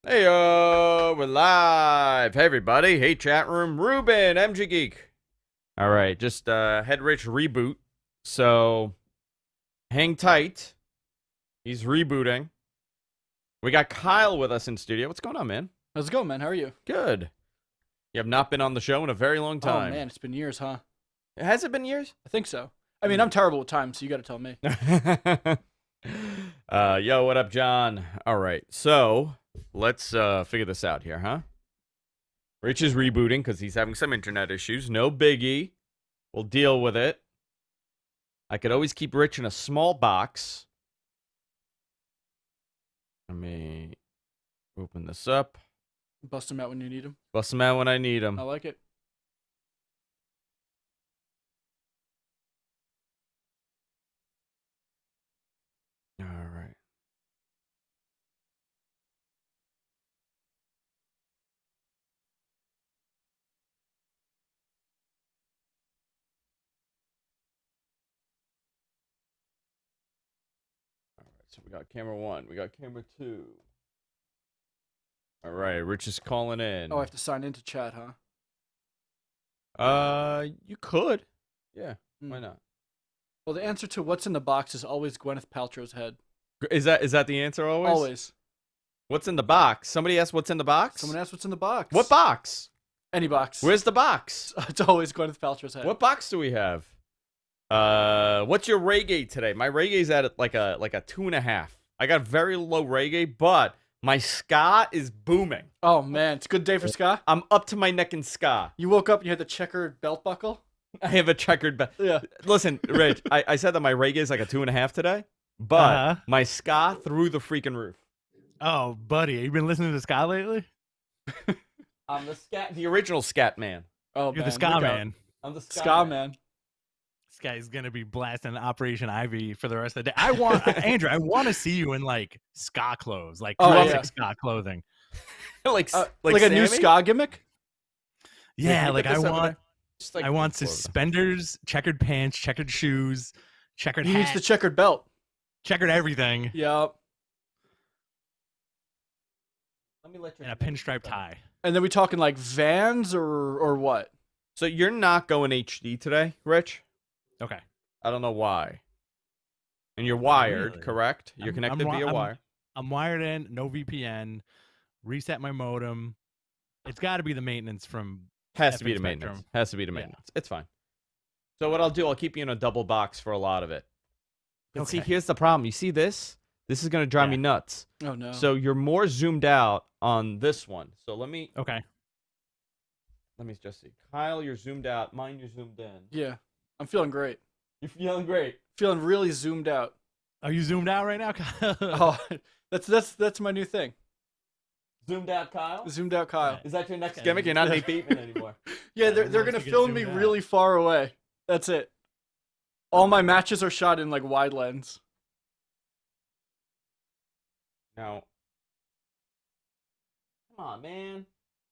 Hey, we're live. Hey, everybody. Hey, chat room. Ruben, MG Geek. All right, just Head Rich reboot. So, hang tight. He's rebooting. We got Kyle with us in studio. What's going on, man? How's it going, man? How are you? Good. You have not been on the show in a very long time. Oh, man, it's been years, huh? Has it been years? I think so. I mean, I'm terrible with time, so you got to tell me. Yo, what up, John? All right, so let's figure this out here, huh? Rich is rebooting because he's having some internet issues. No biggie. We'll deal with it. I could always keep Rich in a small box. Let me open this up. Bust him out when you need him. Bust him out when I need him. I like it. All right. So we got camera 1. We got camera 2. All right, Rich is calling in. Oh, I have to sign into chat, huh? You could. Yeah, why not? Well, the answer to what's in the box is always Gwyneth Paltrow's head. Is that the answer always? Always. What's in the box? Somebody asked what's in the box? Someone asked what's in the box. What box? Any box. Where's the box? It's always Gwyneth Paltrow's head. What box do we have? What's your reggae today? My reggae's at like a 2.5. I got very low reggae, but my ska is booming. Oh, man. It's a good day for ska. I'm up to my neck in ska. You woke up, you had the checkered belt buckle? I have a checkered belt. Yeah. Listen, Rich, I said that my reggae is like a 2.5 today, but my ska through the freaking roof. Oh, buddy, you been listening to ska lately? I'm the original scat man. Oh, You're man. the ska man. I'm the Ska man. This guy's gonna be blasting Operation Ivy for the rest of the day. Andrew, I want to see you in like ska clothes, like classic ska clothing. like a new ska gimmick? Yeah, like I I want suspenders, checkered pants, checkered shoes, checkered He hat, needs the checkered belt. checkered everything, Yep. Let me let you. and a pinstripe tie. And then we talking like Vans or what? So you're not going HD today, Rich? Okay. I don't know why. And you're wired, Really? correct? You're connected via wire. I'm wired in, no VPN. Reset my modem. It's got to be the maintenance from. Has to be FM the maintenance. Spectrum. Has to be the maintenance. It's fine. So what I'll do, I'll keep you in a double box for a lot of it. But see, Okay. here's the problem. You see this? This is going to drive me nuts. Oh, no. So you're more zoomed out on this one. So let me Okay. just see. Kyle, you're zoomed out. Mine, you're zoomed in. Yeah. I'm feeling great. You're feeling great. Feeling really zoomed out. Are you zoomed out right now, Kyle? Oh, that's my new thing. Zoomed out, Kyle? Zoomed out Kyle. Is that your next Okay. gimmick? You're not Nate Bateman anymore. Yeah, they're Who gonna wants to get film me zoomed out? really far away. That's it. All my matches are shot in like wide lens. Now, come on, man.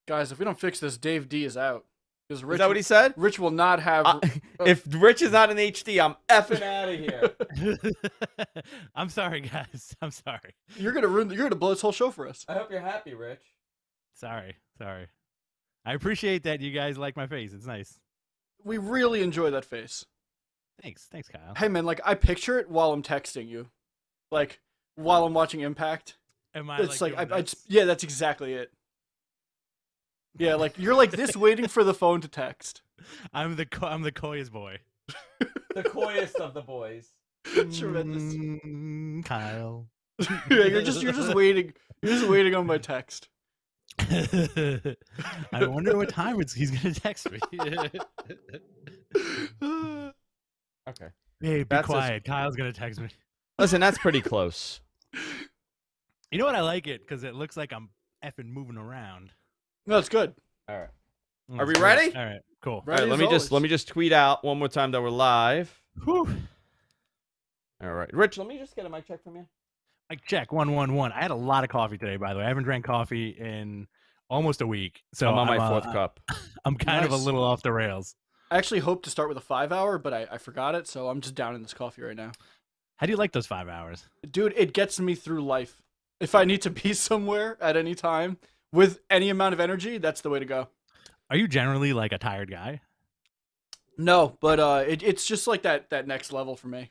Guys, if we don't fix this, Dave D is out. Because Is that what he said? Rich will not have. If Rich is not in HD, I'm effing out of here. I'm sorry, guys. I'm sorry. You're gonna blow this whole show for us. I hope you're happy, Rich. Sorry. I appreciate that you guys like my face. It's nice. We really enjoy that face. Thanks, Kyle. Hey man, like I picture it while I'm texting you, like while I'm watching Impact. Am I It's like doing I this? just, yeah, that's exactly it. Yeah, like you're like this waiting for the phone to text. I'm the coyest boy. The coyest of the boys. Tremendous. Kyle. Yeah, you're just waiting. You're just waiting on my text. I wonder what time he's gonna text me. Okay. Hey, be That's quiet. Kyle's gonna text me. Listen, that's pretty close. You know what? I like it because it looks like I'm effing moving around. No, it's good. All right. Mm, Are we it's good. ready? All right. Cool. Ready All right, as let me just tweet out one more time that we're live. Whew. All right. Rich, let me just get a mic check from you. Mic check 111. I had a lot of coffee today, by the way. I haven't drank coffee in almost a week, so I'm on my fourth cup. I'm kind of a Nice. little off the rails. I actually hoped to start with a 5-hour, but I forgot it, so I'm just down in this coffee right now. How do you like those 5 hours? Dude, it gets me through life. If I need to be somewhere at any time with any amount of energy, that's the way to go. Are you generally like a tired guy? No, but it's just like that next level for me.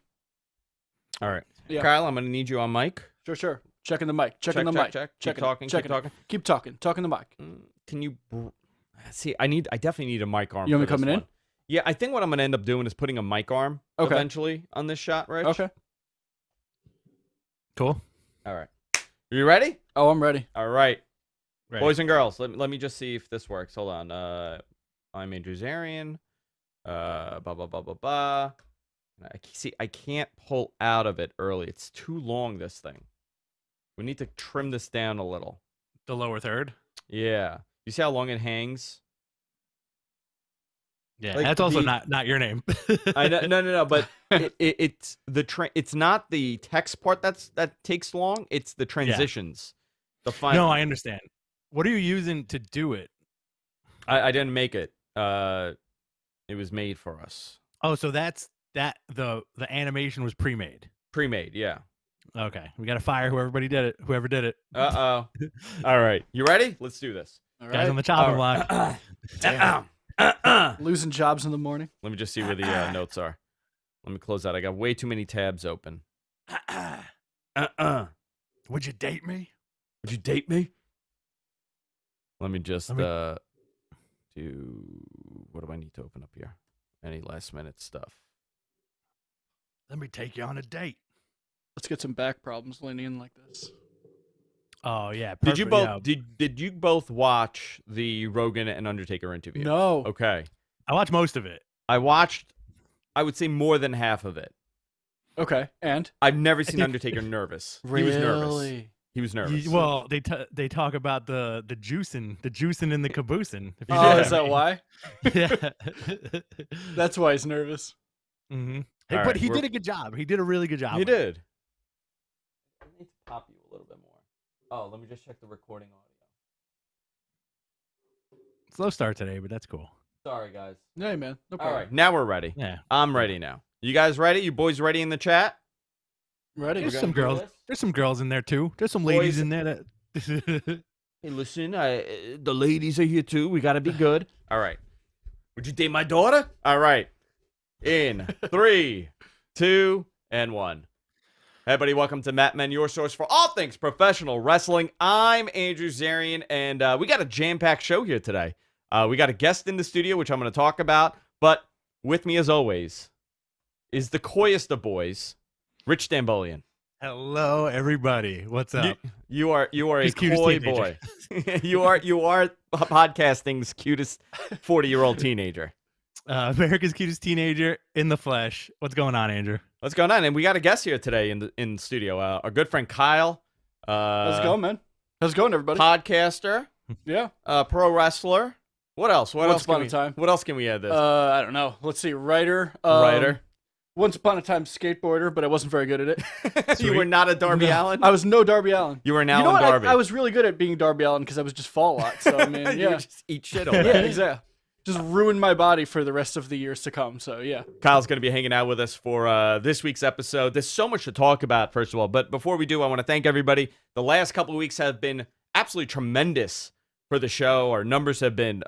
All right. Yeah. Kyle, I'm going to need you on mic. Sure. Checking the mic. Checking the mic. Check. Checking Keep talking. checking Keep talking. Keep talking. Talking the mic. Can you see? I definitely need a mic arm. You want me for this coming in? one. Yeah, I think what I'm going to end up doing is putting a mic arm eventually on this shot, Rich. Okay. Cool. All right. You ready? Oh, I'm ready. All right. Ready. Boys and girls, let me just see if this works. Hold on. I'm Andrew Zarian. Blah blah blah blah blah. I can't pull out of it early. It's too long. This thing. We need to trim this down a little. The lower third. Yeah. You see how long it hangs? Yeah, Like that's also not your name. I know, no. But it's it's not the text part that takes long. It's the transitions. The final. No, I understand. What are you using to do it? I didn't make it. It was made for us. Oh, so that's the animation was pre-made. Pre-made, yeah. Okay, we got to fire whoever did it. Uh-oh. All right. You ready? Let's do this. All Guys right. on the chopping block. Losing jobs in the morning. Let me just see where the notes are. Let me close that. I got way too many tabs open. Would you date me? Would you date me? Let me just do... What do I need to open up here? Any last minute stuff? Let me take you on a date. Let's get some back problems leaning in like this. Oh yeah. Did you perfect, both yeah. did you both watch the Rogan and Undertaker interview? No. Okay. I watched most of it. I watched, I would say, more than half of it. Okay. And? I've never seen think- Undertaker nervous. Really? He was nervous. He was nervous. Well, they talk about the juicing and the caboosing. If you Oh, know is what I that mean. why? Yeah. That's why he's nervous. Mm-hmm. All But right, he we're- did a good job. He did a really good job. He with it. did. I need to pop you a little bit more. Oh, let me just check the recording audio. Slow start today, but that's cool. Sorry, guys. Hey, man. No All problem. right, now we're ready. Yeah. I'm ready now. You guys ready? You boys ready in the chat? Ready? There's gonna some do girls. this? There's some girls in there too. There's some ladies Boys- in there that. Hey, listen, the ladies are here too. We got to be good. All right. Would you date my daughter? All right. In 3, 2, and 1. Hey, everybody, welcome to Matt Men, your source for all things professional wrestling. I'm Andrew Zarian, and we got a jam-packed show here today. We got a guest in the studio, which I'm going to talk about, but with me, as always, is the coyest of boys, Rich Stambolian. Hello, everybody. What's up? You are a He's cutest coy teenager. boy. you are podcasting's cutest 40-year-old teenager. America's cutest teenager in the flesh. What's going on, Andrew? What's going on? And we got a guest here today in the studio. Our good friend Kyle. How's it going, man? How's it going, everybody? Podcaster, Yeah. pro wrestler. What else? What Once else? Can upon a we, time. What else can we add this? I don't know. Let's see. Writer. Writer. Once upon a time skateboarder, but I wasn't very good at it. You were not a Darby Allin. I was no Darby Allin. You were now You know on what? Darby. I was really good at being Darby Allin because I would just fall a lot. So, I mean, You yeah. would just eat shit all Yeah, day. exactly. Just ruin my body for the rest of the years to come. So, yeah. Kyle's going to be hanging out with us for this week's episode. There's so much to talk about, first of all. But before we do, I want to thank everybody. The last couple of weeks have been absolutely tremendous for the show. Our numbers have been,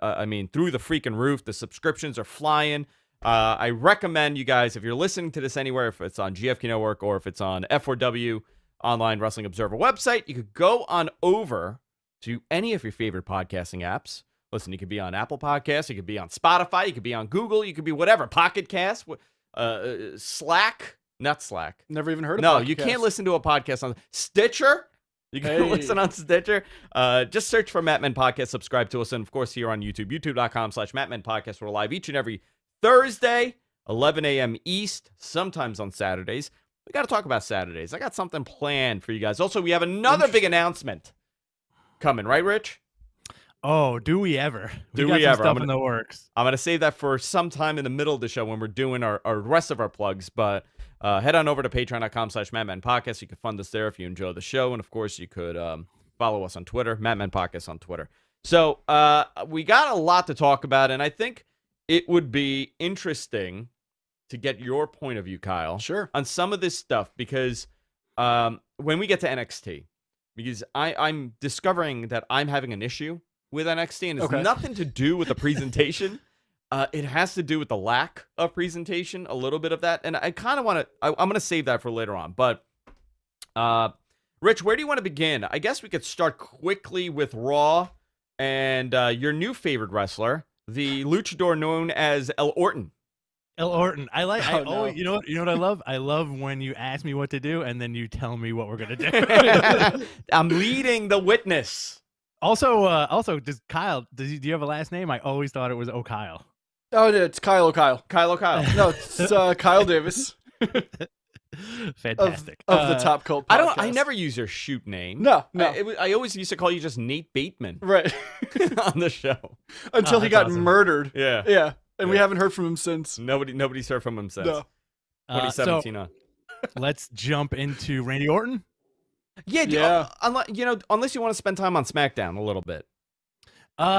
through the freaking roof. The subscriptions are flying. I recommend you guys, if you're listening to this anywhere, if it's on GFQ Network or if it's on F4W Online Wrestling Observer website, you could go on over to any of your favorite podcasting apps. Listen, you could be on Apple Podcasts, you could be on Spotify, you could be on Google, you could be whatever, Pocket Cast, Slack, not Slack. Never even heard of No, Pocket you can't Cast. listen to a podcast on Stitcher. You can Hey. listen on Stitcher. Just search for Matt Men Podcast, subscribe to us, and of course here on YouTube, youtube.com/Matt Men Podcast. We're live each and every Thursday, 11 a.m. East, sometimes on Saturdays. We got to talk about Saturdays. I got something planned for you guys. Also, we have another big announcement coming, right, Rich? Oh, do we ever? Do got we some ever? Stuff in the works. I'm going to save that for sometime in the middle of the show when we're doing our rest of our plugs. But head on over to patreon.com/Matt Men Podcast. You can fund us there if you enjoy the show. And, of course, you could follow us on Twitter, Matt Men Podcast on Twitter. So we got a lot to talk about, and I think it would be interesting to get your point of view, Kyle, Sure. on some of this stuff because when we get to NXT, because I'm discovering that I'm having an issue with NXT, and it's Okay. nothing to do with the presentation. It has to do with the lack of presentation, a little bit of that, and I kind of want to. I'm going to save that for later on. But, Rich, where do you want to begin? I guess we could start quickly with Raw and your new favorite wrestler, the luchador known as Orton. Orton. I like. Oh, no. You know what I love? I love when you ask me what to do and then you tell me what we're gonna do. I'm leading the witness. Also, does Kyle? Do you have a last name? I always thought it was O'Kyle. Oh, it's Kyle O'Kyle. Kyle O'Kyle. No, it's Kyle Davis Fantastic. of the Top Cult podcast. I never use your shoot name. No. I always used to call you just Nate Bateman Right. on the show. Until he that's got awesome. murdered. Yeah. Yeah. And we Yeah. haven't heard from him since. Nobody's heard from him since. No. 2017 on. Let's jump into Randy Orton. Yeah. Unless you want to spend time on SmackDown a little bit.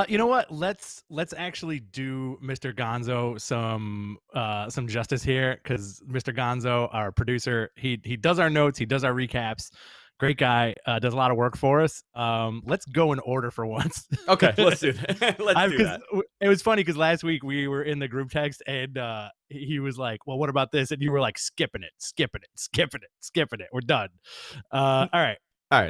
You know what? Let's actually do Mr. Gonzo some justice here, because Mr. Gonzo, our producer, he does our notes, he does our recaps. Great guy, does a lot of work for us. Let's go in order for once. Okay, let's do that. Let's do that. It was funny because last week we were in the group text and he was like, "Well, what about this?" And you were like, skipping it. We're done. All right.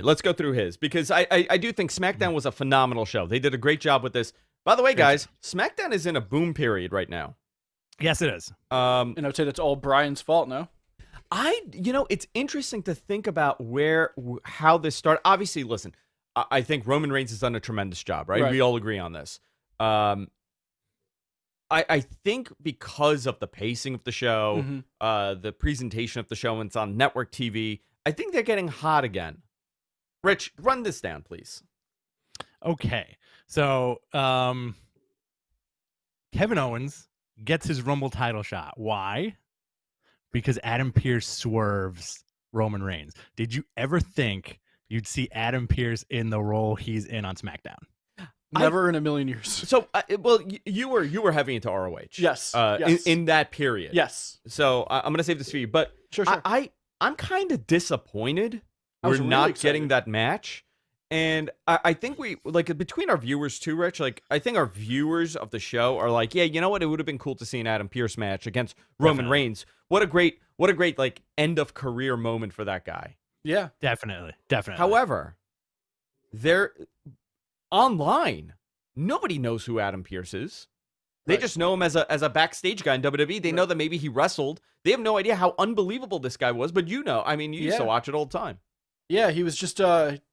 Let's go through his, because I do think SmackDown was a phenomenal show. They did a great job with this. By the way, guys, SmackDown is in a boom period right now. Yes, it is. And I would say that's all Brian's fault now. It's interesting to think about how this started. Obviously, listen, I think Roman Reigns has done a tremendous job, right? We all agree on this. I think because of the pacing of the show, the presentation of the show, and it's on network TV, I think they're getting hot again. Rich, run this down, please. Okay. So, Kevin Owens gets his Rumble title shot. Why? Because Adam Pearce swerves Roman Reigns. Did you ever think you'd see Adam Pearce in the role he's in on SmackDown? Never in a million years. So, you were heavy into ROH. Yes. In that period. Yes. So I'm gonna save this for you, but Sure. I'm kind of disappointed I was we're really not excited. getting that match. And I think we, between our viewers too, Rich, I think our viewers of the show are like, yeah, you know what? It would have been cool to see an Adam Pearce match against Roman Reigns. What a great end of career moment for that guy. Yeah. Definitely. However, they're online. Nobody knows who Adam Pearce is. They just know him as a backstage guy in WWE. They know that maybe he wrestled. They have no idea how unbelievable this guy was, but you used to watch it all the time. Yeah, he was just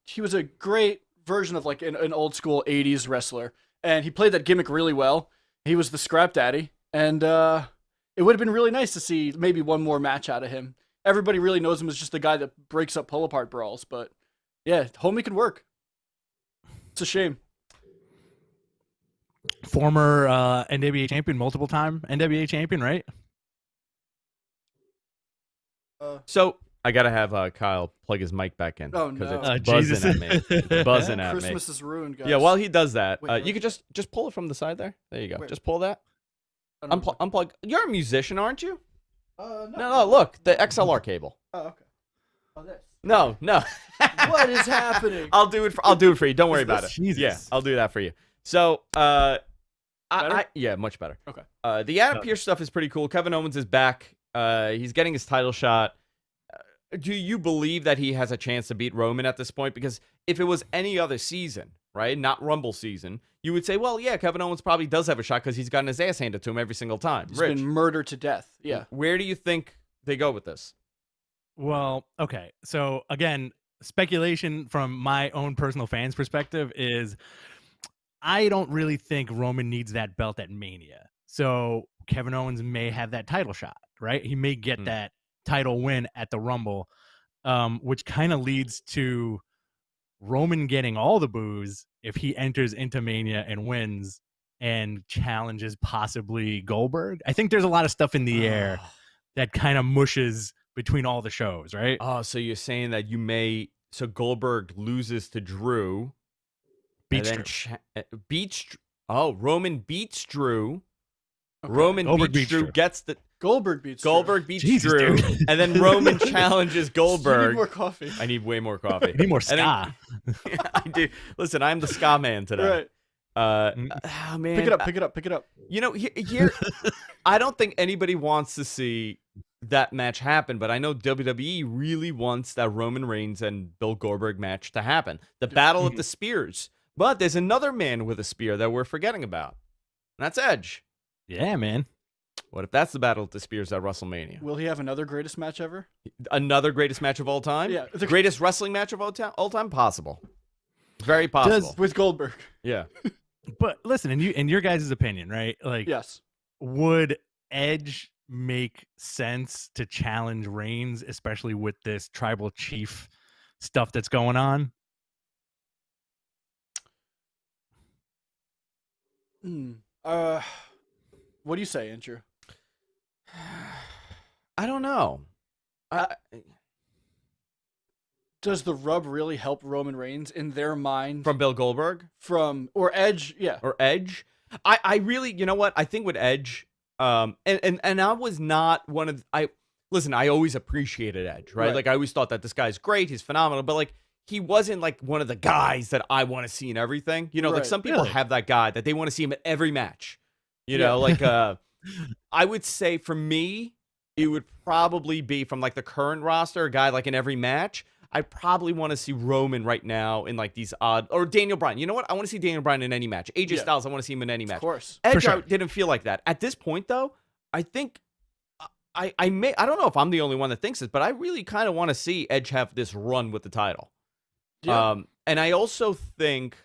he was a great version of like an old school 80s wrestler, and he played that gimmick really well. He was the scrap daddy, and it would have been really nice to see maybe one more match out of him. Everybody really knows him as just the guy that breaks up pull apart brawls, but yeah, homie can work. It's a shame. Former NWA champion, multiple time NWA champion, right? So I gotta have Kyle plug his mic back in. Oh, because no. it's buzzing Jesus. at me. It's buzzing at me. Christmas is ruined, guys. Yeah, while he does that, Wait, you could just pull it from the side there. There you go. Wait. Just pull that. I don't know. Unplug. You're a musician, aren't you? No. No. Look, the XLR cable. Oh, okay. Oh, this. No. What is happening? I'll do it for you. Don't worry about it. Jesus. Yeah, I'll do that for you. So, Better? yeah, much better. Okay. The Adam Pearce stuff is pretty cool. Kevin Owens is back. He's getting his title shot. Do you believe that he has a chance to beat Roman at this point? Because if it was any other season, right, not Rumble season, you would say, well, yeah, Kevin Owens probably does have a shot because he's gotten his ass handed to him every single time. He's Rich, been murdered to death. Yeah. where do you think they go with this? Well, okay. So again, speculation from my own personal fans' perspective is I don't really think Roman needs that belt at Mania. So Kevin Owens may have that title shot, right? He may get that title win at the Rumble, which kind of leads to Roman getting all the boos if he enters into Mania and wins and challenges possibly Goldberg. I think there's a lot of stuff in the air that kind of mushes between all the shows, right? Oh, so you're saying that so Goldberg loses to Drew. Beats Roman beats Drew. Okay. Roman Goldberg beats beats Drew, Drew. gets the... Goldberg beats Jesus, Drew, dude. and then Roman challenges Drew. You Goldberg. need more coffee. I need way more coffee. I need more And ska. then- I do. Listen, I'm the ska man today. Right. Oh, man. Pick it up. You know, here I don't think anybody wants to see that match happen, but I know WWE really wants that Roman Reigns and Bill Goldberg match to happen. The Battle of the Spears. But there's another man with a spear that we're forgetting about. And that's Edge. Yeah, man. What if that's the Battle of the Spears at WrestleMania? Will he have another greatest match ever? Another greatest match of all time? Yeah. The greatest wrestling match of all time? Possible. Very possible. With Goldberg. Yeah. But listen, in your guys' opinion, right? Like, Yes. would Edge make sense to challenge Reigns, especially with this tribal chief stuff that's going on? What do you say, Andrew? I don't know. Does the rub really help Roman Reigns in their mind? From Bill Goldberg? Or Edge, yeah. Or Edge? I really, you know what? I think with Edge, and I was not one of, listen, I always appreciated Edge, right? Like, I always thought that this guy's great, he's phenomenal, but like, he wasn't like one of the guys that I want to see in everything. You know, like some people have that guy that they want to see him at every match. You know, like I would say for me, it would probably be from like the current roster, a guy like in every match. I probably want to see Roman right now in like these odd, or Daniel Bryan. You know what? I want to see Daniel Bryan in any match. AJ Styles, I want to see him in any match. Of course. Edge didn't feel like that. At this point, though, I think I don't know if I'm the only one that thinks this, but I really kind of want to see Edge have this run with the title. Yeah. And I also think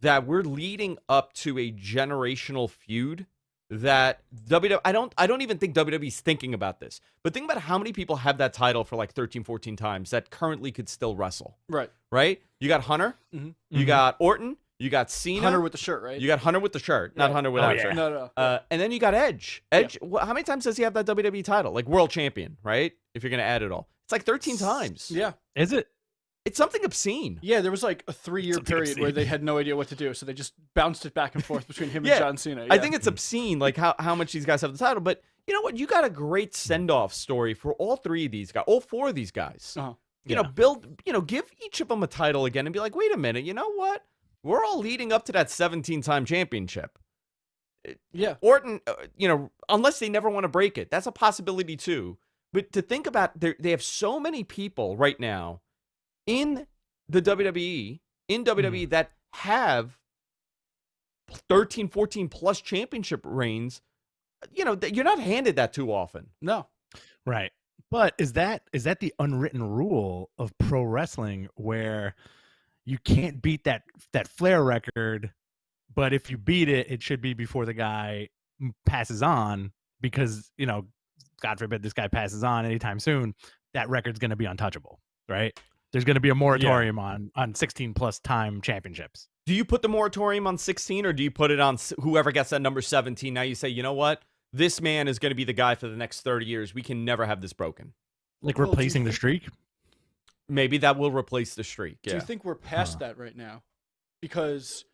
that we're leading up to a generational feud that WWE, I don't even think WWE's thinking about this, but think about how many people have that title for like 13, 14 times that currently could still wrestle. Right? You got Hunter, you got Orton, you got Cena. Hunter with the shirt, right? You got Hunter with the shirt, not Hunter without shirt. No. And then you got Edge. Edge, how many times does he have that WWE title? Like world champion, right? If you're going to add it all. It's like 13 times. Yeah. Is it? It's something obscene. Yeah, there was like a 3-year period where they had no idea what to do, so they just bounced it back and forth between him and John Cena. Yeah. I think it's obscene, like how much these guys have the title. But you know what? You got a great send-off story for all 3 of these guys, all 4 of these guys. You know, give each of them a title again and be like, wait a minute, you know what? We're all leading up to that 17-time championship. Yeah. Orton, you know, unless they never want to break it, that's a possibility too. But to think about, they have so many people right now in the WWE, that have 13, 14 plus championship reigns. You know, you're not handed that too often. No. Right. But is that the unwritten rule of pro wrestling where you can't beat that Flair record, but if you beat it, it should be before the guy passes on, because, you know, God forbid this guy passes on anytime soon, that record's going to be untouchable, right? There's going to be a moratorium on 16 plus time championships. Do you put the moratorium on 16, or do you put it on whoever gets that number 17? Now you say, you know what? This man is going to be the guy for the next 30 years. We can never have this broken. Like replacing the streak? Maybe that will replace the streak. Yeah. Do you think we're past that right now? Because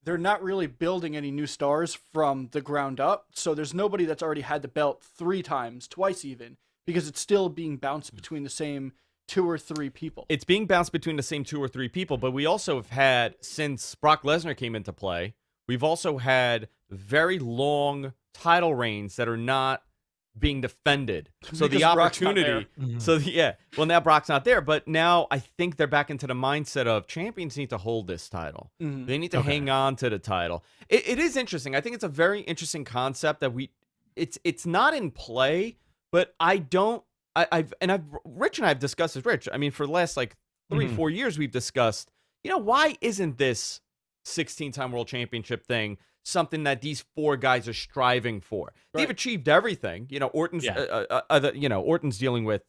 they're not really building any new stars from the ground up. So there's nobody that's already had the belt 3 times, twice even, because it's still being bounced between the same 2 or 3 people. It's being bounced between the same 2 or 3 people, but we also have had, since Brock Lesnar came into play, we've also had very long title reigns that are not being defended. So Because the Brock's not opportunity, well, now Brock's not there, but now I think they're back into the mindset of champions need to hold this title. They need to hang on to the title. It is interesting. I think it's a very interesting concept that it's not in play, but Rich and I have discussed this. Rich, I mean, for the last like 3-4 years, we've discussed, you know, why isn't this 16-time world championship thing something that these 4 guys are striving for? They've achieved everything. You know, Orton's, Orton's dealing with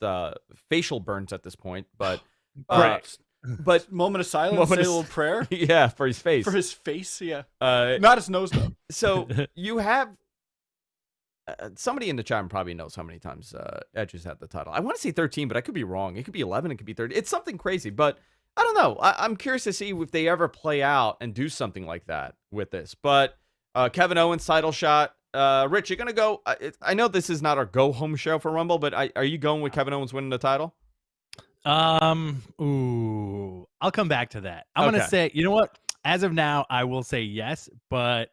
facial burns at this point, but but moment of silence, say a little prayer. Yeah, for his face. For his face, yeah. Not his nose though. So you have. Somebody in the chat room probably knows how many times Edge has had the title. I want to say 13, but I could be wrong. It could be 11. It could be 30. It's something crazy, but I don't know. I'm curious to see if they ever play out and do something like that with this. But Kevin Owens title shot. Rich, you're gonna go. I know this is not our go home show for Rumble, but are you going with Kevin Owens winning the title? Ooh, I'll come back to that. I'm Okay. gonna say, you know what? As of now, I will say yes, but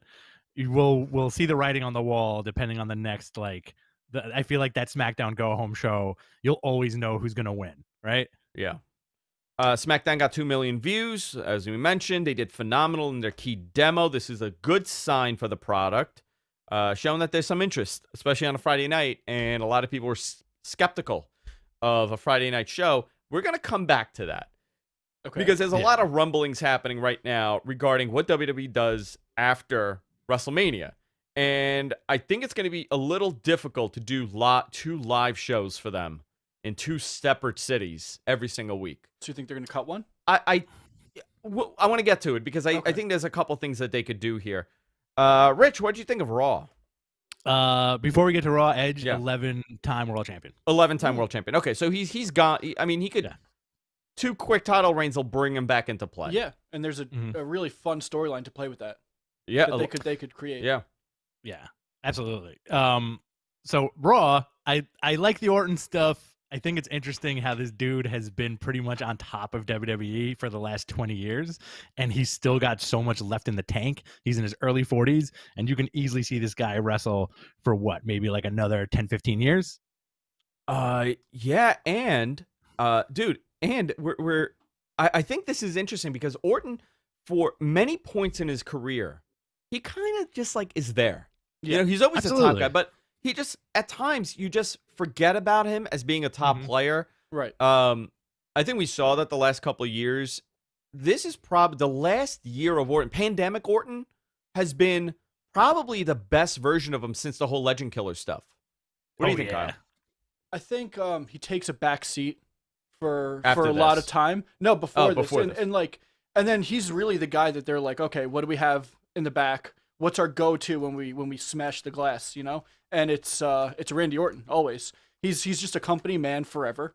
we'll see the writing on the wall depending on the next I feel like that SmackDown go home show, you'll always know who's gonna win, right? Yeah. SmackDown got 2 million views, as we mentioned. They did phenomenal in their key demo. This is a good sign for the product, showing that there's some interest, especially on a Friday night, and a lot of people were skeptical of a Friday night show. We're going to come back to that. Okay. Because there's a lot of rumblings happening right now regarding what WWE does after WrestleMania. And I think it's going to be a little difficult to do 2 live shows for them in 2 separate cities every single week. So you think they're going to cut one? I want to get to it because I think there's a couple things that they could do here. Rich, what do you think of Raw? Before we get to Raw, Edge, 11-time world champion. 11-time world champion. Okay, so he's gone. I mean, he could 2 quick title reigns will bring him back into play. Yeah, and there's a really fun storyline to play with that. Yeah, that they could create. Yeah, absolutely. So Raw, I like the Orton stuff. I think it's interesting how this dude has been pretty much on top of WWE for the last 20 years, and he's still got so much left in the tank. He's in his early 40s, and you can easily see this guy wrestle for what, maybe like another 10, 15 years? Yeah, and dude, and I think this is interesting because Orton, for many points in his career, he kind of just like is there. Yeah, you know, he's always a top guy, but he just, at times, you just forget about him as being a top player. Right. I think we saw that the last couple of years. This is probably the last year of Orton. Pandemic Orton has been probably the best version of him since the whole Legend Killer stuff. What do you think, Kyle? I think he takes a back seat for a lot of time. No, before this. And then he's really the guy that they're like, okay, what do we have in the back? What's our go-to when we smash the glass, you know? And it's Randy Orton always. He's just a company man forever,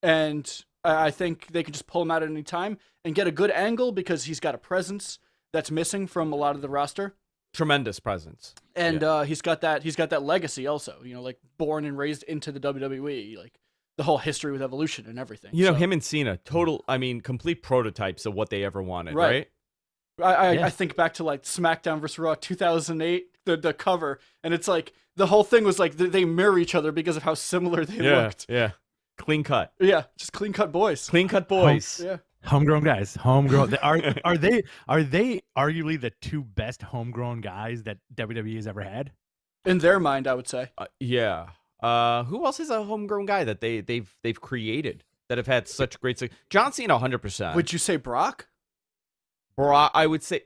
and I think they can just pull him out at any time and get a good angle because he's got a presence that's missing from a lot of the roster. Tremendous presence, and he's got that legacy also. You know, like born and raised into the WWE, like the whole history with Evolution and everything. You know, him and Cena, complete prototypes of what they ever wanted, right? I think back to like SmackDown vs. Raw 2008, the cover, and it's like the whole thing was like they mirror each other because of how similar they looked. Yeah, clean cut. Yeah, just clean cut boys. Clean cut boys. Homegrown guys. Homegrown. Are they arguably the 2 best homegrown guys that WWE has ever had? In their mind, I would say. Yeah. Who else is a homegrown guy that they've created that have had such great success? John Cena, 100%. Would you say Brock? Brock, I would say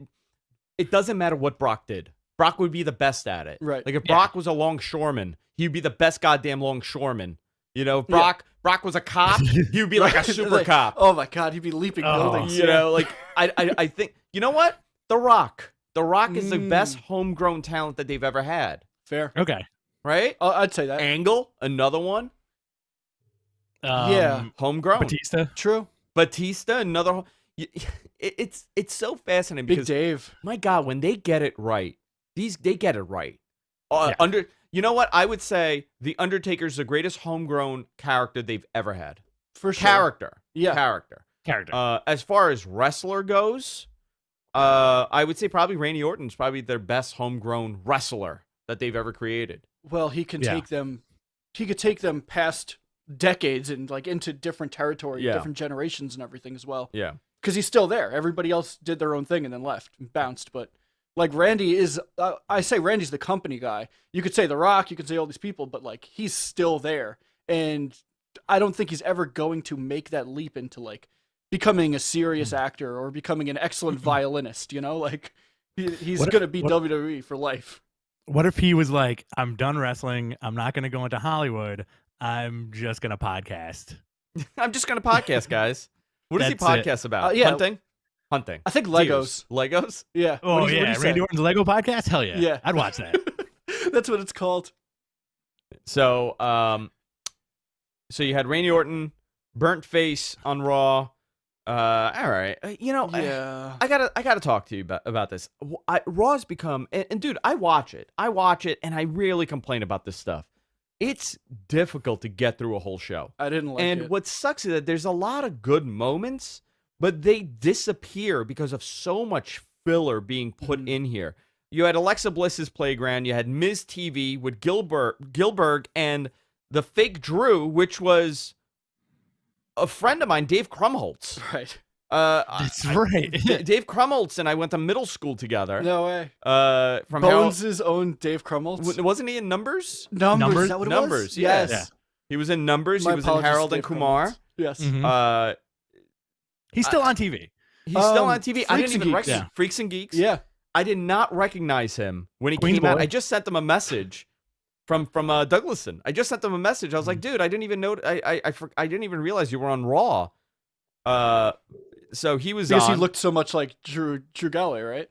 it doesn't matter what Brock did. Brock would be the best at it. Right. Like if Brock was a longshoreman, he'd be the best goddamn longshoreman. You know, Brock was a cop, he would be like a super cop. Oh my God, he'd be leaping buildings. You know, like I think, you know what? The Rock is the best homegrown talent that they've ever had. Fair. Okay. Right? I'd say that. Angle, another one. Homegrown. Batista. True. Batista, another. It's so fascinating because Big Dave. My God, when they get it right, they get it right. You know what? I would say the Undertaker's the greatest homegrown character they've ever had. For sure. Character. As far as wrestler goes, I would say probably Randy Orton's probably their best homegrown wrestler that they've ever created. Well, he can take them. He could take them past decades and like into different territory, different generations and everything as well. Yeah. Because he's still there. Everybody else did their own thing and then left and bounced. But like Randy is, I say Randy's the company guy. You could say The Rock, you could say all these people, but like he's still there. And I don't think he's ever going to make that leap into like becoming a serious actor or becoming an excellent violinist. You know, like he's going to be WWE for life. What if he was like, I'm done wrestling. I'm not going to go into Hollywood. I'm just going to podcast. I'm just going to podcast, guys. What does he podcast about? Hunting. I think Legos. Legos? Yeah. Oh, yeah. Randy Orton's Lego podcast? Hell yeah. Yeah. I'd watch that. That's what it's called. So, so you had Randy Orton, burnt face on Raw. All right. Yeah. I gotta talk to you about this. Raw's become, and dude, I watch it, and I really complain about this stuff. It's difficult to get through a whole show. I didn't like And it. what sucks is that there's a lot of good moments, but they disappear because of so much filler being put in here. You had Alexa Bliss's Playground, you had Ms. TV with Gilbert, and the fake Drew, which was a friend of mine, Dave Krumholtz. Right. That's right. Dave Krumholtz and I went to middle school together. No way. From Bones' own Dave Krumholtz. wasn't he in Numbers? Numbers. Is that what it Numbers, was? yes. Yes. He was in Numbers. My He was in apologies Harold to and Dave Kumar. Krumholtz. Yes. Mhm. He's still on TV. He's still on TV. I Freaks didn't and even Geeks. recognize Freaks and Geeks. Yeah. I did not recognize him when he Queen's came out. Boy. I just sent him a message from Douglason. I just sent him a message. I was like, dude, I didn't even know. I didn't even realize you were on Raw. So he was Because on. he looked so much like Drew Galloway, right?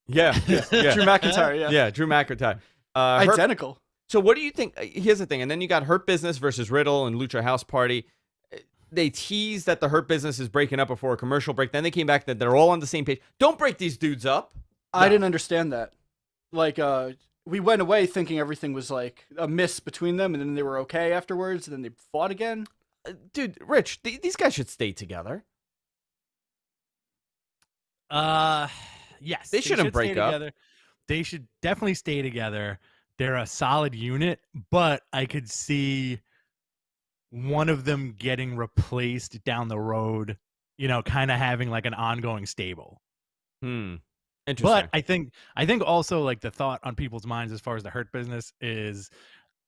Yeah. Drew McIntyre, yeah. Yeah, Drew McIntyre. Hurt- Identical. So what do you think? Here's the thing, and then you got Hurt Business versus Riddle and Lucha House Party. They teased that the Hurt Business is breaking up before a commercial break. Then they came back that they're all on the same page. Don't break these dudes up. I didn't understand that. Like, we went away thinking everything was like a miss between them, and then they were okay afterwards, and then they fought again. Dude, Rich, these guys should stay together. Yes. They shouldn't should break stay up. together. They should definitely stay together. They're a solid unit, but I could see one of them getting replaced down the road, kind of having like an ongoing stable. Interesting. But I think also like the thought on people's minds as far as the Hurt Business is,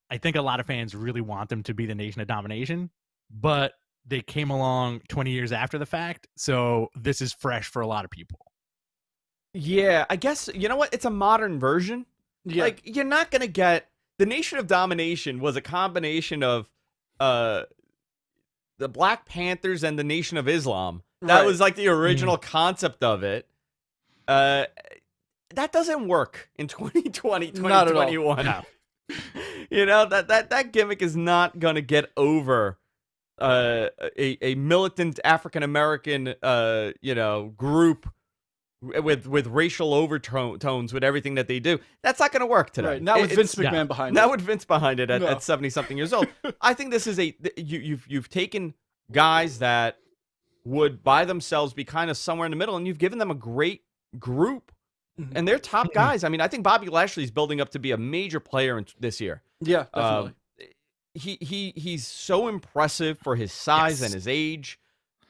I think a lot of fans really want them to be the Nation of Domination, but they came along 20 years after the fact, so this is fresh for a lot of people. Yeah, I guess, you know what? It's a modern version. Yeah. Like, you're not going to get... The Nation of Domination was a combination of the Black Panthers and the Nation of Islam. That Right. was like the original concept of it. That doesn't work in 2020, Not at all. 2021. No. That gimmick is not going to get over a militant African American group with racial overtones with everything that they do. That's not going to work today. Right. Not with Vince yeah. McMahon behind Not it. with Vince behind it No. at 70-something years old. I think this is you've taken guys that would by themselves be kind of somewhere in the middle, and you've given them a great group. And they're top guys. I mean, I think Bobby Lashley's building up to be a major player this year. Yeah, definitely. He's so impressive for his size Yes. and his age.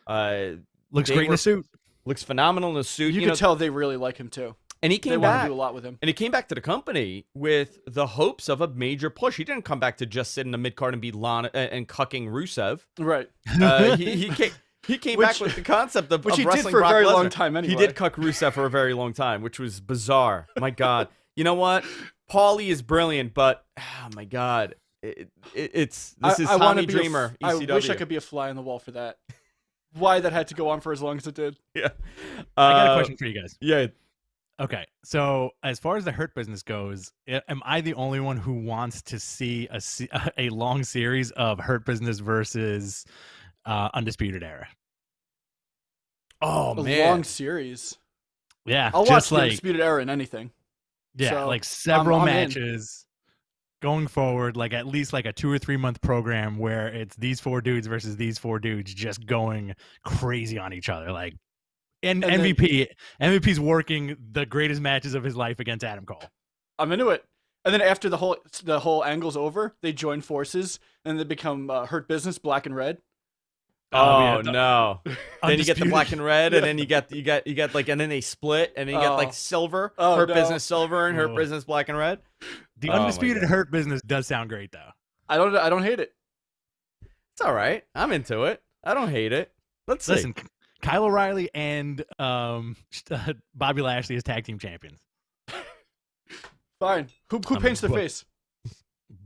Looks They great in were- a suit. Looks phenomenal in a suit. you know, could tell they really like him too. and he They came want back. to do a lot with him. And he came back to the company with the hopes of a major push. He didn't come back to just sit in the mid card and be Lana and cucking Rusev. Right. He came back with the concept of Which he did wrestling for a Brock very Lesnar. long time anyway. He did cuck Rusev for a very long time, which was bizarre. My God. You know what? Paulie is brilliant, but oh my God, this is I wanna Tommy be a f- Dreamer. I ECW. wish I could be a fly on the wall for that. Why that had to go on for as long as it did. Yeah. I got a question for you guys. Yeah. Okay, so as far as the Hurt Business goes, am I the only one who wants to see a long series of Hurt Business versus Undisputed Era? Oh A man. long series. Yeah, I'll watch just the like Undisputed Era in anything. So, like several I'm in. matches going forward, like at least like a 2 or 3 month program where it's these 4 dudes versus these 4 dudes just going crazy on each other. Like, and And then- MVP's working the greatest matches of his life against Adam Cole. I'm into it. And then after the whole angle's over, they join forces and they become Hurt Business, Black and Red. Oh yeah, no! Then you get the Undisputed. black and red, and then you get like, and then they split, and then you get like silver, Oh, Hurt no. Business silver, and Hurt Oh. Business black and red. The Oh, my Undisputed God. Hurt Business does sound great though. I don't hate it. It's all right. I'm into it. I don't hate it. Let's see. Listen, Kyle O'Reilly and Bobby Lashley as tag team champions. Fine. Who I'm paints their book- face?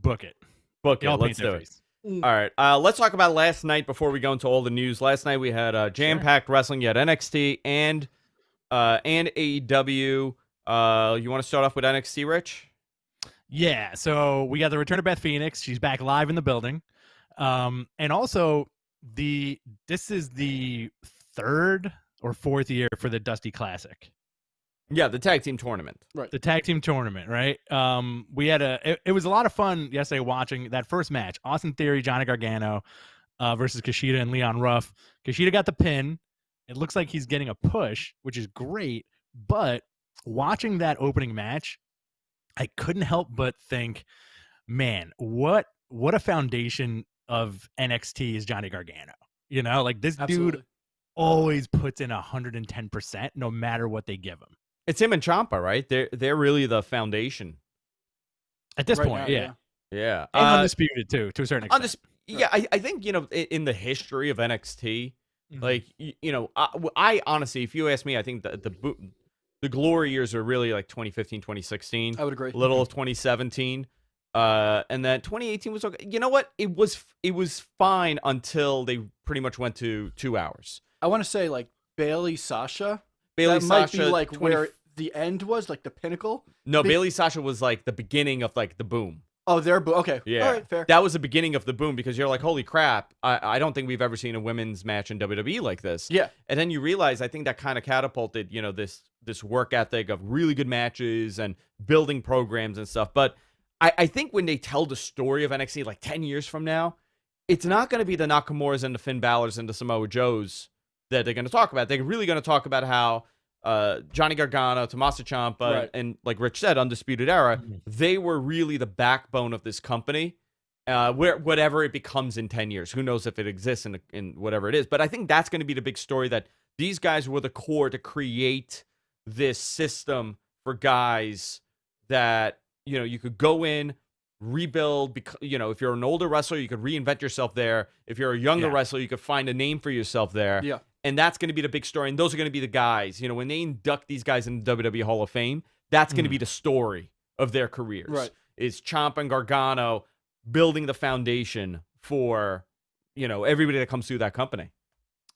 Book it. Book it. Y'all Let's paint their do it. face. All right. Let's talk about last night before we go into all the news. Last night we had jam-packed wrestling. You had NXT and AEW. You want to start off with NXT, Rich? Yeah, so we got the return of Beth Phoenix. She's back live in the building. And also this is the third or fourth year for the Dusty Classic. Yeah, the tag team tournament. Right. The tag team tournament, right? We had it was a lot of fun yesterday watching that first match. Austin Theory, Johnny Gargano versus Kushida and Leon Ruff. Kushida got the pin. It looks like he's getting a push, which is great. But watching that opening match, I couldn't help but think, man, what a foundation of NXT is Johnny Gargano. You know, like this dude always puts in 110% no matter what they give him. It's him and Ciampa, right? They're really the foundation at this point. Now, yeah. And undisputed too, to a certain extent. Yeah, I think, you know, in the history of NXT, like, you know, I honestly, if you ask me, I think the glory years are really like 2015, 2016. I would agree. A little of 2017. And then 2018 was okay. You know what? It was fine until they pretty much went to 2 hours. I want to say like Bailey Sasha. Bailey that might Sasha be like where the end was, like the pinnacle. No, Bailey Sasha was like the beginning of like the boom. Oh, their boom. Okay. Yeah. All right, fair. That was the beginning of the boom because you're like, holy crap, I don't think we've ever seen a women's match in WWE like this. Yeah. And then you realize, I think that kind of catapulted, you know, this work ethic of really good matches and building programs and stuff. But I think when they tell the story of NXT like 10 years from now, it's not going to be the Nakamura's and the Finn Balor's and the Samoa Joes that they're going to talk about. They're really going to talk about how Johnny Gargano, Tommaso Ciampa, right. and like Rich said, Undisputed Era, they were really the backbone of this company. Whatever it becomes in 10 years, who knows if it exists in whatever it is. But I think that's going to be the big story, that these guys were the core to create this system for guys that, you know, you could go in, rebuild. You know, if you're an older wrestler, you could reinvent yourself there. If you're a younger wrestler, you could find a name for yourself there. Yeah. And that's going to be the big story. And those are going to be the guys, you know, when they induct these guys in the WWE Hall of Fame, that's going to be the story of their careers. Right. Is Ciampa and Gargano building the foundation for, you know, everybody that comes through that company.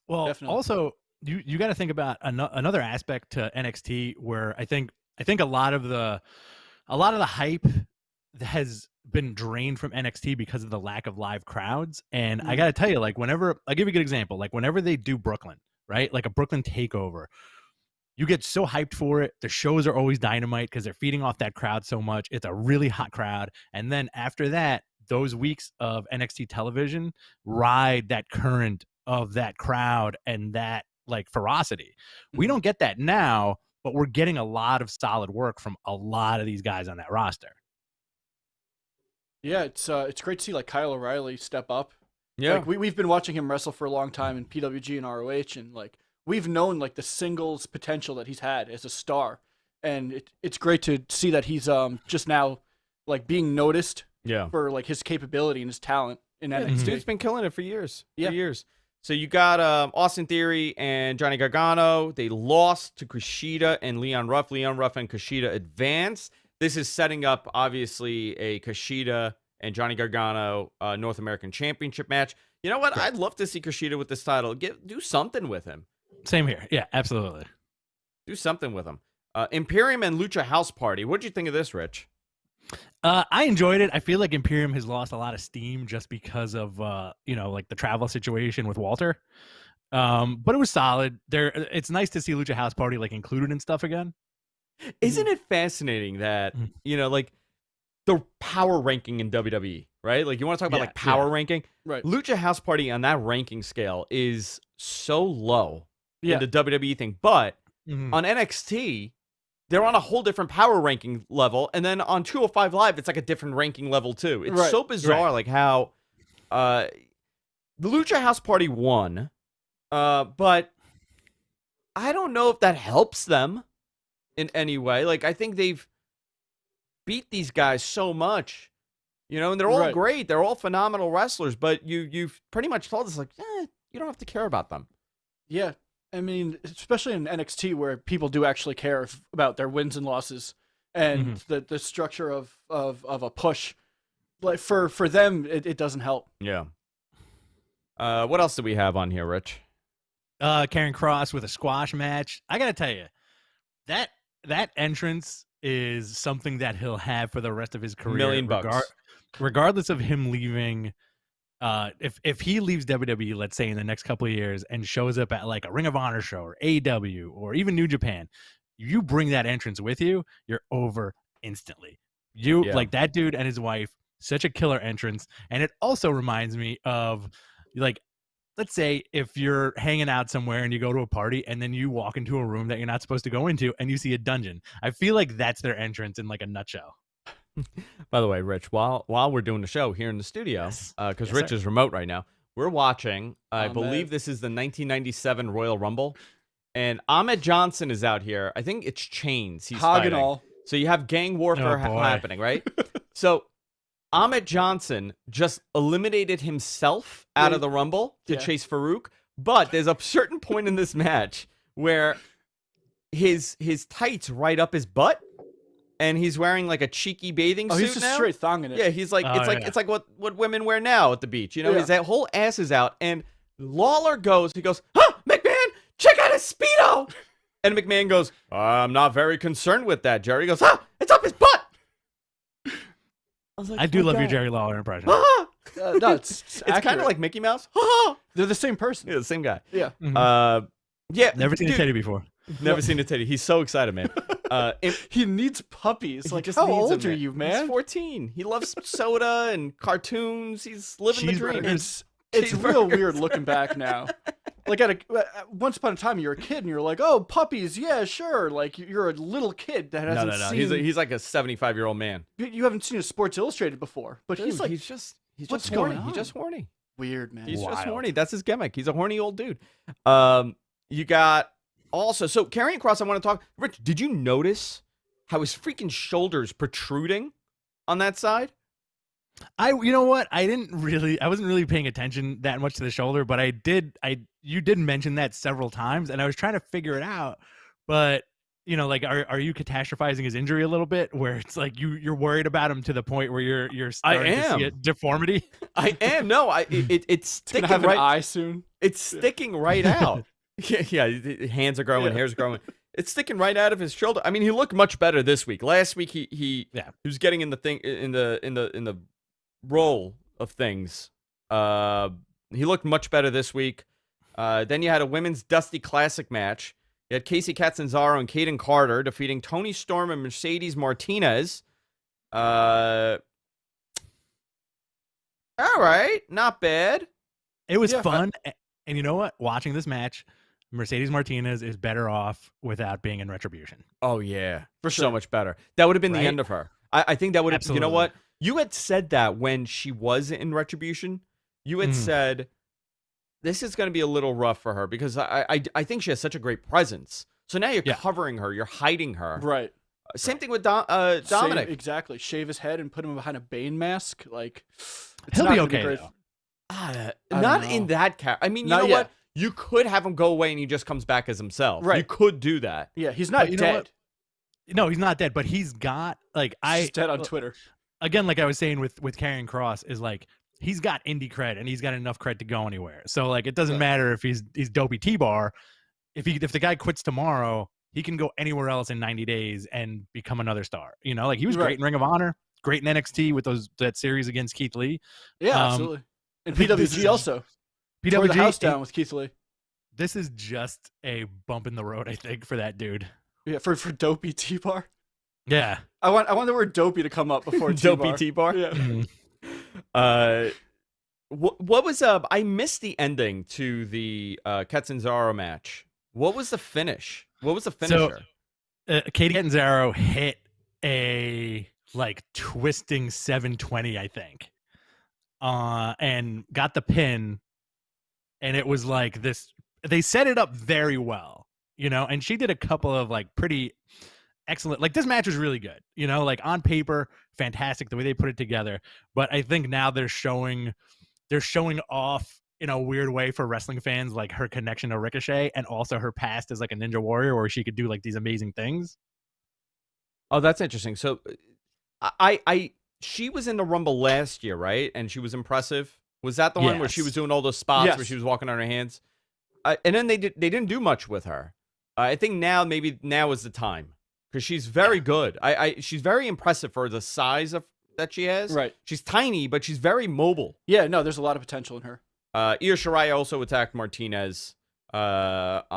Well, Definitely. Also, you got to think about another aspect to NXT where I think a lot of the hype has been drained from NXT because of the lack of live crowds. And I got to tell you, like, whenever I'll give you a good example, like whenever they do Brooklyn, right? Like a Brooklyn takeover, you get so hyped for it. The shows are always dynamite because they're feeding off that crowd so much. It's a really hot crowd. And then after that, those weeks of NXT television ride that current of that crowd and that like ferocity. We don't get that now, but we're getting a lot of solid work from a lot of these guys on that roster. Yeah, it's great to see like Kyle O'Reilly step up. Yeah. Like we've been watching him wrestle for a long time in PWG and ROH, and like we've known like the singles potential that he's had as a star, and it's great to see that he's just now like being noticed for like his capability and his talent in NXT. Dude's been killing it for years. Yeah. For years. So you got Austin Theory and Johnny Gargano. They lost to Kushida and Leon Ruff. Leon Ruff and Kushida advanced. This is setting up, obviously, a Kushida and Johnny Gargano North American Championship match. You know what? I'd love to see Kushida with this title. Do something with him. Same here. Yeah, absolutely. Do something with him. Imperium and Lucha House Party. What did you think of this, Rich? I enjoyed it. I feel like Imperium has lost a lot of steam just because of you know, like the travel situation with Walter. But it was solid. It's nice to see Lucha House Party like included in stuff again. Isn't it fascinating that, you know, like the power ranking in WWE, right? Like you want to talk about like power ranking, Right. Lucha House Party on that ranking scale is so low in the WWE thing, but on NXT, they're on a whole different power ranking level, and then on 205 Live, it's like a different ranking level too. It's so bizarre, like how the Lucha House Party won, but I don't know if that helps them in any way. Like I think they've beat these guys so much, you know, and they're all great. They're all phenomenal wrestlers, but you've pretty much told us like, you don't have to care about them. Yeah. I mean, especially in NXT where people do actually care about their wins and losses and the structure of a push. Like for them, it doesn't help. Yeah. What else do we have on here, Rich? Karrion Kross with a squash match. I gotta tell you, that entrance is something that he'll have for the rest of his career. $1 million. Regardless of him leaving if he leaves WWE, let's say in the next couple of years, and shows up at like a Ring of Honor show or AEW or even New Japan, you bring that entrance with you, you're over instantly. You like that dude and his wife, such a killer entrance. And it also reminds me of like, let's say if you're hanging out somewhere and you go to a party and then you walk into a room that you're not supposed to go into and you see a dungeon. I feel like that's their entrance in like a nutshell. By the way, Rich, while we're doing the show here in the studio, because Rich is remote right now, we're watching, I believe this is the 1997 Royal Rumble, and Ahmed Johnson is out here. I think it's chains. He's fighting. all. So you have gang warfare happening, right? So Ahmed Johnson just eliminated himself out of the Rumble to chase Farouk, but there's a certain point in this match where his tights right up his butt. And he's wearing like a cheeky bathing suit. He's just straight thonging it. Yeah, he's like it's like what women wear now at the beach. You know, his that whole ass is out. And Lawler goes, huh, McMahon, check out his Speedo. And McMahon goes, I'm not very concerned with that, Jerry. He goes, it's up his butt. I do love your Jerry Lawler impression. No, it's kind of like Mickey Mouse. They're the same person. Yeah, the same guy. Yeah. Yeah. Never seen a teddy before. Never seen a teddy. He's so excited, man. He needs puppies. Like, just how needs old them, are you, man? He's 14. He loves soda and cartoons. He's living the dream. It's real weird looking back now. Like once upon a time, you were a kid and you're like, oh, puppies, yeah, sure. Like you're a little kid that hasn't seen. He's like a 75-year-old man. You haven't seen a Sports Illustrated before, but Dude, he's just what's horny. going on? He's just horny. Weird, man. He's just horny. That's his gimmick. He's a horny old dude. You got also Karrion Kross. I want to talk. Rich, did you notice how his freaking shoulders protruding on that side? You know what? I wasn't really paying attention that much to the shoulder, but you did mention that several times, and I was trying to figure it out. But you know, like, are you catastrophizing his injury a little bit, where it's like you're worried about him to the point where you're starting to see a deformity? I am. No, it's sticking have an eye soon. It's sticking right out. Yeah, hands are growing, hair's growing. It's sticking right out of his shoulder. I mean, he looked much better this week. Last week he was getting in the role of things. He looked much better this week. Then you had a women's Dusty Classic match. You had Casey Katzenzarro and Kaden Carter defeating Toni Storm and Mercedes Martinez. All right, not bad. It was fun. And you know what? Watching this match, Mercedes Martinez is better off without being in Retribution. Oh, yeah. For sure. So much better. That would have been the end of her. I think that would have, you know what? You had said that when she was in Retribution. You had said, this is going to be a little rough for her because I think she has such a great presence. So now you're covering her. You're hiding her. Right. Same thing with Dominic. Exactly. Shave his head and put him behind a Bane mask. Like, he'll be okay, not in that character. I mean, you know what? You could have him go away and he just comes back as himself. Right. You could do that. Yeah, he's not dead. No, he's not dead, but he's got like he's dead on Twitter. Again, like I was saying with Karrion Kross, is like he's got indie cred and he's got enough cred to go anywhere. So like it doesn't matter if he's Dopey T-Bar. If the guy quits tomorrow, he can go anywhere else in 90 days and become another star. You know, like he was great in Ring of Honor, great in NXT with that series against Keith Lee. Yeah, absolutely. And PWG also. Tore the house down with Keith Lee. This is just a bump in the road, I think, for that dude. Yeah, for Dopey T-Bar. Yeah. I want the word Dopey to come up before T-Bar. Dopey T-Bar? Yeah. What was I missed the ending to the Katzenzarro match. What was the finish? What was the finisher? So, Katie Katzenzarro hit a like twisting 720, I think. And got the pin, and it was like this. They set it up very well, you know. And she did a couple of like pretty excellent. Like this match was really good, you know. Like on paper, fantastic the way they put it together. But I think now they're showing off in a weird way for wrestling fans, like her connection to Ricochet, and also her past as like a Ninja Warrior, where she could do like these amazing things. Oh, that's interesting. So, she was in the Rumble last year, right? And she was impressive. Was that the one where she was doing all those spots where she was walking on her hands? And then they didn't do much with her. I think now is the time because she's very good. She's very impressive for the size of that she has. Right. She's tiny, but she's very mobile. Yeah, no, there's a lot of potential in her. Io Shirai also attacked Martinez following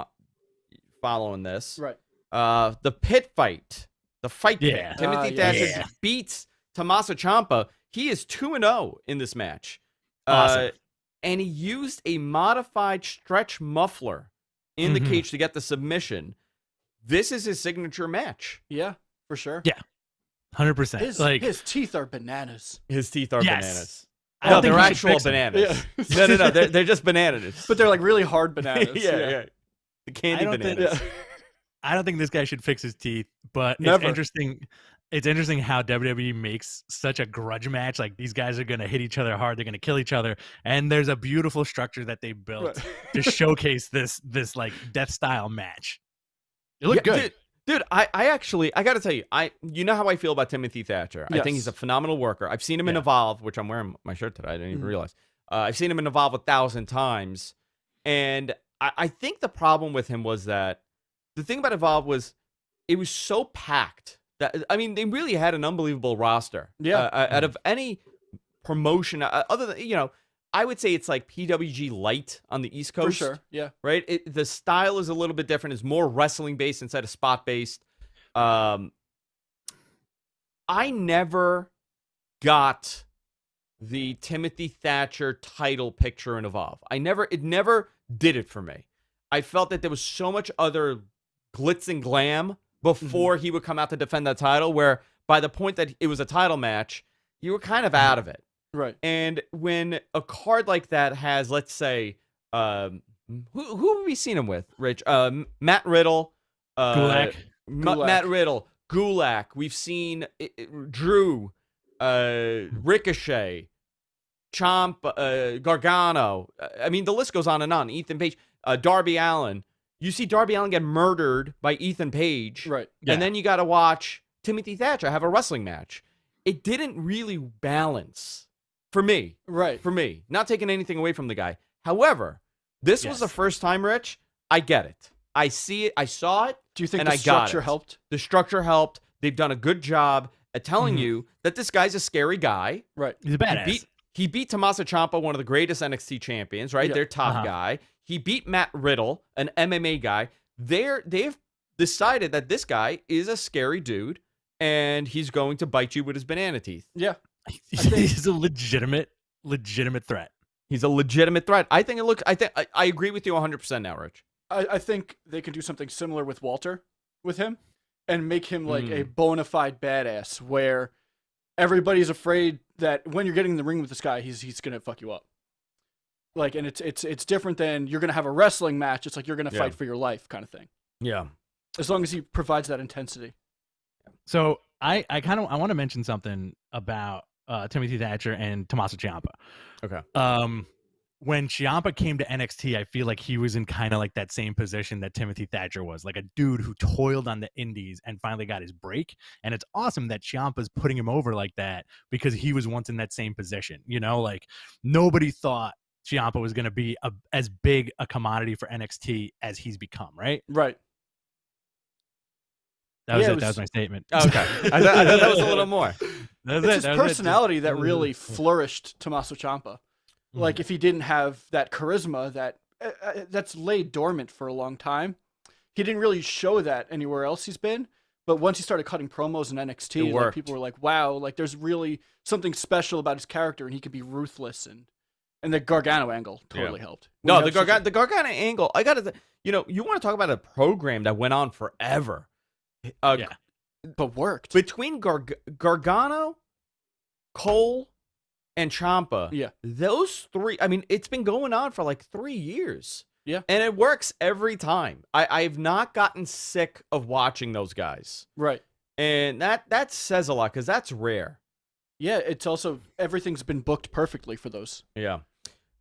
this. Right. The pit fight. The fight Yeah. pit. Timothy Thatcher beats Tommaso Ciampa. He is 2-0 in this match. Awesome. And he used a modified stretch muffler in the cage to get the submission. This is his signature match. Yeah, for sure. Yeah. 100%. His teeth are bananas. His teeth are bananas. I don't No, think they're he should actual fix them. bananas. Yeah. No. They're just bananas. But they're like really hard bananas. yeah. The candy bananas. I don't think this guy should fix his teeth, but Never. it's interesting. It's interesting how WWE makes such a grudge match. Like these guys are going to hit each other hard. They're going to kill each other. And there's a beautiful structure that they built to showcase this like death style match. It looked good. Dude, I got to tell you, you know how I feel about Timothy Thatcher. I think he's a Yes. phenomenal worker. I've seen him in Evolve, which I'm wearing my shirt today. I didn't even realize. I've seen him in Evolve 1,000 times. And I think the problem with him was that the thing about Evolve was it was so packed. I mean, they really had an unbelievable roster. Yeah. Out of any promotion, other than, I would say it's like PWG light on the East Coast. For sure. Yeah. Right? The style is a little bit different. It's more wrestling based instead of spot based. I never got the Timothy Thatcher title picture in Evolve. It never did it for me. I felt that there was so much other glitz and glam before he would come out to defend that title, where by the point that it was a title match, you were kind of out of it. Right. And when a card like that has, let's say, who have we seen him with, Rich? Matt Riddle. Gulak. Matt Riddle. Gulak. We've seen Drew, Ricochet, Gargano. I mean, the list goes on and on. Ethan Page. Darby Allin. You see Darby Allin get murdered by Ethan Page. Right. And then you got to watch Timothy Thatcher have a wrestling match. It didn't really balance for me. Right. For me. Not taking anything away from the guy. However, this was the first time, Rich. I get it. I see it. I saw it. Do you think and the I got structure it. helped? The structure helped. They've done a good job at telling you that this guy's a scary guy. Right. He's a badass. He beat Tommaso Ciampa, one of the greatest NXT champions, right? Yeah. Their top guy. He beat Matt Riddle, an MMA guy. They've decided that this guy is a scary dude, and he's going to bite you with his banana teeth. Yeah. He's a legitimate threat. He's a legitimate threat. I think it looks. I agree with you 100% now, Rich. I think they could do something similar with Walter, with him, and make him like a bona fide badass, where everybody's afraid that when you're getting in the ring with this guy, he's gonna fuck you up. Like, and it's different than you're gonna have a wrestling match. It's like you're gonna fight for your life, kind of thing. Yeah. As long as he provides that intensity. So I want to mention something about Timothy Thatcher and Tommaso Ciampa. Okay. When Ciampa came to NXT, I feel like he was in kind of like that same position that Timothy Thatcher was, like a dude who toiled on the indies and finally got his break. And it's awesome that Ciampa's putting him over like that because he was once in that same position. Like nobody thought Ciampa was going to be as big a commodity for NXT as he's become, right? Right. That was it. That was my statement. Okay. I thought that was a little more. It's his personality that really flourished Tommaso Ciampa. Like, if he didn't have that charisma that's laid dormant for a long time, he didn't really show that anywhere else he's been. But once he started cutting promos in NXT, like, people were like, wow, like there's really something special about his character, and he could be ruthless. And the Gargano angle totally helped. No, the Gargano angle, I got to, you want to talk about a program that went on forever. But worked. Between Gargano, Cole, and Ciampa, those three, I mean, it's been going on for like 3 years. Yeah. And it works every time. I've not gotten sick of watching those guys. Right. And that says a lot because that's rare. Yeah, it's also, everything's been booked perfectly for those. Yeah.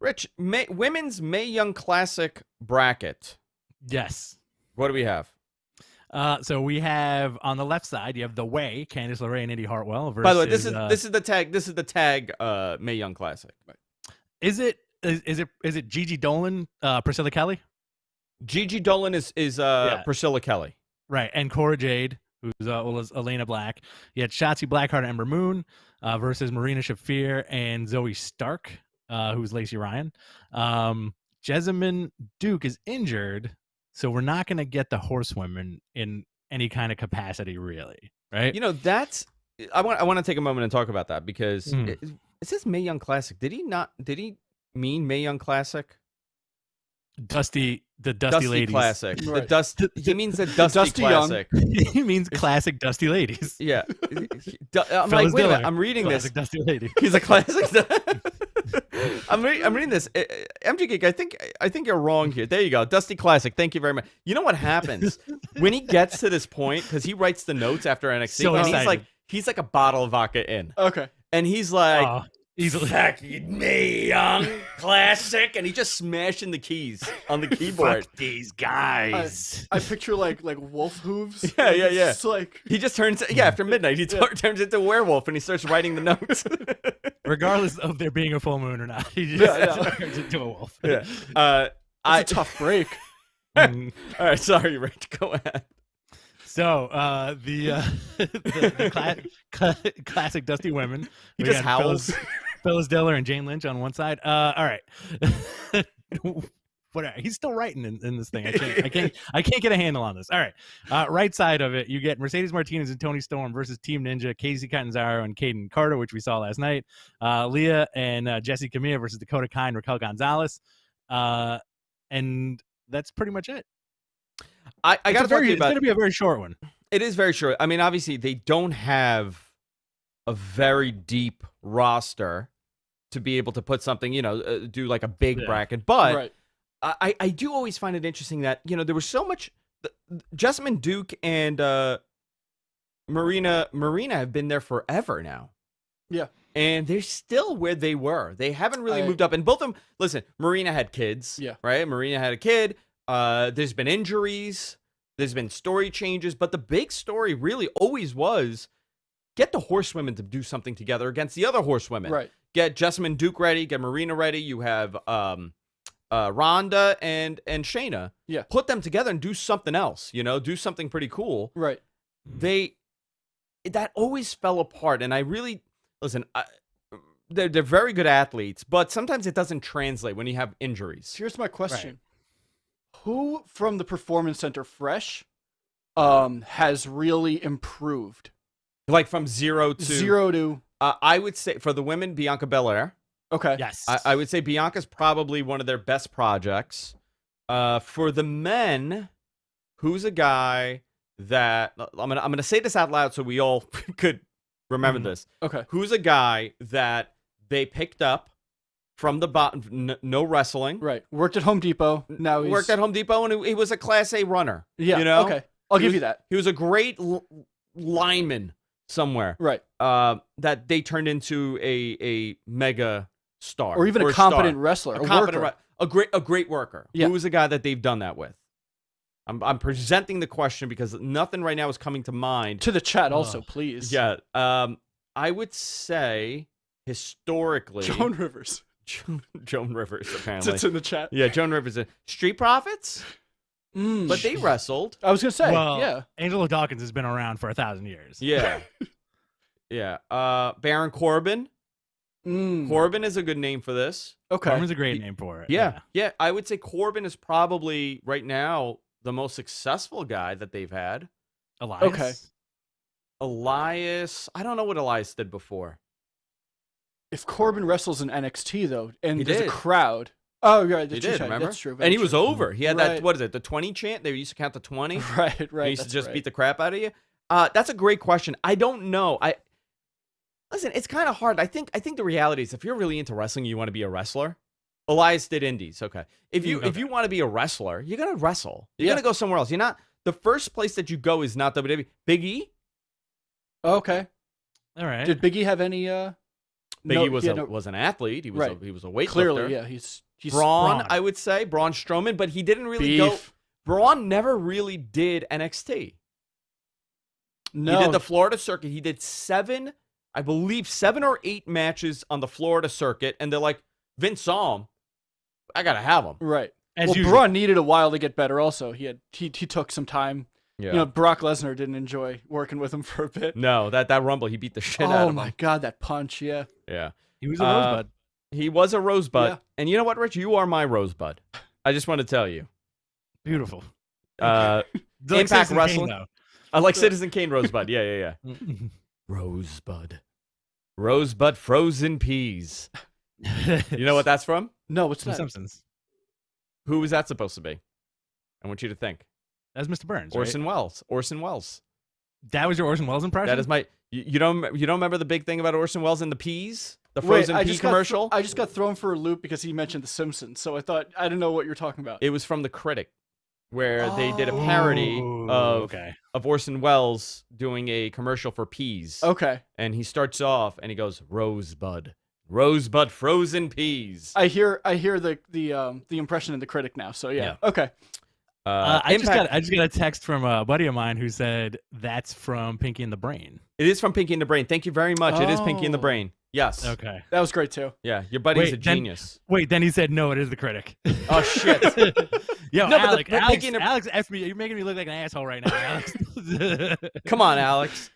Rich, women's Mae Young Classic bracket. Yes. What do we have? So we have on the left side, you have The Way, Candice LeRae and Indy Hartwell versus. By the way, this is the tag. This is the tag. Mae Young Classic. Is it Gigi Dolan, Priscilla Kelly? Gigi Dolan is Priscilla Kelly. Right, and Cora Jade was Elena Black. You had Shotzi Blackheart and Ember Moon versus Marina Shafir and Zoe Stark, who's Lacey Ryan. Jessamine Duke is injured, so we're not going to get the horsewomen in any kind of capacity, really, right? You know, that's I want to take a moment and talk about that because it says Mae Young Classic. Did he mean Mae Young Classic? Dusty ladies. Classic. Right. He means the Dusty Classic. He means classic Dusty ladies. Yeah. I'm Fellas like, wait a minute, Diller. I'm reading Classic this. Dusty lady. He's a classic. I'm reading this. MG Geek, I think you're wrong here. There you go. Dusty Classic. Thank you very much. You know what happens when he gets to this point, because he writes the notes after NXT, So and excited. he's like a bottle of vodka in. Okay. And he's like, Easily. Mae Young Classic, and he's just smashing the keys on the keyboard. Fuck these guys. I picture like wolf hooves. Yeah. It's like He just turns, after midnight, he turns into a werewolf, and he starts writing the notes. Regardless of there being a full moon or not, he just turns into a wolf. Yeah. it's a tough break. All right, sorry, Rich. Go ahead. So the classic Dusty women. He We just got howls. Phyllis Diller and Jane Lynch on one side. All right. Whatever. He's still writing in this thing. I can't get a handle on this. All right. Right side of it, you get Mercedes Martinez and Toni Storm versus Team Ninja, Casey Catanzaro and Kaden Carter, which we saw last night. Leah and Jesse Camilla versus Dakota Kai and Raquel Gonzalez. And that's pretty much it. I got to talk to you It's about. going to be a very short one. It is very short. I mean, obviously, they don't have a very deep roster to be able to put something, do like a big bracket. But Right. I do always find it interesting that, there was so much. Jessamine Duke and Marina have been there forever now. Yeah. And they're still where they were. They haven't really moved up. And both of them, listen, Marina had kids. Yeah. Right? Marina had a kid. There's been injuries. There's been story changes. But the big story really always was get the horsewomen to do something together against the other horsewomen. Right. Get Jessamine Duke ready. Get Marina ready. You have Rhonda and Shayna. Yeah. Put them together and do something else. Do something pretty cool. Right. That always fell apart. And I really, listen, they're very good athletes, but sometimes it doesn't translate when you have injuries. Here's my question. Who from the Performance Center fresh has really improved? Like from 0 to... 0 to... I would say, for the women, Bianca Belair. Okay. Yes. I would say Bianca's probably one of their best projects. For the men, who's a guy that... I'm gonna say this out loud so we all could remember this. Okay. Who's a guy that they picked up from the bottom, no wrestling. Right. Worked at Home Depot. Now he's... Worked at Home Depot, and he was a Class A runner. Yeah. Okay. I'll give you that. He was a great lineman somewhere. Right. That they turned into a mega star. Or even a competent wrestler. A great worker. Yeah. Who is a guy that they've done that with? I'm presenting the question because nothing right now is coming to mind. To the chat also, please. Yeah. I would say historically... Joan Rivers. Joan Rivers, apparently. It's in the chat. Yeah, Joan Rivers. Street Profits? But they wrestled. I was going to say, Well, yeah. Angelo Dawkins has been around for 1,000 years. Yeah. Yeah. Baron Corbin. Corbin is a good name for this. Okay. Corbin's a great name for it. Yeah. I would say Corbin is probably, right now, the most successful guy that they've had. Elias. Okay. Elias. I don't know what Elias did before. If Corbin wrestles in NXT, though, and He there's did. a crowd... Oh, right. He did, remember? That's true. And he was true. over. He had that, Right. what is it, the 20 chant? They used to count to 20. Right. He used to just right. beat the crap out of you. That's a great question. I don't know. Listen, it's kind of hard. I think the reality is if you're really into wrestling, you want to be a wrestler. Elias did indies. Okay. If you want to be a wrestler, you're gonna wrestle. You're gonna go somewhere else. You're not the first place that you go is not WWE. Big E. Okay. All right. Did Big E have any... Big E was an athlete. He was Right. he was a weightlifter. Clearly, yeah. He's Braun, Braun. I would say Braun Strowman, but he didn't really go. beef. Braun never really did NXT. No. He did the Florida circuit. He did 7 or 8 matches on the Florida circuit, and they're like, Vince saw him. I gotta have him. Right. As well, usual. Braun needed a while to get better also. He took some time Yeah. You know, Brock Lesnar didn't enjoy working with him for a bit. No, that Rumble, he beat the shit out Oh of my him. god, that punch, yeah. Yeah. He was a rosebud. He was a rosebud. Yeah. And you know what, Rich? You are my rosebud. I just want to tell you. Beautiful. Impact Citizen Kane, Wrestling. though. I like Citizen Kane Rosebud. Yeah. Rosebud. Rosebud frozen peas. You know what that's from? No, what's The that? Simpsons. Who was that supposed to be? I want you to think. That's Mr. Burns. Orson Right? Welles. Orson Welles. That was your Orson Welles impression? That is my. You don't remember the big thing about Orson Welles and the peas? The frozen pea commercial? I just got thrown for a loop because he mentioned The Simpsons, so I didn't know what you're talking about. It was from The Critic, where they did a parody of Orson Welles doing a commercial for peas. Okay. And he starts off and he goes, Rosebud. Rosebud frozen peas. I hear the impression in The Critic now, so yeah. Okay. I just got a text from a buddy of mine who said that's from Pinky and the Brain. It is from Pinky and the Brain. Thank you very much. It is Pinky and the Brain. Yes. Okay. That was great too. Yeah, your buddy's a genius. Then he said no, it is The Critic. Oh shit. Yo, No, Alex, but Alex asked me. You're making me look like an asshole right now, Alex. Come on, Alex.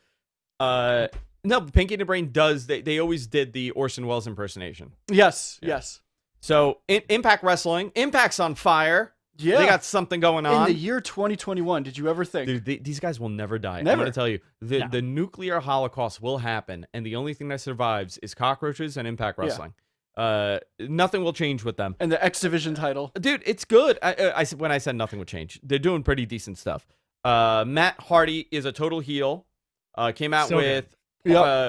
No, Pinky and the Brain does. They always did the Orson Welles impersonation. Yes. Yeah. Yes. So Impact Wrestling, Impact's on fire. Yeah. They got something going on. In the year 2021, did you ever think? Dude, these guys will never die. Never. I'm going to tell you, No. the nuclear holocaust will happen, and the only thing that survives is cockroaches and Impact Wrestling. Nothing will change with them. And the X Division title. Dude, it's good. When I said nothing would change, they're doing pretty decent stuff. Matt Hardy is a total heel. Came out So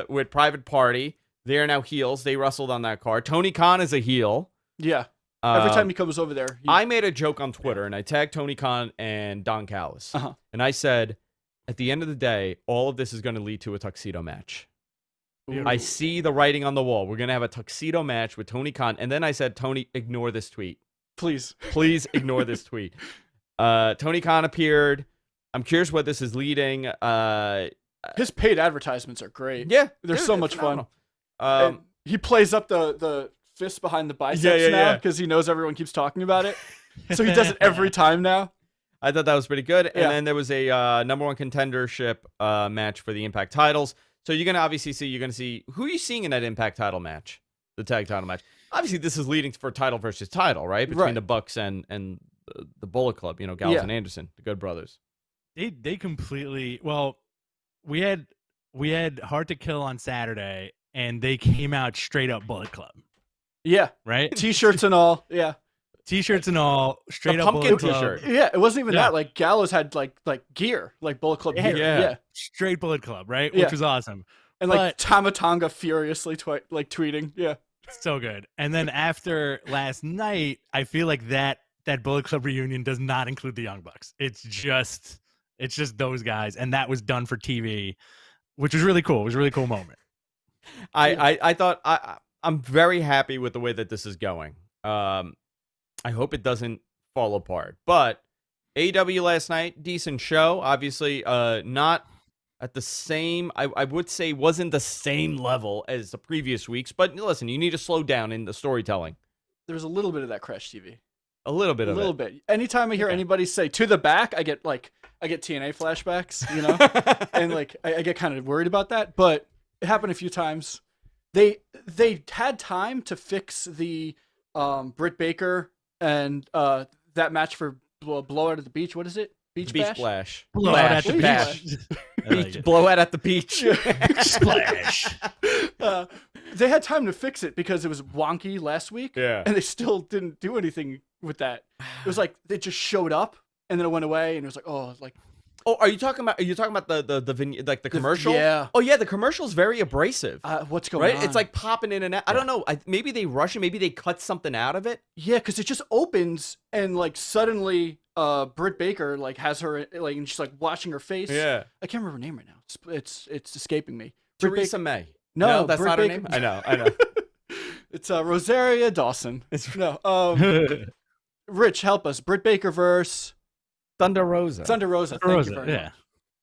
with Private Party. They are now heels. They wrestled on that card. Tony Khan is a heel. Yeah. Every time he comes over there. I made a joke on Twitter, and I tagged Tony Khan and Don Callis. Uh-huh. And I said, at the end of the day, all of this is going to lead to a tuxedo match. Ooh. I see the writing on the wall. We're going to have a tuxedo match with Tony Khan. And then I said, Tony, ignore this tweet. Please. Please ignore this tweet. Tony Khan appeared. I'm curious what this is leading. His paid advertisements are great. Yeah. They're dude, so it's much fun. phenomenal. And he plays up the fist behind the biceps Yeah, now yeah. because he knows everyone keeps talking about it. So he does it every time now. I thought that was pretty good. And Yeah. then there was a number one contendership match for the Impact titles. So you're going to obviously see, who are you seeing in that Impact title match? The tag title match. Obviously, this is leading for title versus title, right? Between Right. the Bucks and the Bullet Club, Gallows Yeah. and Anderson, the Good Brothers. They completely. Well, we had Hard to Kill on Saturday, and they came out straight up Bullet Club, Yeah. right? T-shirts and all. Yeah. T-shirts and all, straight The up pumpkin Bullet Club. t-shirt. Yeah. It wasn't even Yeah. that. Like Gallows had like gear, like Bullet Club gear. Yeah. Yeah. Straight Bullet Club, right? Yeah. Which was awesome. And like But- Tamatonga furiously tweeting. Yeah. So good. And then after last night, I feel like that Bullet Club reunion does not include the Young Bucks. It's just those guys, and that was done for TV, which was really cool. It was a really cool moment. I thought I'm very happy with the way that this is going. I hope it doesn't fall apart. But AEW last night, decent show. Obviously, not at the same. I would say wasn't the same level as the previous weeks. But listen, you need to slow down in the storytelling. There was a little bit of that Crash TV. A little bit A of little it. bit. Anytime I hear Okay. anybody say "to the back," I get TNA flashbacks, and like I get kind of worried about that. But it happened a few times. They had time to fix the Britt Baker and that match for Blowout at the Beach. What is it? Beach Beach Bash? Splash. Blowout at the Beach beach. I like Beach it. blowout at the beach. Splash. They had time to fix it because it was wonky last week. Yeah. And they still didn't do anything with that. It was like they just showed up and then it went away and it was like, oh, like Oh, are you talking about the vignette, like the commercial? yeah. Oh yeah, the commercial's very abrasive. What's going Right? on? It's like popping in and out. I don't know. Maybe they rush it. Maybe they cut something out of it. yeah, because it just opens and like suddenly Britt Baker like has her like and she's like washing her face. Yeah. I can't remember her name right now. It's escaping me. Britt Teresa May. No, that's Britt not her Baker- name. I know. It's Rosaria Dawson. It's No. Rich, help us. Britt Baker verse Thunder Rosa. Thunder Rosa. Thank you very much. Yeah.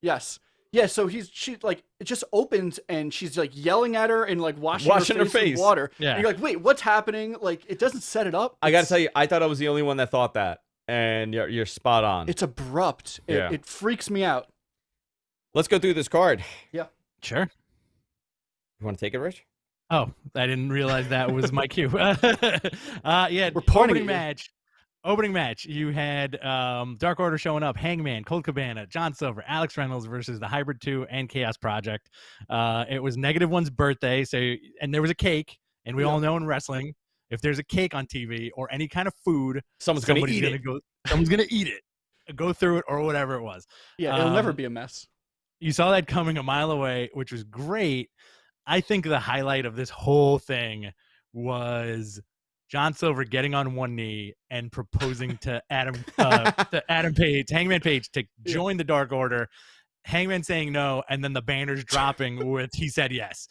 Yes. Yeah, so she like it just opens and she's like yelling at her and like washing her face face. with water. Yeah. And you're like, wait, what's happening? Like it doesn't set it up. I gotta It's- tell you, I thought I was the only one that thought that. and you're spot on. It's abrupt. It freaks me out. Let's go through this card. Yeah. Sure. You want to take it, Rich? Oh, I didn't realize that was my cue. Yeah, We're pointing opening at you. Opening match. You had Dark Order showing up, Hangman, Colt Cabana, John Silver, Alex Reynolds versus the Hybrid 2 and Chaos Project. It was -1's birthday, and there was a cake, and we all know in wrestling, if there's a cake on TV or any kind of food, Someone's gonna eat it, go through it or whatever it was. Yeah, it'll never be a mess. You saw that coming a mile away, which was great. I think the highlight of this whole thing was John Silver getting on one knee and proposing to Hangman Page to join the Dark Order. Hangman saying no, and then the banners dropping with "he said yes."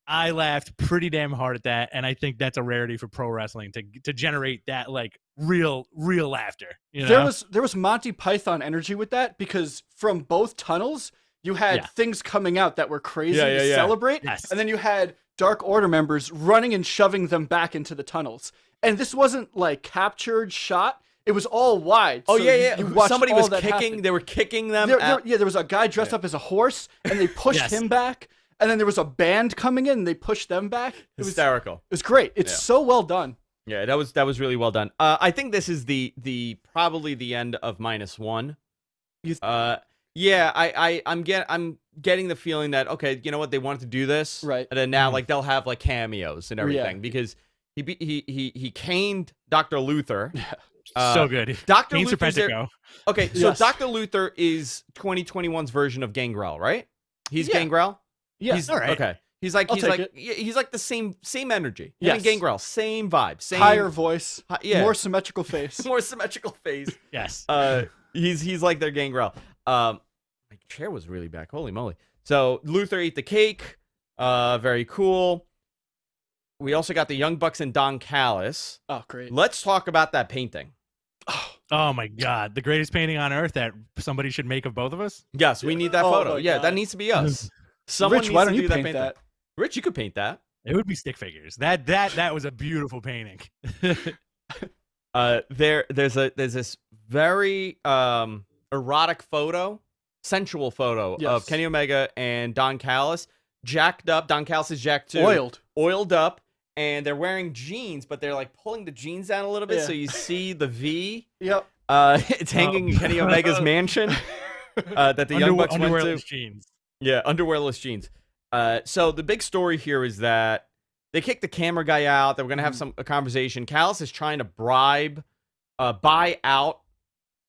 I laughed pretty damn hard at that, and I think that's a rarity for pro wrestling to generate that like real laughter. You know? There was Monty Python energy with that, because from both tunnels you had things coming out that were crazy to celebrate, and then you had Dark Order members running and shoving them back into the tunnels. And this wasn't like captured shot. It was all wide. Oh, so you somebody was kicking. Happen. They were kicking them. There was a guy dressed up as a horse, and they pushed him back. And then there was a band coming in, and they pushed them back. It Hysterical. It was great. It's so well done. Yeah, that was really well done. I think this is the probably the end of -1. I'm getting the feeling that, okay, you know what, they wanted to do this, right? And then now like they'll have like cameos and everything because he caned Dr. Luther. So good. Dr. Canes Luther's there. Okay, so Dr. Luther is 2021's version of Gangrel, right? He's Gangrel. Yeah. He's, all right. Okay. He's like the same energy. Yeah. And Gangrel, same vibe, same higher voice, more symmetrical face. More symmetrical face. Yes. He's like their Gangrel. My chair was really back. Holy moly. So Luther ate the cake. Very cool. We also got the Young Bucks and Don Callis. Oh, great. Let's talk about that painting. Oh my God. The greatest painting on earth that somebody should make of both of us? Yes, we need that photo. Yeah, that needs to be us. Someone Rich, why don't needs you to do paint that? Rich, you could paint that. It would be stick figures. That was a beautiful painting. There's this very erotic photo, sensual photo of Kenny Omega and Don Callis, jacked up. Don Callis is jacked too. Oiled up, and they're wearing jeans, but they're like pulling the jeans down a little bit, so you see the V. Yep. It's hanging in Kenny Omega's mansion that the Young Bucks went to. Jeans. Yeah, underwearless jeans. So the big story here is that they kicked the camera guy out. They were gonna have a conversation. Callis is trying to buy out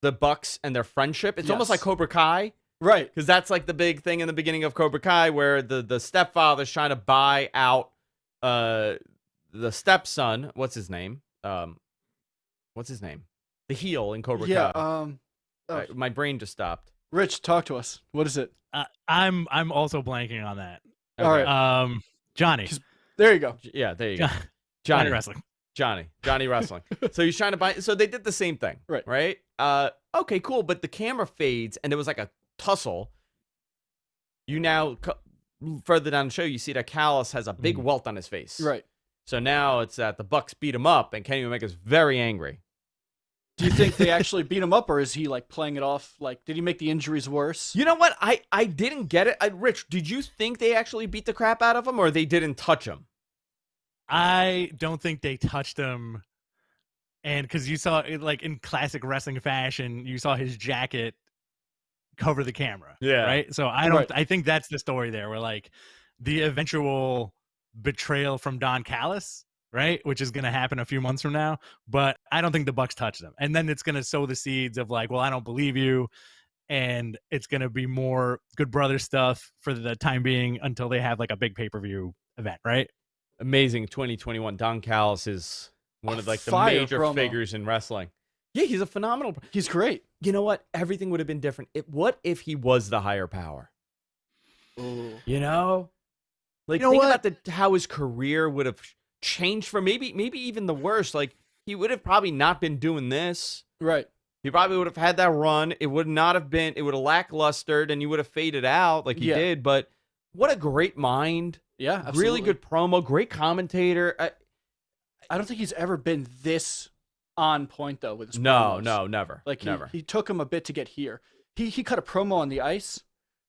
the Bucks and their friendship. It's almost like Cobra Kai. Right. Because that's like the big thing in the beginning of Cobra Kai, where the stepfather's trying to buy out the stepson. What's his name? The heel in Cobra Kai. My brain just stopped. Rich, talk to us. What is it? I'm also blanking on that. Okay. All right. Johnny. There you go. Yeah, there you go. Johnny Wrestling. Johnny Wrestling. So he's trying to buy. So they did the same thing. Right. Okay, cool. But the camera fades, and there was like a tussle. You now further down the show, you see that Callis has a big welt on his face. Right. So now it's that the Bucks beat him up, and Kenny Omega's very angry. Do you think they actually beat him up, or is he like playing it off? Like, did he make the injuries worse? You know what? I didn't get it. Rich, did you think they actually beat the crap out of him, or they didn't touch him? I don't think they touched him. And because you saw it, like in classic wrestling fashion, you saw his jacket cover the camera. Yeah. Right. So I think that's the story there, where like the eventual betrayal from Don Callis, right, which is going to happen a few months from now. But I don't think the Bucks touched them. And then it's going to sow the seeds of like, well, I don't believe you. And it's going to be more Good Brother stuff for the time being until they have like a big pay-per-view event, right? Amazing 2021. Don Callis is one of like the major figures in wrestling. Yeah, he's a phenomenal. He's great. You know what? Everything would have been different. What if he was the higher power? Ooh. You know? Like, think about how his career would have changed for maybe even the worst. Like, he would have probably not been doing this. Right. He probably would have had that run. It would not have been, it would have lacklustered, and he would have faded out like he did. But what a great mind. Yeah, absolutely. Really good promo, great commentator. I don't think he's ever been this on point though with his No, promos. never. Like never. he took him a bit to get here. He cut a promo on the ice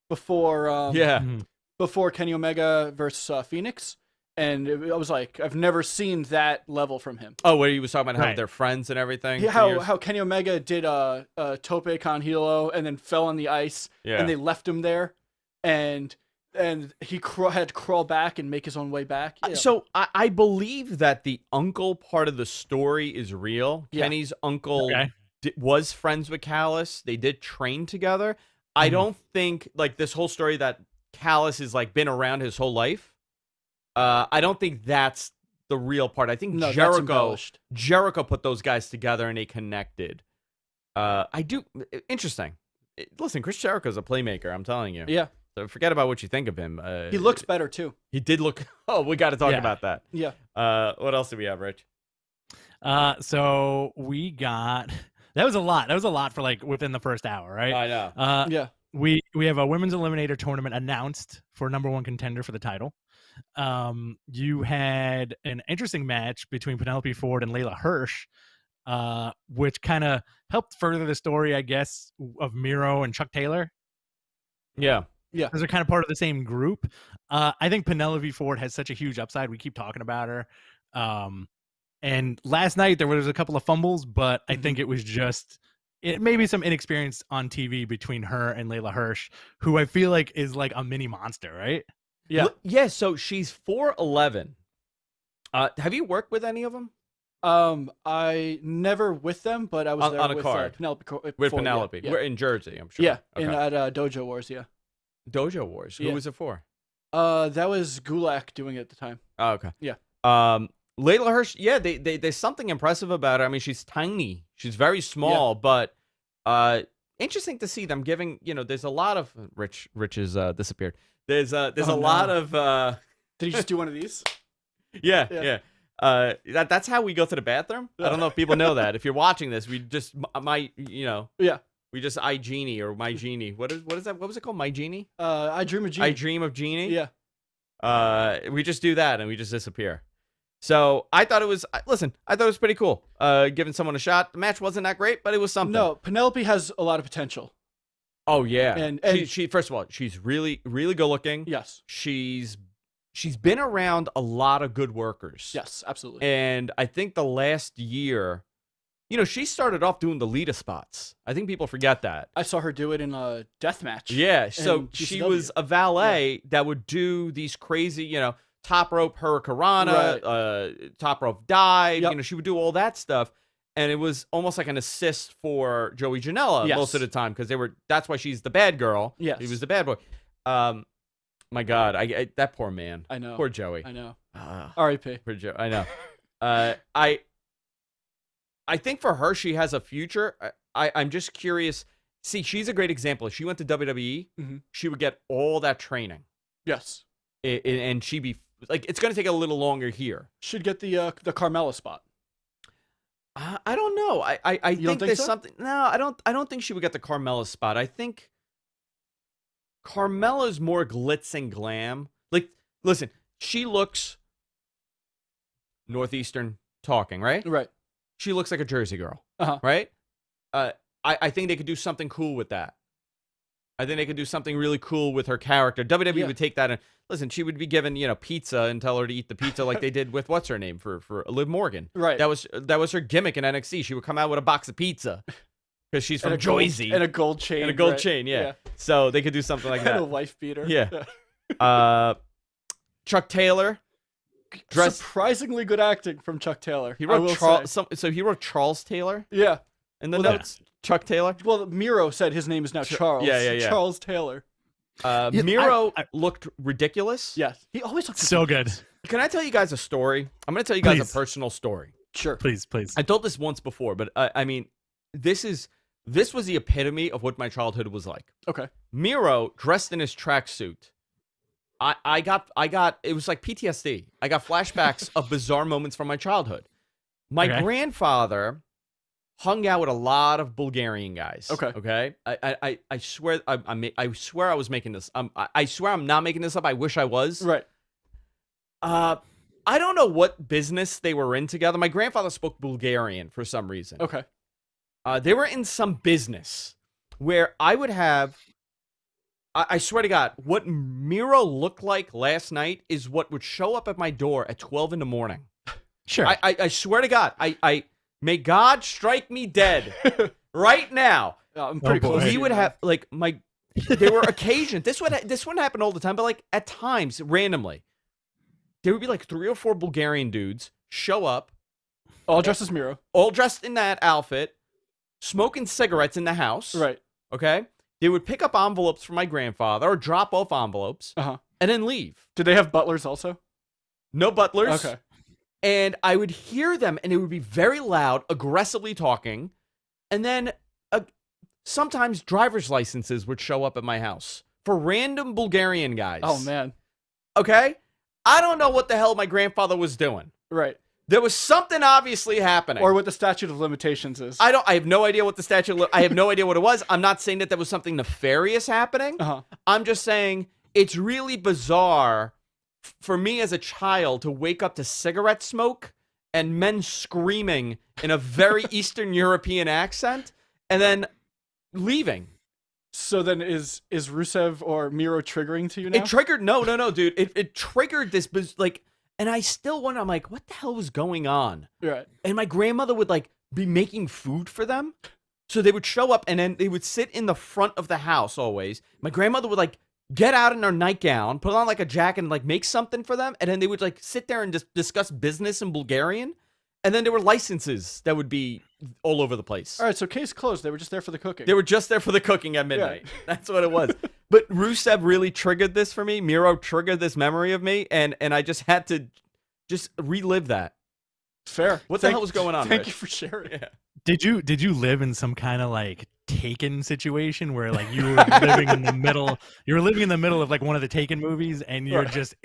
before Mhm. before Kenny Omega versus Phoenix, and I was like, I've never seen that level from him. Oh, where he was talking about how Right. they're friends and everything. Yeah, for years? how Kenny Omega did tope con hilo and then fell on the ice, Yeah. and they left him there, and he had to crawl back and make his own way back. Yeah. So I believe that the uncle part of the story is real. Yeah. Kenny's uncle Okay. was friends with Callis. They did train together. I Mhm. don't think like this whole story that Callis has like been around his whole life. I don't think that's the real part. I think No, that's Jericho embellished. put those guys together and they connected. I do interesting. Listen, Chris Jericho's a playmaker. I'm telling you. Yeah, So forget about what you think of him. he looks better too. He did look. Oh, we got to talk Yeah. about that. Yeah. What else do we have, Rich? So we got that was a lot. That was a lot for like within the first hour, right? I know. Yeah. We have a women's eliminator tournament announced for #1 contender for the title. You had an interesting match between Penelope Ford and Layla Hirsch, which kind of helped further the story, I guess, of Miro and Chuck Taylor. Yeah. Because they're kind of part of the same group. I think Penelope Ford has such a huge upside. We keep talking about her. And last night there was a couple of fumbles, but I think it was just maybe some inexperience on TV between her and Layla Hirsch, who I feel like is like a mini monster, right? Yeah. Yeah. So she's 4'11". Have you worked with any of them? I never with them, but I was On- there on a with card. Penelope. With Ford, Penelope. Yeah. We're in Jersey, I'm sure. Yeah, Okay. at Dojo Wars. Yeah. Dojo Wars. Who Yeah. was it for? That was Gulak doing it at the time. Oh, okay. Yeah. Layla Hirsch. Yeah, there's something impressive about her. I mean, she's tiny. She's very small, but interesting to see them giving. There's a lot of Rich has disappeared. There's a Oh, lot no. of Did he just do one of these? yeah. That's how we go to the bathroom. I don't know if people know that. If you're watching this, we just Yeah. we just I Genie or My Genie. What is that? What was it called? My Genie? I Dream of Genie. I Dream of Genie. Yeah. We just do that and we just disappear. So I thought it was. Listen, I thought it was pretty cool. Giving someone a shot. The match wasn't that great, but it was something. No, Penelope has a lot of potential. Oh yeah. And she first of all, she's really really good looking. Yes. She's been around a lot of good workers. Yes, absolutely. And I think the last year, she started off doing the Lita spots. I think people forget that. I saw her do it in a death match. Yeah, so in she GCW. was a valet that would do these crazy, top rope hurricanrana, top rope dive. Yep. She would do all that stuff. And it was almost like an assist for Joey Janela Yes. most of the time because that's why she's the bad girl. Yes. He was the bad boy. My God, I that poor man. I know. Poor Joey. I know. Ah. R.I.P. For Joe, I know. I think for her, she has a future. I'm just curious. See, she's a great example. If she went to WWE, Mhm. she would get all that training, Yes. and she'd be like, it's going to take a little longer here. Should get the Carmella spot. I don't know. I You don't think think there's so? something. No, I don't think she would get the Carmella spot. I think Carmella's more glitz and glam. Like, listen, she looks Northeastern talking, right? Right. She looks like a Jersey girl, Uh-huh. right? I think they could do something cool with that. I think they could do something really cool with her character. WWE Yeah. would take that and listen. She would be given pizza and tell her to eat the pizza like they did with what's her name for Liv Morgan. Right. That was her gimmick in NXT. She would come out with a box of pizza because she's from And a gold- Jersey and a gold chain. and a gold right. chain. Yeah. So they could do something like And a that. wife beater. Yeah. Chuck Taylor. Dress. Surprisingly good acting from Chuck Taylor. He I wrote will Charles. say. So he wrote Charles Taylor Yeah. in the Well, notes. Chuck Taylor. Well, Miro said his name is now Charles. yeah. Charles Taylor. Miro looked ridiculous. Yes. He always looks So good. ridiculous. Can I tell you guys a story? I'm going to tell you guys Please. a personal story. Sure. Please. I told this once before, but I mean, this was the epitome of what my childhood was like. Okay. Miro dressed in his tracksuit. I got it was like PTSD. I got flashbacks of bizarre moments from my childhood. My Okay. grandfather hung out with a lot of Bulgarian guys. Okay. I swear I swear I was making this. I swear I'm not making this up. I wish I was. Right. I don't know what business they were in together. My grandfather spoke Bulgarian for some reason. Okay. They were in some business where I would have, I swear to God, what Miro looked like last night is what would show up at my door at 12 in the morning. Sure. I swear to God, I may God strike me dead right now. I'm pretty close. He would have, like, there were occasions, this wouldn't happen all the time, but, like, at times, randomly, there would be, like, 3 or 4 Bulgarian dudes show up. All dressed as Miro. All dressed in that outfit, smoking cigarettes in the house. Right. Okay? They would pick up envelopes from my grandfather or drop off envelopes and then leave. Did they have butlers also? No butlers. Okay. And I would hear them, and it would be very loud, aggressively talking. And then sometimes driver's licenses would show up at my house for random Bulgarian guys. Oh, man. Okay? I don't know what the hell my grandfather was doing. Right. There was something obviously happening. Or what the statute of limitations is. I have no idea what the I have no idea what it was. I'm not saying that there was something nefarious happening. I'm just saying it's really bizarre for me as a child to wake up to cigarette smoke and men screaming in a very Eastern European accent and then leaving. So then is Rusev or Miro triggering to you now? It triggered no, dude. It triggered this like, and I still wonder, I'm like, what the hell was going on? Right. And my grandmother would like be making food for them. So they would show up and then they would sit in the front of the house always. My grandmother would like get out in her nightgown, put on like a jacket and like make something for them. And then they would like sit there and just discuss business in Bulgarian. And then there were licenses that would be all over the place. All right, so case closed. They were just there for the cooking. They were just there for the cooking at midnight. Yeah. That's what it was. But Rusev really triggered this for me. Miro triggered this memory of me. And I just had to just relive that. Fair. What the hell was going on, Thank Rich? you for sharing. Yeah. Did you live in some kind of like Taken situation where like you were living in the middle? You were living in the middle of like one of the Taken movies, and you're just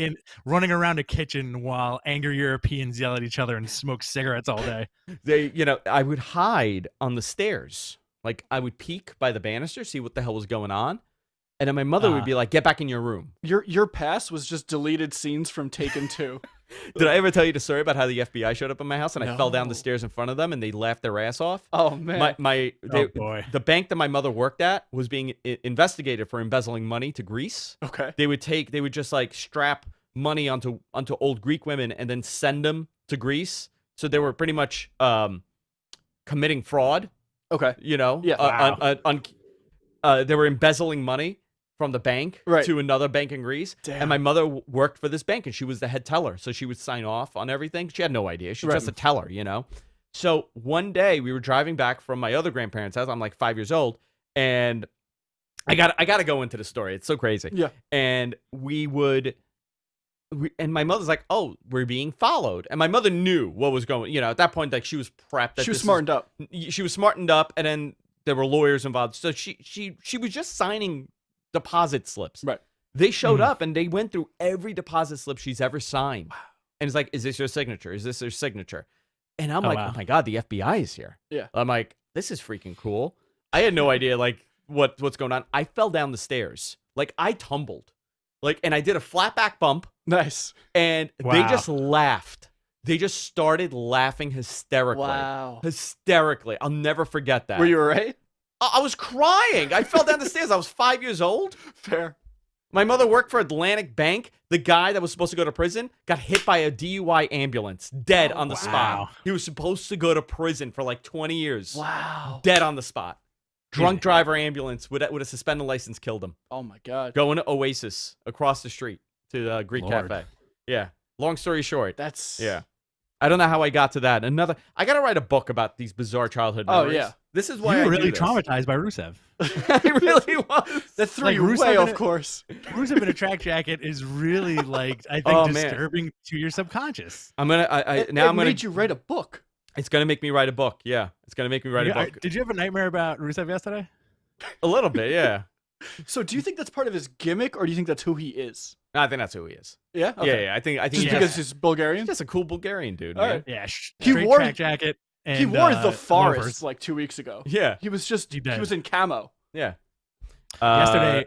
running around a kitchen while angry Europeans yell at each other and smoke cigarettes all day. I would hide on the stairs. Like I would peek by the banister, see what the hell was going on, and then my mother would be like, "Get back in your room." Your past was just deleted scenes from Taken 2. Did I ever tell you the story about how the FBI showed up at my house and I fell down the stairs in front of them and they laughed their ass off? Oh man! The bank that my mother worked at was being investigated for embezzling money to Greece. Okay. They would just like strap money onto old Greek women and then send them to Greece. So they were pretty much committing fraud. Okay. Yeah. They were embezzling money from the bank to another bank in Greece. Damn. And my mother worked for this bank and she was the head teller. So she would sign off on everything. She had no idea. She was just a teller, So one day we were driving back from my other grandparents' house. I'm like 5 years old. And I got to go into the story. It's so crazy. Yeah. And and my mother's like, "Oh, we're being followed." And my mother knew what was going, at that point, like she was prepped. She was smartened up. She was smartened up. And then there were lawyers involved. So she was just signing deposit slips. Right. They showed up and they went through every deposit slip she's ever signed. Wow. And it's like, "Is this your signature? Is this your signature?" And I'm like, wow. "Oh my God, the FBI is here." Yeah. I'm like, "This is freaking cool." I had no idea like what's going on. I fell down the stairs. Like I tumbled. Like, and I did a flat back bump. Nice. And they just laughed. They just started laughing hysterically. Wow. Hysterically. I'll never forget that. Were you all right? I was crying. I fell down the stairs. I was 5 years old. Fair. My mother worked for Atlantic Bank. The guy that was supposed to go to prison got hit by a DUI ambulance, dead on the spot. He was supposed to go to prison for like 20 years. Wow. Dead on the spot. Drunk driver ambulance with a suspended license killed him. Oh my God. Going to Oasis across the street to the Greek Cafe. Yeah. Long story short. Yeah. I don't know how I got to that. I got to write a book about these bizarre childhood memories. Oh yeah. This is why you were really traumatized by Rusev. I really was. That threw you way off course. Rusev in a track jacket is really like I think disturbing to your subconscious. It made you write a book. It's gonna make me write a book. Yeah, it's gonna make me write a book. Did you have a nightmare about Rusev yesterday? A little bit, yeah. So, do you think that's part of his gimmick, or do you think that's who he is? No, I think that's who he is. Yeah. Okay. Yeah. I think just because he's Bulgarian. He's just a cool Bulgarian dude. All man. right. Yeah. He wore track jacket. And, he wore the forest loafers. like 2 weeks ago. Yeah. He was he was in camo. Yeah. Yesterday,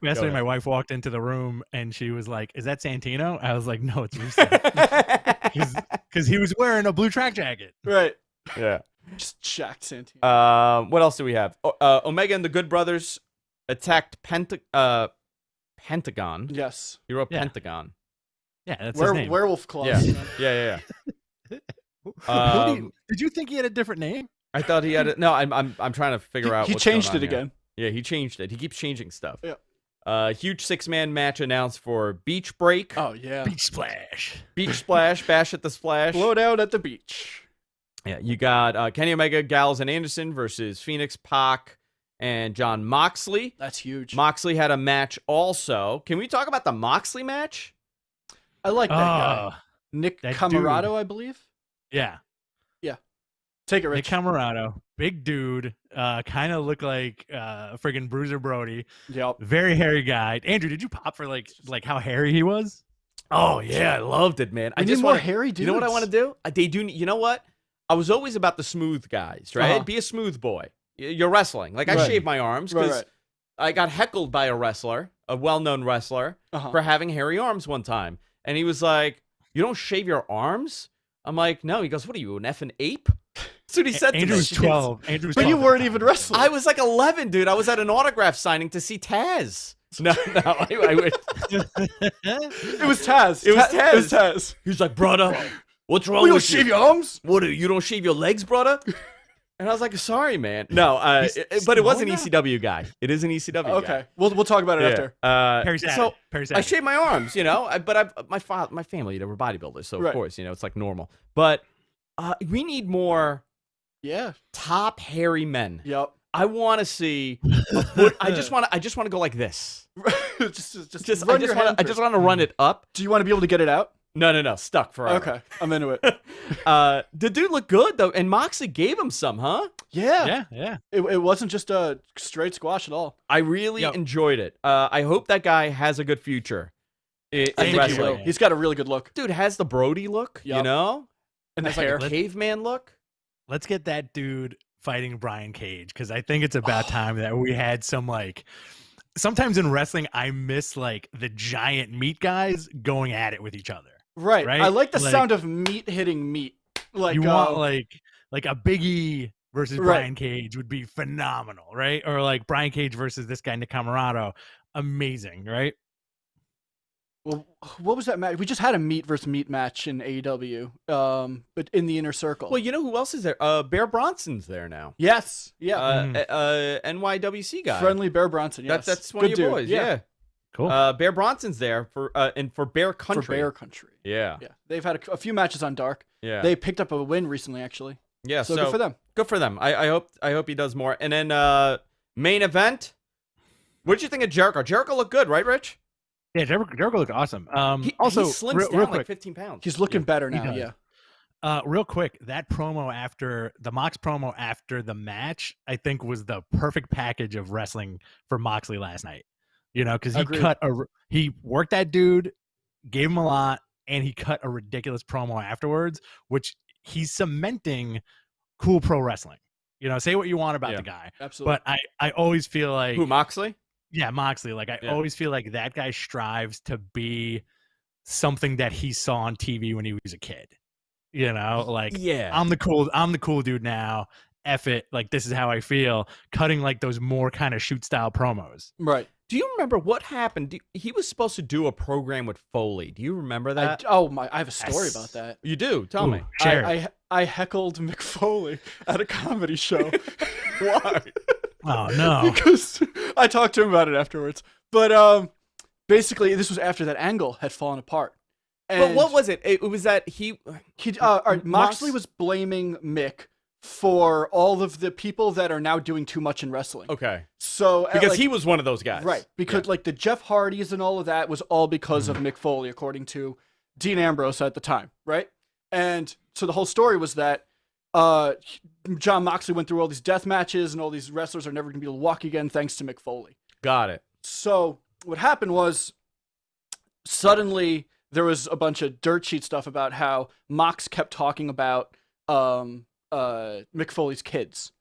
ahead. my wife walked into the room and she was like, "Is that Santino?" I was like, "No, it's Rusev," because he was wearing a blue track jacket. Right. Yeah. Just jacked Santino. What else do we have? Omega and the Good Brothers attacked Pentagon. Yes. He wrote Yeah. Pentagon. Yeah, that's his name. Werewolf claws. Yeah. Did you think he had a different name? I thought he had it. No, I'm trying to figure out. He what's changed going it on here. again. Yeah, he changed it. He keeps changing stuff. Yeah. Huge 6-man match announced for Beach Break. Oh yeah. Beach Splash. Beach Splash, Bash at the Splash. Blow down at the beach. Yeah, you got Kenny Omega, Gallows, and Anderson versus Phoenix, Pac, and John Moxley. That's huge. Moxley had a match also. Can we talk about the Moxley match? I like that guy. Nick that Camarado, dude. I believe. Yeah. Take it, Nick Rich. Camarado, big dude, kind of looked like friggin' Bruiser Brody. Yep. Very hairy guy. Andrew, did you pop for like how hairy he was? Oh yeah, I loved it, man. I just want hairy dudes. You know what I want to do? They do. You know what? I was always about the smooth guys, right? Uh-huh. Be a smooth boy. You're wrestling. Like I Right. shaved my arms because Right. I got heckled by a wrestler, a well-known wrestler, Uh-huh. for having hairy arms one time, and he was like, "You don't shave your arms?" I'm like, "No." He goes, "What are you, an effing ape?" That's what he said Andrew was to me. 12. Andrew was But 12 you at the weren't time. even wrestling. I was like 11, dude. I was at an autograph signing to see Taz. No, I wish. It was Taz. It was It was Taz. Taz. He was like, "Brother, what's wrong We don't with shave you? your arms. What do you don't shave your legs, brother?" And I was like, "Sorry, man." No, He's but it was an small now? ECW guy. It is an ECW guy. Okay. We'll talk about it after. Perry Saturn. So Perry I Saturn. shaved my arms, but my family, they were bodybuilders, so of Right. course, it's like normal. But we need more Yeah. top hairy men. Yep. I want to see. I just want to go like this. just I run just your want hand to. I just first. want to run it up. Do you want to be able to get it out? No, stuck forever. Okay. I'm into it. The dude looked good though, and Moxley gave him some, huh? Yeah. Yeah. It wasn't just a straight squash at all. I really Yep. enjoyed it. I hope that guy has a good future in I think he wrestling. will. He's got a really good look. Dude has the Brody look, Yup. And the has like hair. a caveman look. Let's get that dude fighting Brian Cage because I think it's about time that we had some like. Sometimes in wrestling, I miss like the giant meat guys going at it with each other. Right. Right? I like the Like- sound of meat hitting meat. Like You want like a Big E versus Right. Brian Cage would be phenomenal, right? Or like Brian Cage versus this guy Nick Camarado, amazing, right? well, what was that match? We just had a meat versus meat match in AEW. But in the inner circle. Well, you know who else is there? Bear Bronson's there now. yes. Yeah. NYWC guy. Friendly Bear Bronson. Yes. That's one Good of your dude. boys. Yeah. Cool. Bear Bronson's there for Bear Country. For Bear Country. Yeah. Yeah. They've had a few matches on Dark. Yeah. They picked up a win recently, actually. yeah. So good for them. Good for them. I hope he does more. And then main event. What did you think of Jericho? Jericho looked good, right, Rich? Yeah, Jericho looked awesome. He Also, slims real down quick, like 15 pounds. He's looking better he now. does. Yeah. real quick, that promo after the Mox promo after the match, I think was the perfect package of wrestling for Moxley last night. You know, because Agreed. he worked that dude, gave him a lot, and he cut a ridiculous promo afterwards, which he's cementing cool pro wrestling. You know, say what you want about Yeah. the guy, Absolutely. but I always feel like Who, Moxley? yeah, Moxley. Like I Yeah. always feel like that guy strives to be something that he saw on TV when he was a kid. You know, like Yeah. I'm the cool dude now. F it, like this is how I feel. Cutting like those more kind of shoot style promos. right. Do you remember what happened? He was supposed to do a program with Foley. Do you remember that? I have a story Yes. about that. You do? Tell me. Ooh, share it. I heckled Mick Foley at a comedy show Why? Oh no. because I talked to him about it afterwards. But basically, this was after that angle had fallen apart. But And what was it? It was that he all right, Mox- Moxley was blaming Mick for all of the people that are now doing too much in wrestling. Okay. So Because like, he was one of those guys. right, because like the Jeff Hardys and all of that was all because of Mick Foley, according to Dean Ambrose at the time, right? And so the whole story was that John Moxley went through all these death matches and all these wrestlers are never going to be able to walk again thanks to Mick Foley. Got it. So what happened was suddenly there was a bunch of dirt sheet stuff about how Mox kept talking about Mick Foley's kids,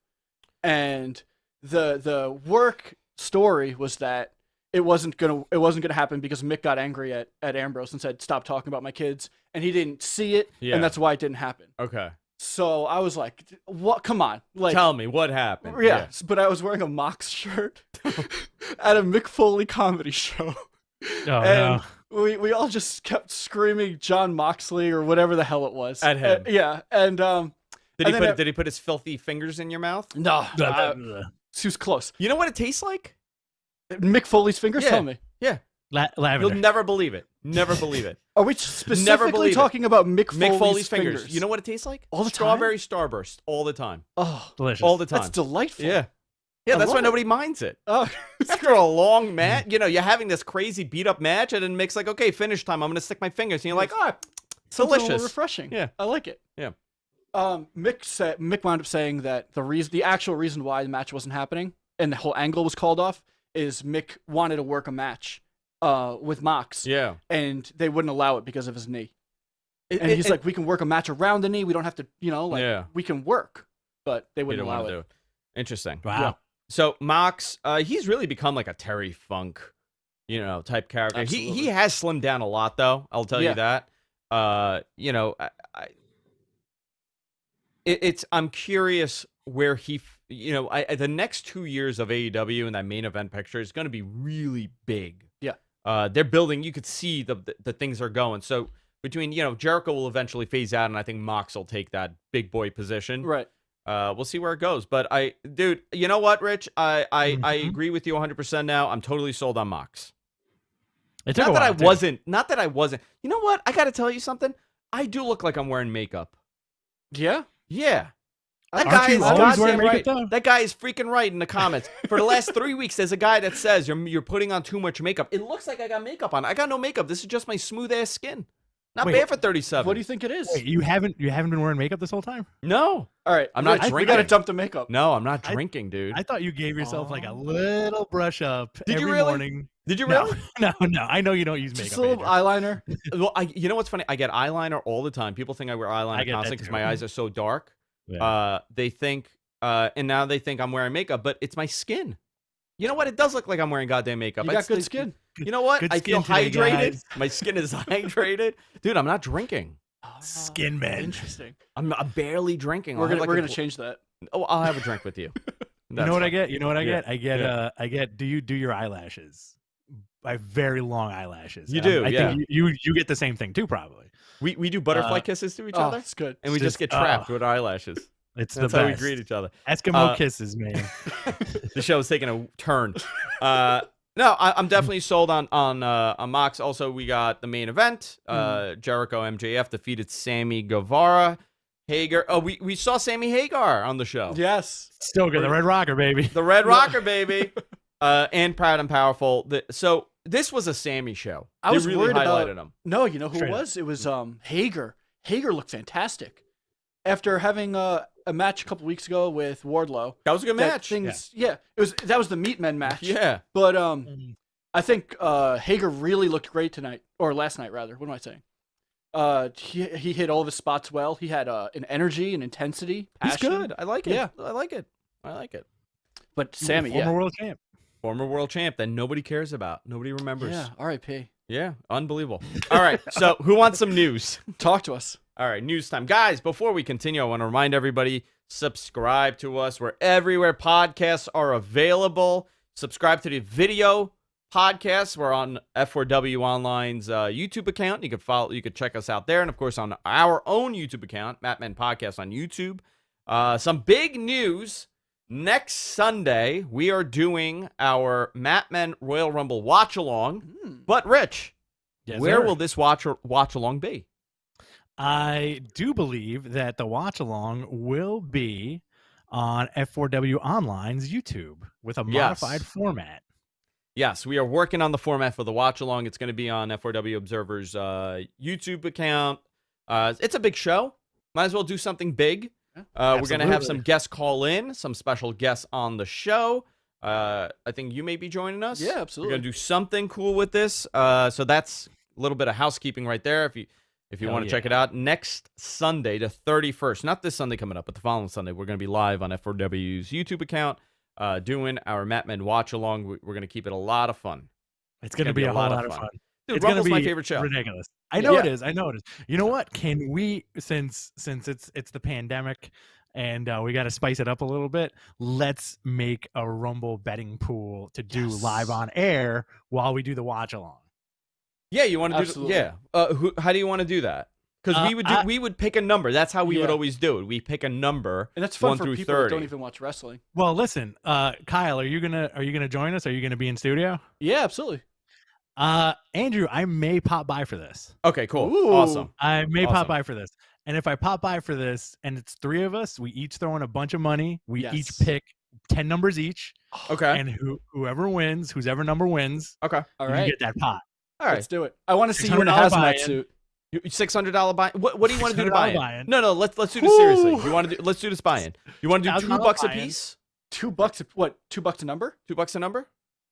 and the work story was that it wasn't gonna happen because Mick got angry at Ambrose and said, "Stop talking about my kids," and he didn't see it, and that's why it didn't happen. Okay. So I was like, "What? Come on, like, tell me what happened." Yeah, but I was wearing a Mox shirt at a Mick Foley comedy show, and we all just kept screaming John Moxley or whatever the hell it was at him. And did he put his filthy fingers in your mouth? No, he was close. You know what it tastes like? Mick Foley's fingers. Tell me. Yeah. Lavender. You'll never believe it. Never believe it. Are we specifically talking about Mick Foley's fingers? You know what it tastes like? All the Strawberry Starburst. All the time. Oh, delicious. All the time. That's delightful. Yeah. Yeah, that's why nobody minds it. Oh, after a long match, you know, you're having this crazy beat up match, and then Mick's like, okay, finish time. I'm going to stick my fingers. And you're like, oh, it's delicious. Refreshing. Yeah. I like it. Yeah. Mick wound up saying that the actual reason why the match wasn't happening and the whole angle was called off is Mick wanted to work a match with Mox. Yeah. And they wouldn't allow it because of his knee. And he's like, we can work a match around the knee. We don't have to, we can work. But they wouldn't allow it. Interesting. Wow. Yeah. So Mox, he's really become like a Terry Funk, type character. Absolutely. He has slimmed down a lot, though. I'll tell you that. I'm curious where the next 2 years of AEW and that main event picture is going to be really big. Yeah. They're building. You could see the things are going. So between, Jericho will eventually phase out, and I think Mox will take that big boy position. Right. We'll see where it goes. But dude, you know what, Rich? I agree with you 100% now. I'm totally sold on Mox. Not that I wasn't. You know what? I got to tell you something. I do look like I'm wearing makeup. Yeah? Yeah. That Aren't guy you is always goddamn wearing right. makeup, though? That guy is freaking right in the comments. For the last 3 weeks, there's a guy that says you're putting on too much makeup. It looks like I got makeup on. I got no makeup. This is just my smooth ass skin. Not bad for 37. What do you think it is? Wait, you haven't been wearing makeup this whole time? No. All right. I'm not drinking. We got to dump the makeup. No, I'm not drinking, dude. I thought you gave yourself like a little brush up Did you every really? morning. Did you really? No. I know you don't use makeup. Just a little Andrew. eyeliner. Well, you know what's funny? I get eyeliner all the time. People think I wear eyeliner I get that constantly because too. my eyes are so dark. Yeah. They think, and now they think I'm wearing makeup, but it's my skin. You know what? It does look like I'm wearing goddamn makeup. You got good skin. You know what? Good I feel skin today, hydrated. guys. My skin is hydrated. Dude, I'm not drinking. Skin man. Interesting. I'm barely drinking. We're gonna change that. Oh, I'll have a drink with you. You know what I get? Yeah. I get. Do you do your eyelashes? I have very long eyelashes. You And do, I yeah. think you get the same thing too, probably. We do butterfly kisses to each Oh, other, that's good. and we just get trapped with eyelashes. It's That's the how best. we greet each other. Eskimo kisses, man. The show is taking a turn. No, I'm definitely sold on Mox. Also, we got the main event. Jericho MJF defeated Sammy Guevara. Hager. Oh, we saw Sammy Hagar on the show. Yes. Still good. The Red Rocker, baby. The Red Rocker, baby. And Proud and Powerful. So this was a Sammy show. I was really worried highlighted about him. No, you know who Straight it was? It was Hager. Hager looked fantastic. After having a match a couple weeks ago with Wardlow. That was a good match. That was the Meat Men match. Yeah. But I think Hager really looked great tonight, or last night rather. What am I saying? He hit all of his spots well. He had an energy, an intensity, passion. He's good. I like it. Yeah. I like it. But Sammy, Former world champ. Former world champ that nobody cares about. Nobody remembers. Yeah, R.I.P. Yeah, unbelievable. All right, so who wants some news? Talk to us. All right, news time. Guys, before we continue, I want to remind everybody, subscribe to us. We're everywhere podcasts are available. Subscribe to the video podcasts. We're on F4W Online's YouTube account. You could check us out there. And, of course, on our own YouTube account, Matt Men Podcast on YouTube. Some big news. Next Sunday, we are doing our Matt Men Royal Rumble watch-along. But, Rich, where will this watch-along be? I do believe that the watch-along will be on F4W Online's YouTube with a modified format. Yes, we are working on the format for the watch-along. It's going to be on F4W Observer's YouTube account. It's a big show. Might as well do something big. We're going to have some guests call in, some special guests on the show. I think you may be joining us. Yeah, absolutely. We're going to do something cool with this. So that's a little bit of housekeeping right there. If you want to check it out, next Sunday, the 31st, not this Sunday coming up, but the following Sunday, we're going to be live on F4W's YouTube account. doing our Mat Men watch along. We're going to keep it a lot of fun. It's going to be a whole lot of fun. Dude, It's going to Rumble's be my favorite show. ridiculous. I know it is. I know it is. You know what? Can we, since it's the pandemic and we got to spice it up a little bit, let's make a Rumble betting pool to do live on air while we do the watch along. Yeah, you want to do? Yeah. How do you want to do that? Because we would pick a number. That's how we would always do it. We pick a number, and that's fun 1 for through people 30. that don't even watch wrestling. Well, listen, Kyle, are you gonna join us? Are you gonna be in studio? Yeah, absolutely. Andrew, I may pop by for this. Okay, cool, Ooh. awesome. I may pop by for this, and if I pop by for this, and it's 3 of us, we each throw in a bunch of money. We each pick 10 numbers each. Okay. And whoever wins, whoever number wins, okay, all right, you get that pot. All right, let's do it. I want to see you in a hazmat suit. $600 buy-in. What do you want to do to buy-in? No, let's do this Woo. seriously. Let's do this buy-in. You want to do $2 a piece? $2 what? $2 a number? $2 a number?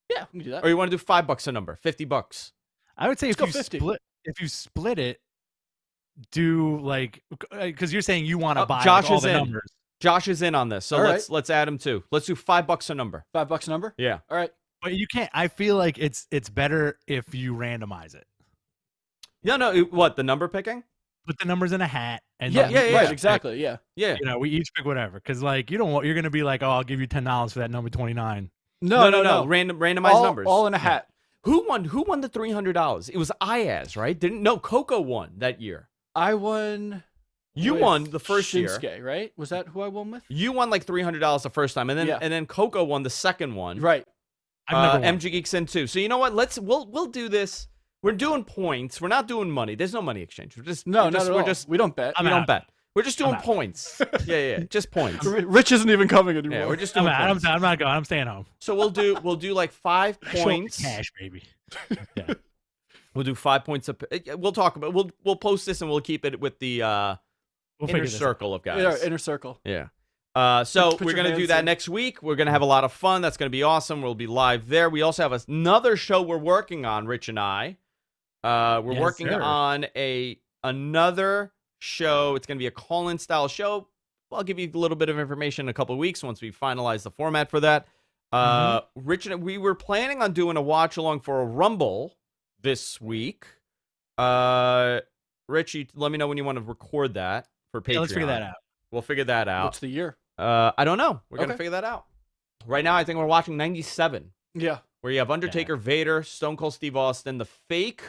Yeah, we can do that. Or you want to do $5 a number? $50. I would say Let's if you split it, do like, because you're saying you want to buy Josh all is the in. numbers. Josh is in on this, so let's add him too. Let's do $5 a number. $5 a number? Yeah. All right. But you can't. I feel like it's better if you randomize it. No. What, the number picking? Put the numbers in a hat and right, exactly. Yeah. Yeah. You know, we each pick whatever, because like you're gonna be like, oh, I'll give you $10 for that number 29. No. Randomized numbers. All in a hat. Who won the $300? It was Ayaz, right? Coco won that year. I won. You won the first Shinsuke, year, right? Was that who I won with? You won like $300 the first time, and then Coco won the second one. Right. MG Geeks in too. So you know what? We'll do this. We're doing points. We're not doing money. There's no money exchange. We're just we don't bet. We don't bet. We're just doing points. yeah, just points. Rich isn't even coming anymore. Yeah, we're just doing points. I'm not going. I'm staying home. So we'll do like 5 points. Cash, baby. Yeah. We'll do 5 points. We'll talk about. We'll post this and we'll keep it with the inner circle of guys. Inner circle. Yeah. So we're going to do that next week. We're going to have a lot of fun. That's going to be awesome. We'll be live there. We also have another show we're working on, Rich and I. We're working on another show. It's going to be a call-in style show. I'll give you a little bit of information in a couple of weeks once we finalize the format for that. Rich and we were planning on doing a watch along for a Rumble this week. Rich, let me know when you want to record that for Patreon. Yeah, let's figure that out. We'll figure that out. What's the year? I don't know. We're going to figure that out. Right now, I think we're watching 97. Yeah. Where you have Undertaker, Vader, Stone Cold Steve Austin, the fake...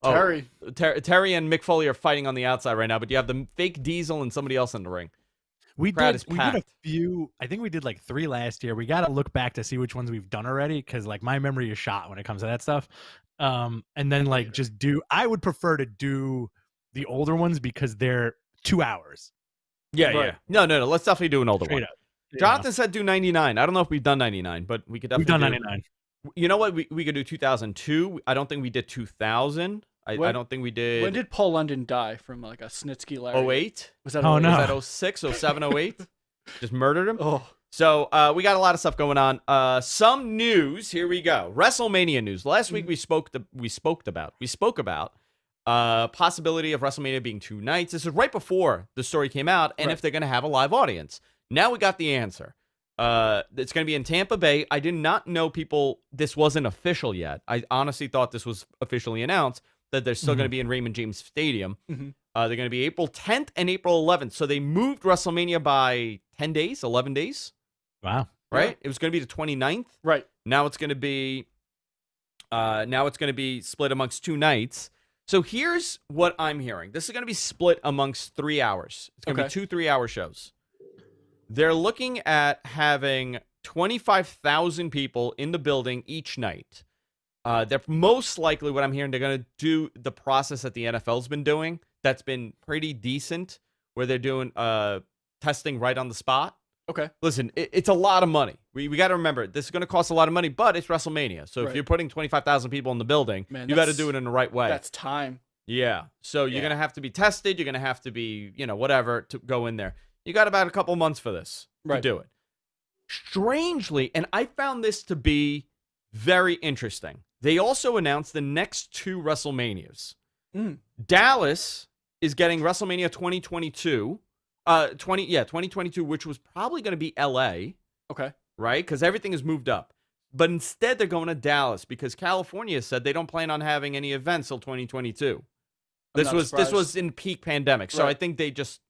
Terry. Terry and Mick Foley are fighting on the outside right now, but you have the fake Diesel and somebody else in the ring. We did a few. I think we did like 3 last year. We got to look back to see which ones we've done already, because like my memory is shot when it comes to that stuff. And then like I would prefer to do the older ones because they're 2 hours. Yeah. No. Let's definitely do an older one. Up. Jonathan said do 99. I don't know if we've done 99, but we could definitely We've done 99. You know what? We could do 2002. I don't think we did 2000. I don't think we did. When did Paul London die from like a Snitsky lariat? 08? Was that? Oh, no. Was that 06, 07, 08? Just murdered him? Oh. So we got a lot of stuff going on. Some news. Here we go. WrestleMania news. Last week we spoke about possibility of WrestleMania being 2 nights. This was right before the story came out, and if they're going to have a live audience. Now we got the answer. It's going to be in Tampa Bay. I did not know this wasn't official yet. I honestly thought this was officially announced, that they're still going to be in Raymond James Stadium. They're going to be April 10th and April 11th. So they moved WrestleMania by 10 days, 11 days. Wow. Right? Yeah. It was going to be the 29th. Right. Now it's going to be split amongst 2 nights. So here's what I'm hearing. This is going to be split amongst 3 hours. It's going to be 2 3-hour shows. They're looking at having 25,000 people in the building each night. They're most likely, what I'm hearing, they're going to do the process that the NFL's been doing. That's been pretty decent, where they're doing testing right on the spot. Okay. Listen, it's a lot of money. We got to remember, this is going to cost a lot of money, but it's WrestleMania. So if you're putting 25,000 people in the building, you got to do it in the right way. That's time. Yeah. So you're going to have to be tested. You're going to have to be, whatever, to go in there. You got about a couple months for this to do it. Strangely, and I found this to be very interesting, they also announced the next 2 WrestleManias. Dallas is getting WrestleMania 2022, 2022, which was probably going to be LA. Okay. right? Because everything is moved up. But instead, they're going to Dallas because California said they don't plan on having any events till 2022. This was in peak pandemic, so I think they just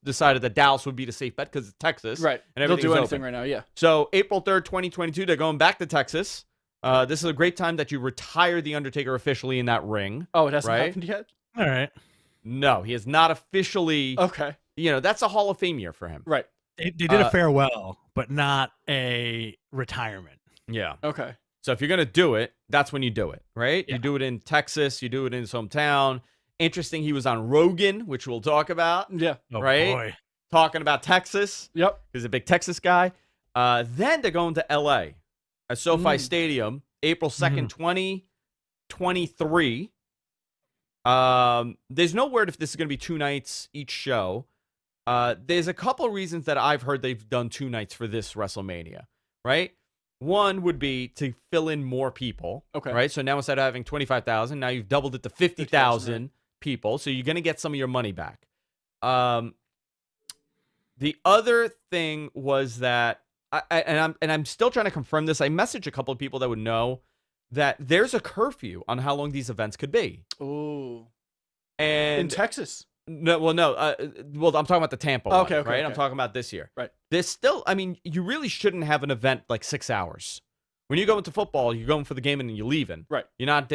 decided that Dallas would be the safe bet because it's Texas, right? And they'll do anything open. right now, yeah. So April 3rd, 2022, they're going back to Texas. This is a great time that you retire the Undertaker officially in that ring. Oh, it hasn't happened yet? All right. No, he is not officially. Okay. That's a Hall of Fame year for him. Right. They did a farewell, but not a retirement. Yeah. Okay. So if you're going to do it, that's when you do it, right? Yeah. You do it in Texas. You do it in his hometown. Interesting, he was on Rogan, which we'll talk about. Yeah. Oh, right? Boy. Talking about Texas. Yep. He's a big Texas guy. Then they're going to L.A. at SoFi Stadium, April 2nd, 2023. There's no word if this is going to be 2 nights each show. There's a couple of reasons that I've heard they've done 2 nights for this WrestleMania, right? One would be to fill in more people. Okay. Right? So now instead of having 25,000, now you've doubled it to 50,000 people. So you're going to get some of your money back. The other thing was that, I'm still trying to confirm this. I messaged a couple of people that would know that there's a curfew on how long these events could be. Oh. And in Texas. No, I'm talking about the Tampa one, okay, right? okay. I'm talking about this year. Right. There's still, you really shouldn't have an event like 6 hours. When you go into football, you're going for the game and then you're leaving. Right. You're not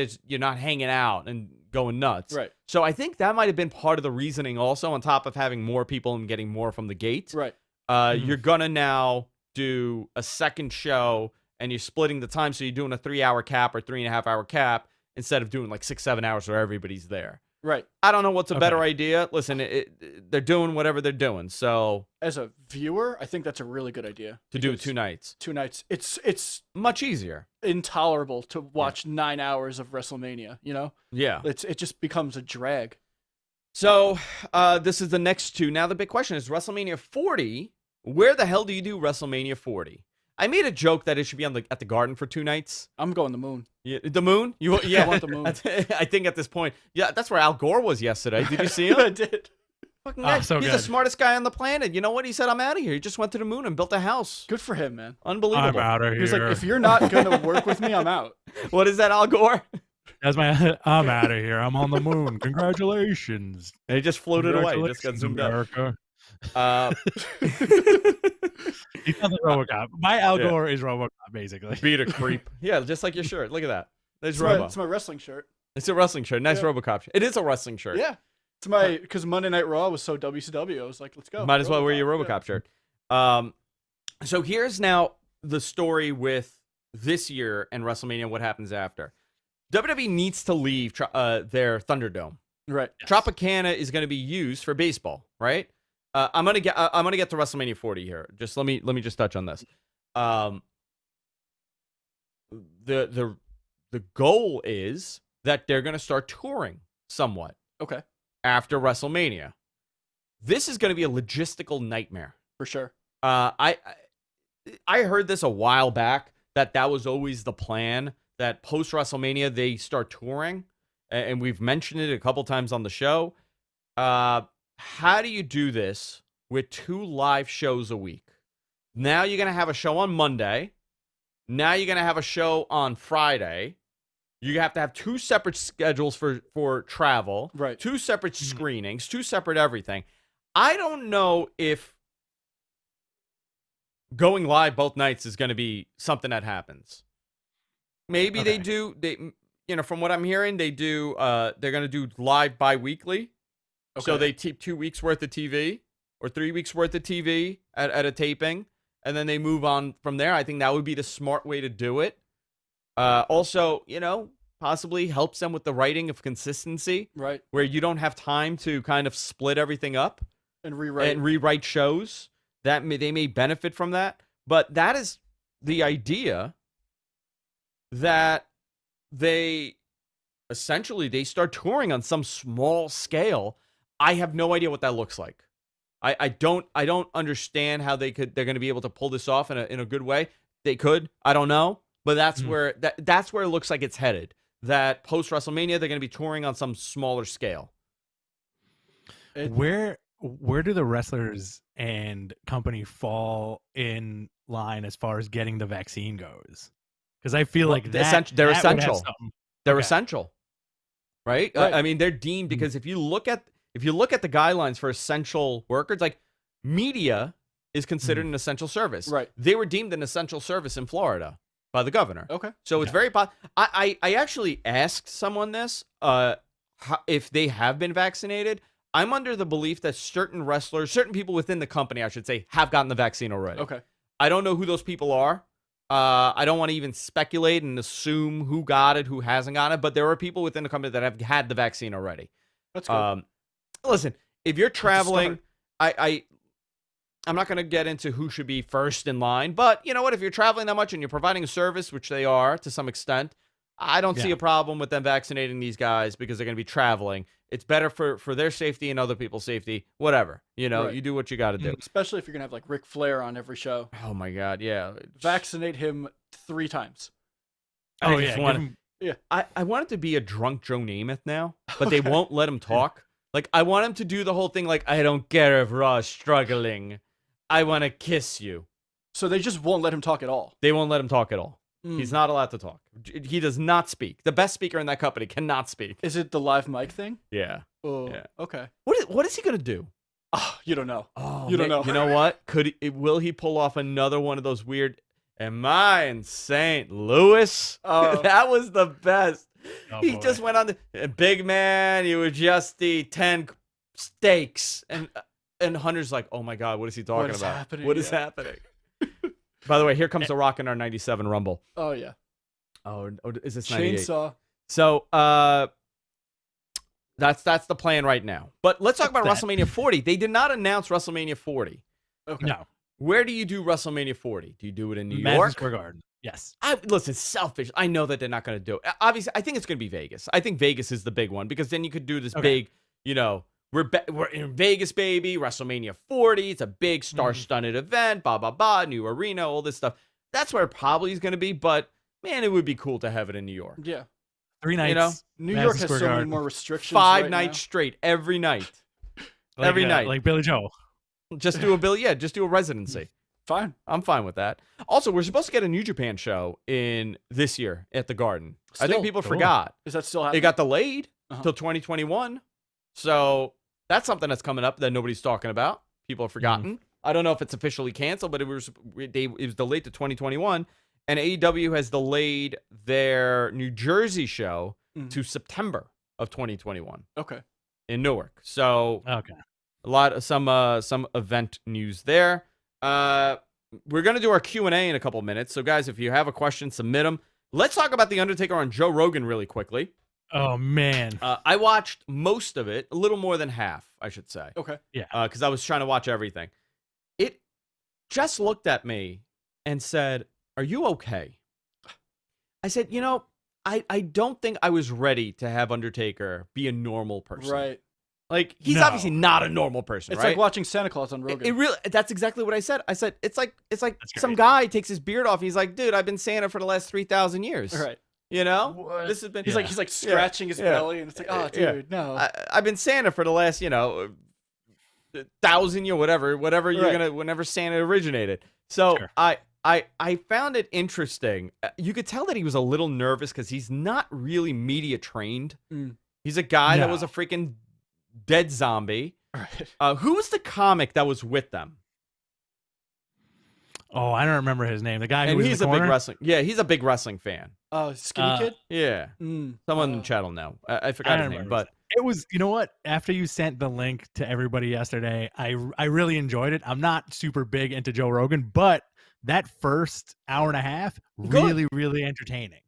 hanging out and going nuts. Right. So I think that might have been part of the reasoning also, on top of having more people and getting more from the gate. Right. You're going to now do a second show and you're splitting the time. So you're doing a 3-hour cap or 3.5-hour cap instead of doing like 6-7 hours where everybody's there. Right. I don't know what's a better idea. Listen, they're doing whatever they're doing. So as a viewer, I think that's a really good idea. To do it 2 nights. 2 nights. It's much easier. Intolerable to watch 9 hours of WrestleMania, you know? Yeah. It just becomes a drag. So this is the next 2. Now the big question is WrestleMania 40. Where the hell do you do WrestleMania 40? I made a joke that it should be at the Garden for 2 nights. I'm going the moon. Yeah, the moon? Yeah, I want the moon. I think at this point, yeah, that's where Al Gore was yesterday. Did you see him? I did. Fucking guy. So He's good. the smartest guy on the planet. You know what? He said, "I'm out of here." He just went to the moon and built a house. Good for him, man. Unbelievable. I'm out of here. He's like, if you're not gonna work with me, I'm out. What is that, Al Gore? That's my. I'm out of here. I'm on the moon. Congratulations. And he just floated away. He just got zoomed out. America. He's not the Uh, RoboCop. My Al Gore is RoboCop, basically. Beat a creep. Yeah, just like your shirt. Look at that. There's It's Robo. my wrestling shirt. It's a wrestling shirt. Nice Yeah. RoboCop shirt. It is a wrestling shirt. Yeah. It's because Monday Night Raw was so WCW. I was like, let's go. Might as well wear your RoboCop Yeah. shirt. So here's now the story with this year and WrestleMania. What happens after? WWE needs to leave their Thunderdome. Right. Yes. Tropicana is going to be used for baseball, right? I'm gonna get to WrestleMania 40 here. Just let me just touch on this. The goal is that they're gonna start touring somewhat Okay. after WrestleMania. This is gonna be a logistical nightmare. For sure. I heard this a while back that was always the plan, that post WrestleMania they start touring, and we've mentioned it a couple times on the show. How do you do this with 2 live shows a week? Now you're going to have a show on Monday. Now you're going to have a show on Friday. You have to have 2 separate schedules for travel. Right. 2 separate screenings, 2 separate everything. I don't know if going live both nights is going to be something that happens. Maybe they do. From what I'm hearing, they're going to do live bi-weekly. Okay. So they keep 2 weeks worth of TV or 3 weeks worth of TV at a taping, and then they move on from there. I think that would be the smart way to do it. Also, possibly helps them with the writing of consistency, Right. where you don't have time to kind of split everything up And rewrite. and rewrite shows. They may benefit from that, but that is the idea that they start touring on some small scale. I have no idea what that looks like. I don't understand how they're going to be able to pull this off in a good way. They could, I don't know, but that's where it looks like it's headed. That post WrestleMania they're going to be touring on some smaller scale. Where do the wrestlers and company fall in line as far as getting the vaccine goes? Because I feel Well, like they're that essential. They're that would have essential. something. They're Okay. essential, right? Right. I mean, they're deemed because if you look at the guidelines for essential workers, like media is considered an essential service. Right. They were deemed an essential service in Florida by the governor. Okay. So it's very I actually asked someone this if they have been vaccinated. I'm under the belief that certain wrestlers, certain people within the company, I should say, have gotten the vaccine already. Okay. I don't know who those people are. I don't want to even speculate and assume who got it, who hasn't got it, but there are people within the company that have had the vaccine already. That's good. Listen, if you're That's a traveling, I'm not going to get into who should be first in line, but you know what? If you're traveling that much and you're providing a service, which they are to some extent, I don't see a problem with them vaccinating these guys because they're going to be traveling. It's better for their safety and other people's safety, whatever. You know, Right. you do what you got to do. Especially if you're gonna have like Ric Flair on every show. Oh my God, yeah. Vaccinate him 3 times. I Oh just yeah. want give him- I want it to be a drunk Joe Namath now, but they won't let him talk. Like, I want him to do the whole thing like, I don't care if Raw's struggling. I want to kiss you. So they just won't let him talk at all. They won't let him talk at all. Mm. He's not allowed to talk. He does not speak. The best speaker in that company cannot speak. Is it the live mic thing? Yeah. Oh, Yeah. okay. What is he going to do? Oh, you don't know. Oh, You don't know. You know what? Will he pull off another one of those weird, am I in St. Louis? Oh. That was the best. Oh, He boy. just went on the big man. You would just eat 10 steaks, and Hunter's like, oh my God, what is he talking is about? happening? What is Yeah. happening? By the way, here comes The Rock in our '97 Rumble. Oh yeah. Oh, is this '98? Chainsaw. So, that's the plan right now. But let's talk about What's that? WrestleMania 40. They did not announce WrestleMania 40. Okay. No. Where do you do WrestleMania 40? Do you do it in New Madison York? Square Garden. Yes. Listen, selfish. I know that they're not going to do it. Obviously, I think it's going to be Vegas. I think Vegas is the big one because then you could do this big, you know, we're in Vegas, baby. WrestleMania 40. It's a big star-studded event. Blah, blah, blah. New arena, all this stuff. That's where it probably is going to be. But, man, it would be cool to have it in New York. Yeah. 3 nights. You know, New Madison York has Square so many Garden. more restrictions. 5 right nights now. straight, every night. Like, every night. Like Billy Joe. Just do a bill. Yeah, just do a residency. Fine. I'm fine with that. Also, we're supposed to get a New Japan show in this year at the Garden. I think Still? people Cool. forgot. Is that still It happening? got delayed Uh-huh. till 2021. So that's something that's coming up that nobody's talking about. People have forgotten. I don't know if it's officially canceled, but it was delayed to 2021. And AEW has delayed their New Jersey show to September of 2021 Okay. in Newark. So Okay. a lot of some event news there. We're gonna do our Q&A in a couple minutes. So guys, if you have a question, submit them. Let's talk about the Undertaker on Joe Rogan really quickly. Oh man. I watched most of it, a little more than half, I should say, Okay. because I was trying to watch everything. It just looked at me and said, "Are you okay?" I said, "You know, I don't think I was ready to have Undertaker be a normal person. Right. Like, he's No. obviously not a normal person, It's right? like watching Santa Claus on Rogan. It really, that's exactly what I said. I said, it's like That's some great. guy takes his beard off. He's like, dude, I've been Santa for the last 3,000 years. right. You know? What? This has been, He's like scratching his belly, and it's like, oh, Yeah. dude, no. I've been Santa for the last, 1,000 year, whatever you're Right. gonna, whenever Santa originated. So Sure. I found it interesting. You could tell that he was a little nervous because he's not really media trained. Mm. He's a guy that No. was a freaking dead zombie. Right. Who was the comic that was with them? Oh, I don't remember his name. The guy who And was he's in a the big corner? wrestling. Yeah, he's a big wrestling fan. Oh, skinny kid. Yeah. Someone in the Uh, chat will know. I I forgot don't his name, remember but It was, you know what? After you sent the link to everybody yesterday, I really enjoyed it. I'm not super big into Joe Rogan, but that first hour and a half, really, really entertaining.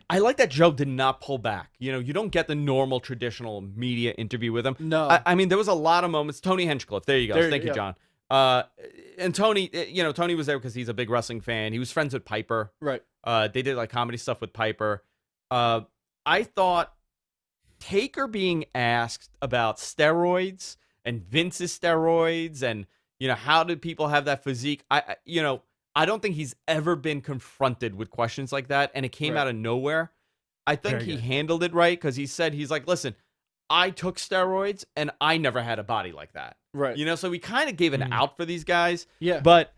I like that Joe did not pull back. You don't get the normal traditional media interview with him. No. I mean, there was a lot of moments. Tony Hinchcliffe, there you go. Thank you, John. And Tony, Tony was there because he's a big wrestling fan. He was friends with Piper. right. They did like comedy stuff with Piper. I thought Taker being asked about steroids and Vince's steroids and how did people have that physique? I don't think he's ever been confronted with questions like that, and it came Right. out of nowhere. I think Very he good. handled it right because he's like, listen, I took steroids and I never had a body like that. Right. So he kind of gave an Mhm. out for these guys. Yeah. But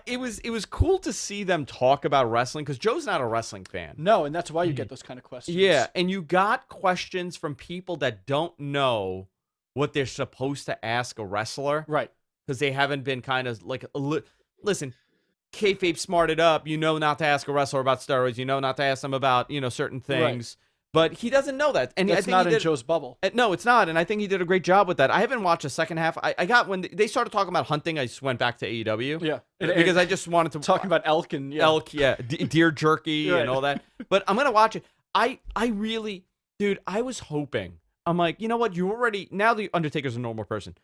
it was cool to see them talk about wrestling because Joe's not a wrestling fan. No, and that's why you get those kind of questions. Yeah, and you got questions from people that don't know what they're supposed to ask a wrestler. Right. Because they haven't been kind of like, listen, kayfabe smarted up. You know not to ask a wrestler about steroids. You know not to ask them about, certain things. Right. But he doesn't know that. And that's I think not in Joe's bubble. No, it's not. And I think he did a great job with that. I haven't watched the second half. I got when they started talking about hunting, I just went back to AEW. Yeah. Because I just wanted to. Talking about elk and. Yeah. Elk, yeah. Deer jerky and all that. But I'm going to watch it. I really, dude, I was hoping. I'm like, you know what? Now the Undertaker's a normal person.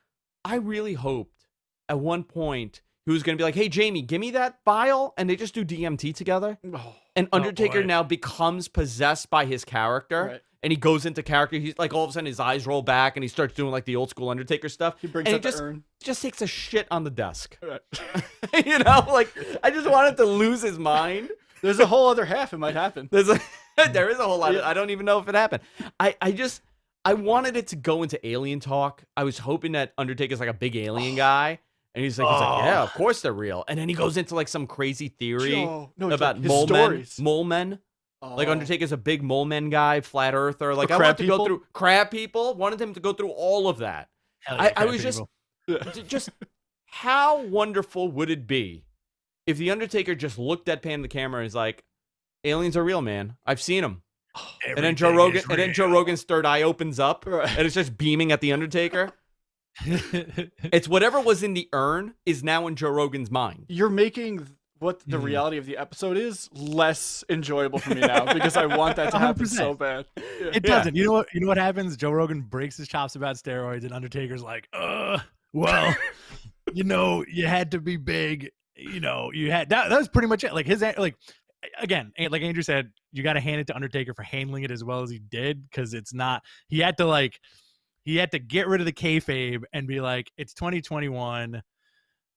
I really hoped at one point he was going to be like, hey, Jamie, give me that vial. And they just do DMT together. Oh. And Undertaker now becomes possessed by his character. Right. And he goes into character. He's like, all of a sudden, his eyes roll back and he starts doing like the old school Undertaker stuff. He brings up the urn. Just takes a shit on the desk. Right. Like, I just wanted to lose his mind. There's a whole other half. It might happen. There is a whole lot. I don't even know if it happened. I wanted it to go into alien talk. I was hoping that Undertaker's like a big alien guy. And he's like, yeah, of course they're real. And then he goes into like some crazy theory about mole men. Oh. Like Undertaker's a big mole men guy, flat earther. Like I wanted to go through crab people. Wanted him to go through all of that. Yeah, I was just how wonderful would it be if the Undertaker just looked deadpan in the camera and is like, aliens are real, man. I've seen them. And then Joe Rogan's third eye opens up and it's just beaming at the Undertaker. It's whatever was in the urn is now in Joe Rogan's mind. You're making what the reality of the episode is less enjoyable for me now because I want that to happen 100%. So bad. Yeah. It doesn't. You know what happens? Joe Rogan breaks his chops about steroids and Undertaker's like, well, you had to be big. You had that was pretty much it. Like again, like Andrew said, you got to hand it to Undertaker for handling it as well as he did because it's not. He had to get rid of the kayfabe and be like, it's 2021.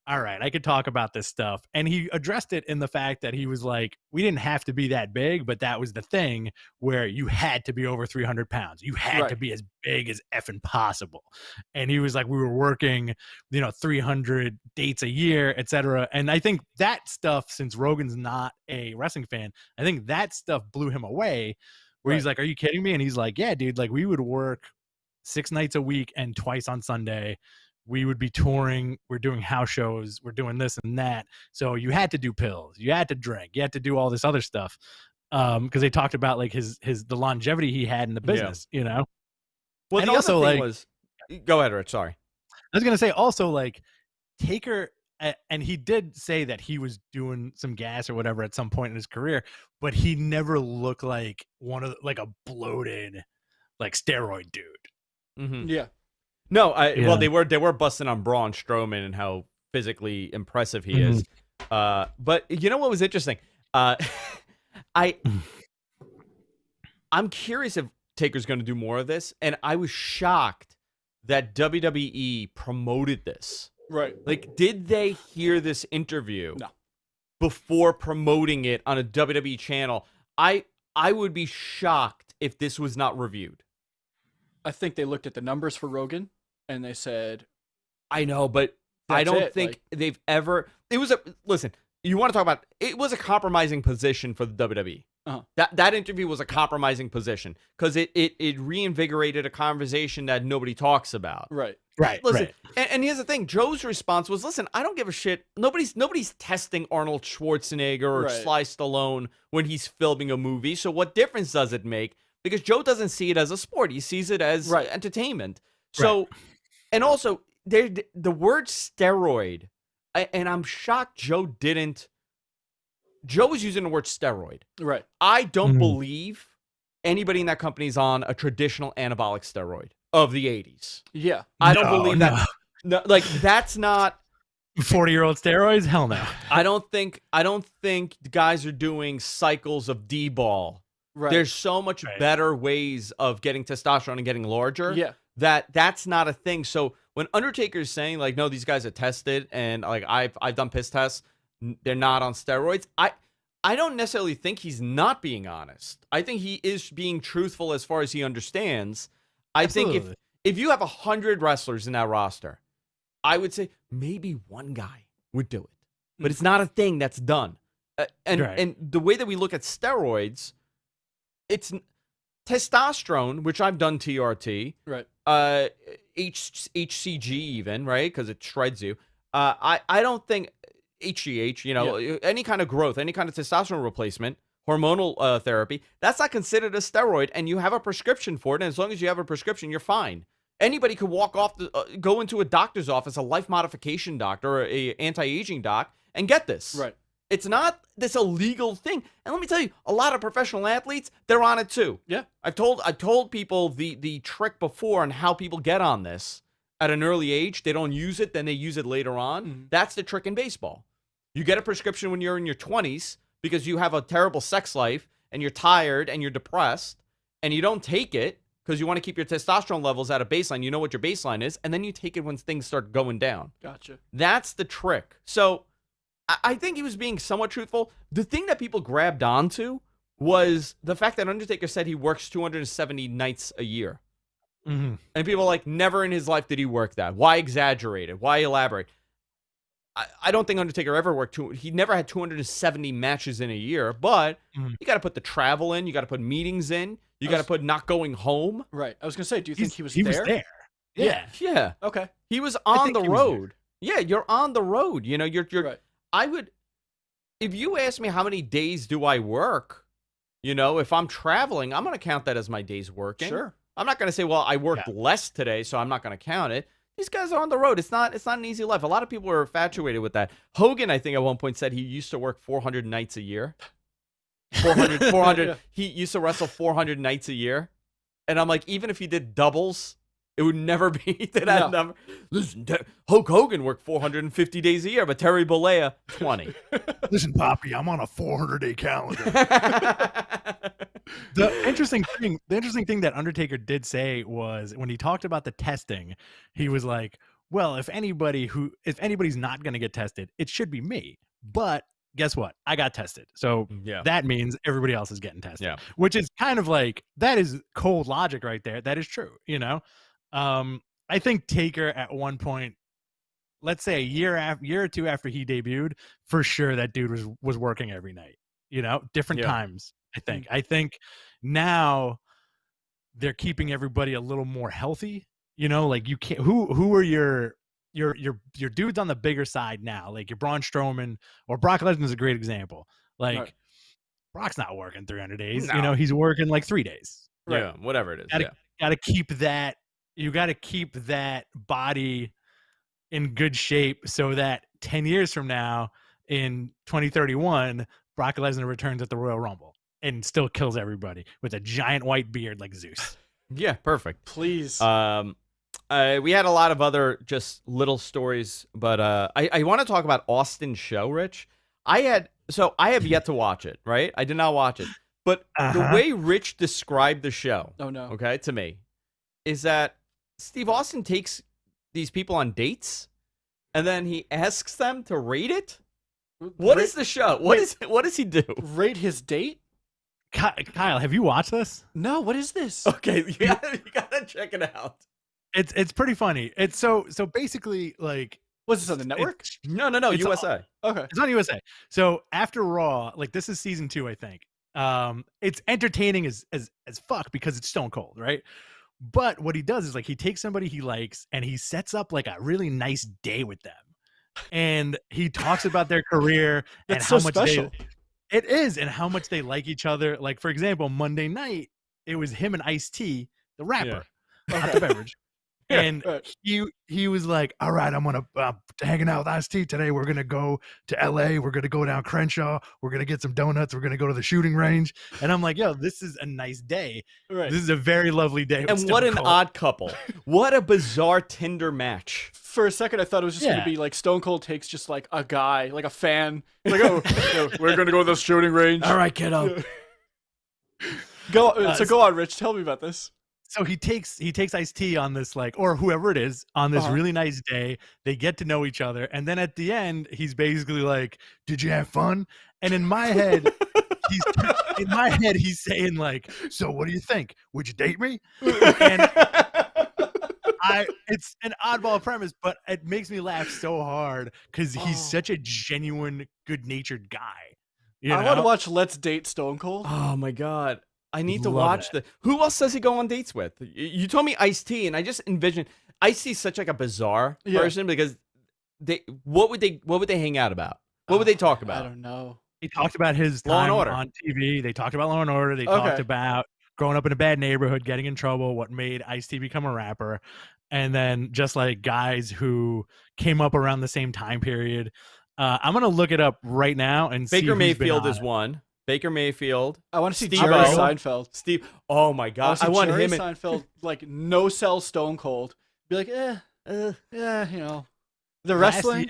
All right, I could talk about this stuff. And he addressed it in the fact that he was like, we didn't have to be that big, but that was the thing where you had to be over 300 pounds. You had to be as big as effing possible. And he was like, we were working, 300 dates a year, etc. And I think that stuff, since Rogan's not a wrestling fan, I think that stuff blew him away where he's like, are you kidding me? And he's like, yeah, dude, like we would work 6 nights a week and twice on Sunday. We would be touring. We're doing house shows. We're doing this and that. So you had to do pills. You had to drink. You had to do all this other stuff. Because they talked about like the longevity he had in the business, Well, and the also other thing was, go ahead, Rich. Sorry. I was gonna say also like Taker, and he did say that he was doing some gas or whatever at some point in his career, but he never looked like like a bloated, like steroid dude. Mm-hmm. Yeah. No, well, they were busting on Braun Strowman and how physically impressive he is. But you know what was interesting? I'm curious if Taker's going to do more of this, and I was shocked that WWE promoted this. Right. Like, did they hear this interview No. before promoting it on a WWE channel? I would be shocked if this was not reviewed. I think they looked at the numbers for Rogan and they said, I know, but I don't think they've ever. Listen, you want to talk about it was a compromising position for the WWE. Uh-huh. That interview was a compromising position because it reinvigorated a conversation that nobody talks about. Right. Listen, and here's the thing: Joe's response was, "Listen, I don't give a shit. Nobody's testing Arnold Schwarzenegger or Sly Stallone when he's filming a movie. So what difference does it make?" Because Joe doesn't see it as a sport; he sees it as entertainment. So, and also the word steroid, and I'm shocked Joe didn't. Joe was using the word steroid. Right. I don't believe anybody in that company is on a traditional anabolic steroid of the 80s. Yeah. I don't believe that. No, like that's not 40-year-old steroids. Hell no. I don't think the guys are doing cycles of D-ball. Right. There's so much better ways of getting testosterone and getting larger. Yeah. That's not a thing. So when Undertaker's saying like, no, these guys are tested and like I've done piss tests, they're not on steroids. I don't necessarily think he's not being honest. I think he is being truthful as far as he understands. I think if you have 100 wrestlers in that roster, I would say maybe one guy would do it. but it's not a thing that's done. And Right. the way that we look at steroids, it's testosterone, which I've done TRT, Right. HCG even, right? Because it shreds you. I don't think HGH, any kind of growth, any kind of testosterone replacement, hormonal therapy, that's not considered a steroid, and you have a prescription for it. And as long as you have a prescription, you're fine. Anybody could walk off, go into a doctor's office, a life modification doctor or a anti-aging doc, and get this. Right. It's not this illegal thing. And let me tell you, a lot of professional athletes, they're on it too. Yeah. I've told people the trick before on how people get on this at an early age. They don't use it, then they use it later on. Mm-hmm. That's the trick in baseball. You get a prescription when you're in your 20s because you have a terrible sex life and you're tired and you're depressed, and you don't take it because you want to keep your testosterone levels at a baseline. You know what your baseline is, and then you take it when things start going down. Gotcha. That's the trick. So I think he was being somewhat truthful. The thing that people grabbed onto was the fact that Undertaker said he works 270 nights a year. Mm-hmm. And people are like, never in his life did he work that. Why exaggerate it? Why elaborate? I don't think Undertaker ever worked he never had 270 matches in a year, but you got to put the travel in. You got to put meetings in. You got to put not going home. Right. I was gonna say, do you think he was was there? there. Yeah. Yeah. Okay. He was on think the he was road. Yeah, you're on the road. You're Right. I would, if you ask me how many days do I work, if I'm traveling, I'm going to count that as my days working. Sure. I'm not going to say, well, I worked less today, so I'm not going to count it. These guys are on the road. It's not an easy life. A lot of people are infatuated with that. Hogan, I think at one point said he used to work 400 nights a year. 400. Yeah. He used to wrestle 400 nights a year. And I'm like, even if he did doubles, it would never be to that number. Listen, Hulk Hogan worked 450 days a year, but Terry Bollea, 20. Listen, Poppy, I'm on a 400-day calendar. The interesting thing that Undertaker did say was when he talked about the testing, he was like, well, if anybody's not going to get tested, it should be me. But guess what? I got tested. So that means everybody else is getting tested, which is kind of like, that is cold logic right there. That is true. I think Taker at one point, let's say a year or two after he debuted, for sure that dude was working every night, different times. I think now they're keeping everybody a little more healthy, like you can't, who are your dudes on the bigger side now, like your Braun Strowman or Brock Lesnar is a great example. Like right. Brock's not working 300 days, he's working like 3 days. Right? Yeah, whatever it is. Gotta keep that. You got to keep that body in good shape so that 10 years from now, in 2031, Brock Lesnar returns at the Royal Rumble and still kills everybody with a giant white beard like Zeus. Yeah, perfect. Please. We had a lot of other just little stories, but I want to talk about Austin's show, Rich. I have yet to watch it, right? I did not watch it. But the way Rich described the show, okay, to me, is that Steve Austin takes these people on dates, and then he asks them to rate it. What is the show? What does he do? Rate his date? Kyle, have you watched this? No. What is this? Okay, you gotta check it out. It's pretty funny. It's so basically like. Was this on the network? No, USA. Okay, it's on USA. So after Raw, like this is season 2, I think. It's entertaining as fuck because it's Stone Cold, right? But what he does is like he takes somebody he likes and he sets up like a really nice day with them, and he talks about their career and how much special. It is, and how much they like each other. Like for example, Monday night it was him and Ice-T, the rapper, not the beverage. And he was like, all right, I'm gonna hanging out with Ice-T today. We're gonna go to LA. We're gonna go down Crenshaw. We're gonna get some donuts. We're gonna go to the shooting range. And I'm like, yo, this is a nice day. Right. This is a very lovely day. And what an odd couple. What a bizarre Tinder match. For a second, I thought it was just gonna be like Stone Cold takes just like a guy, like a fan, like, oh, we're gonna go to the shooting range. All right, kiddo. Go on, Rich. Tell me about this. So he takes Ice-T on this, like, or whoever it is, on this really nice day. They get to know each other, and then at the end, he's basically like, "Did you have fun?" And in my head, he's saying like, "So what do you think? Would you date me?" And It's an oddball premise, but it makes me laugh so hard because he's such a genuine, good-natured guy. I want to watch Let's Date Stone Cold. Oh my god. I need to Love watch it. Who else does he go on dates with? You told me Ice-T, and I just envisioned Ice-T such like a bizarre person because what would they hang out about? What would they talk about? I don't know. He talked about his Law and time Order. on TV. They talked about Law and Order. They talked about growing up in a bad neighborhood, getting in trouble, what made Ice-T become a rapper, and then just like guys who came up around the same time period. I'm gonna look it up right now and see. Baker Mayfield is one. Baker Mayfield. I want to see Steve Jerry O. Seinfeld. Steve. Oh my god. I want Jerry him. Seinfeld like no sell Stone Cold. Be like, yeah, you know, the wrestling.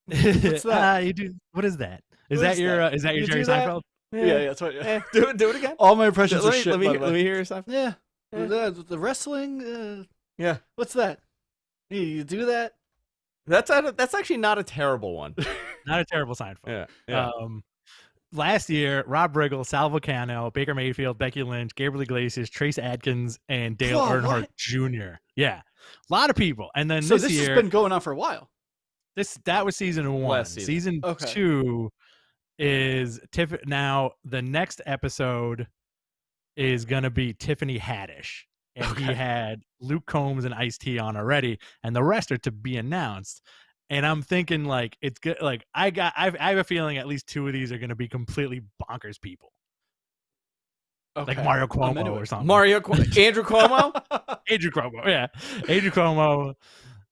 What's that? You do. What is that? Is that your Jerry Seinfeld? Yeah, that's what. Yeah. Do it again. All my impressions are shit. Let me hear your Seinfeld. Yeah. The wrestling. Yeah. What's that? You do that? That's actually not a terrible one. Not a terrible Seinfeld. Yeah. Last year, Rob Riggle, Sal Vulcano, Baker Mayfield, Becky Lynch, Gabriel Iglesias, Trace Adkins, and Dale Earnhardt Jr. Yeah, a lot of people. And then so this year, has been going on for a while. That was season 1. Last season. Season 2 is now the next episode is gonna be Tiffany Haddish, and he had Luke Combs and Ice-T on already, and the rest are to be announced. And I'm thinking like it's good. Like I have a feeling at least 2 of these are going to be completely bonkers people. Okay. Like Mario Cuomo or something. Andrew Cuomo. Andrew Cuomo, yeah. Andrew Cuomo.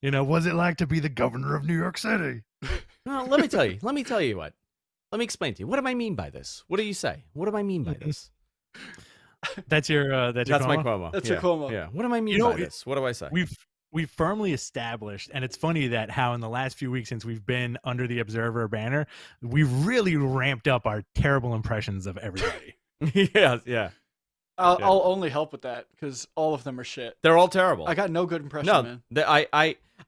You know, what's it like to be the governor of New York City? No, let me tell you. Let me explain to you. What do I mean by this? What do you say? What do I mean by this? That's your my Cuomo. That's your Cuomo. Yeah. What do I mean by this? What do I say? We've firmly established, and it's funny that how in the last few weeks since we've been under the Observer banner, we've really ramped up our terrible impressions of everybody. Yeah. I'll only help with that because all of them are shit. They're all terrible. I got no good impression, man.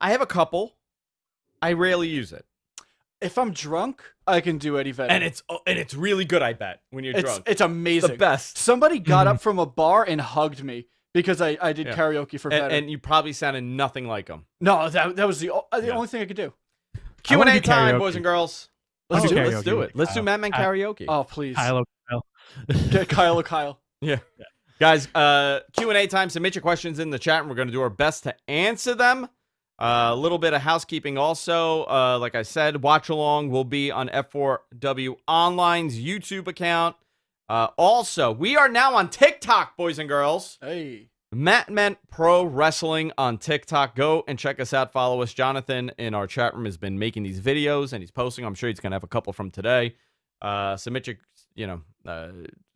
I have a couple. I rarely use it. If I'm drunk, I can do Eddie Vedder. And it's really good, I bet, when you're drunk. It's amazing. The best. Somebody got up from a bar and hugged me because I did karaoke for Vedder. And you probably sounded nothing like him. No, that was the only thing I could do. Q&A time, boys and girls. Let's do it. Let's do Madman karaoke. Oh, please. Kyle. Kyle. Yeah. Guys, Q&A time. Submit your questions in the chat, and we're going to do our best to answer them. A little bit of housekeeping also. Like I said, watch along will be on F4W Online's YouTube account. Also, we are now on TikTok, boys and girls. Hey. Matment Pro Wrestling on TikTok. Go and check us out. Follow us. Jonathan in our chat room has been making these videos, and he's posting. I'm sure he's going to have a couple from today. Submit your,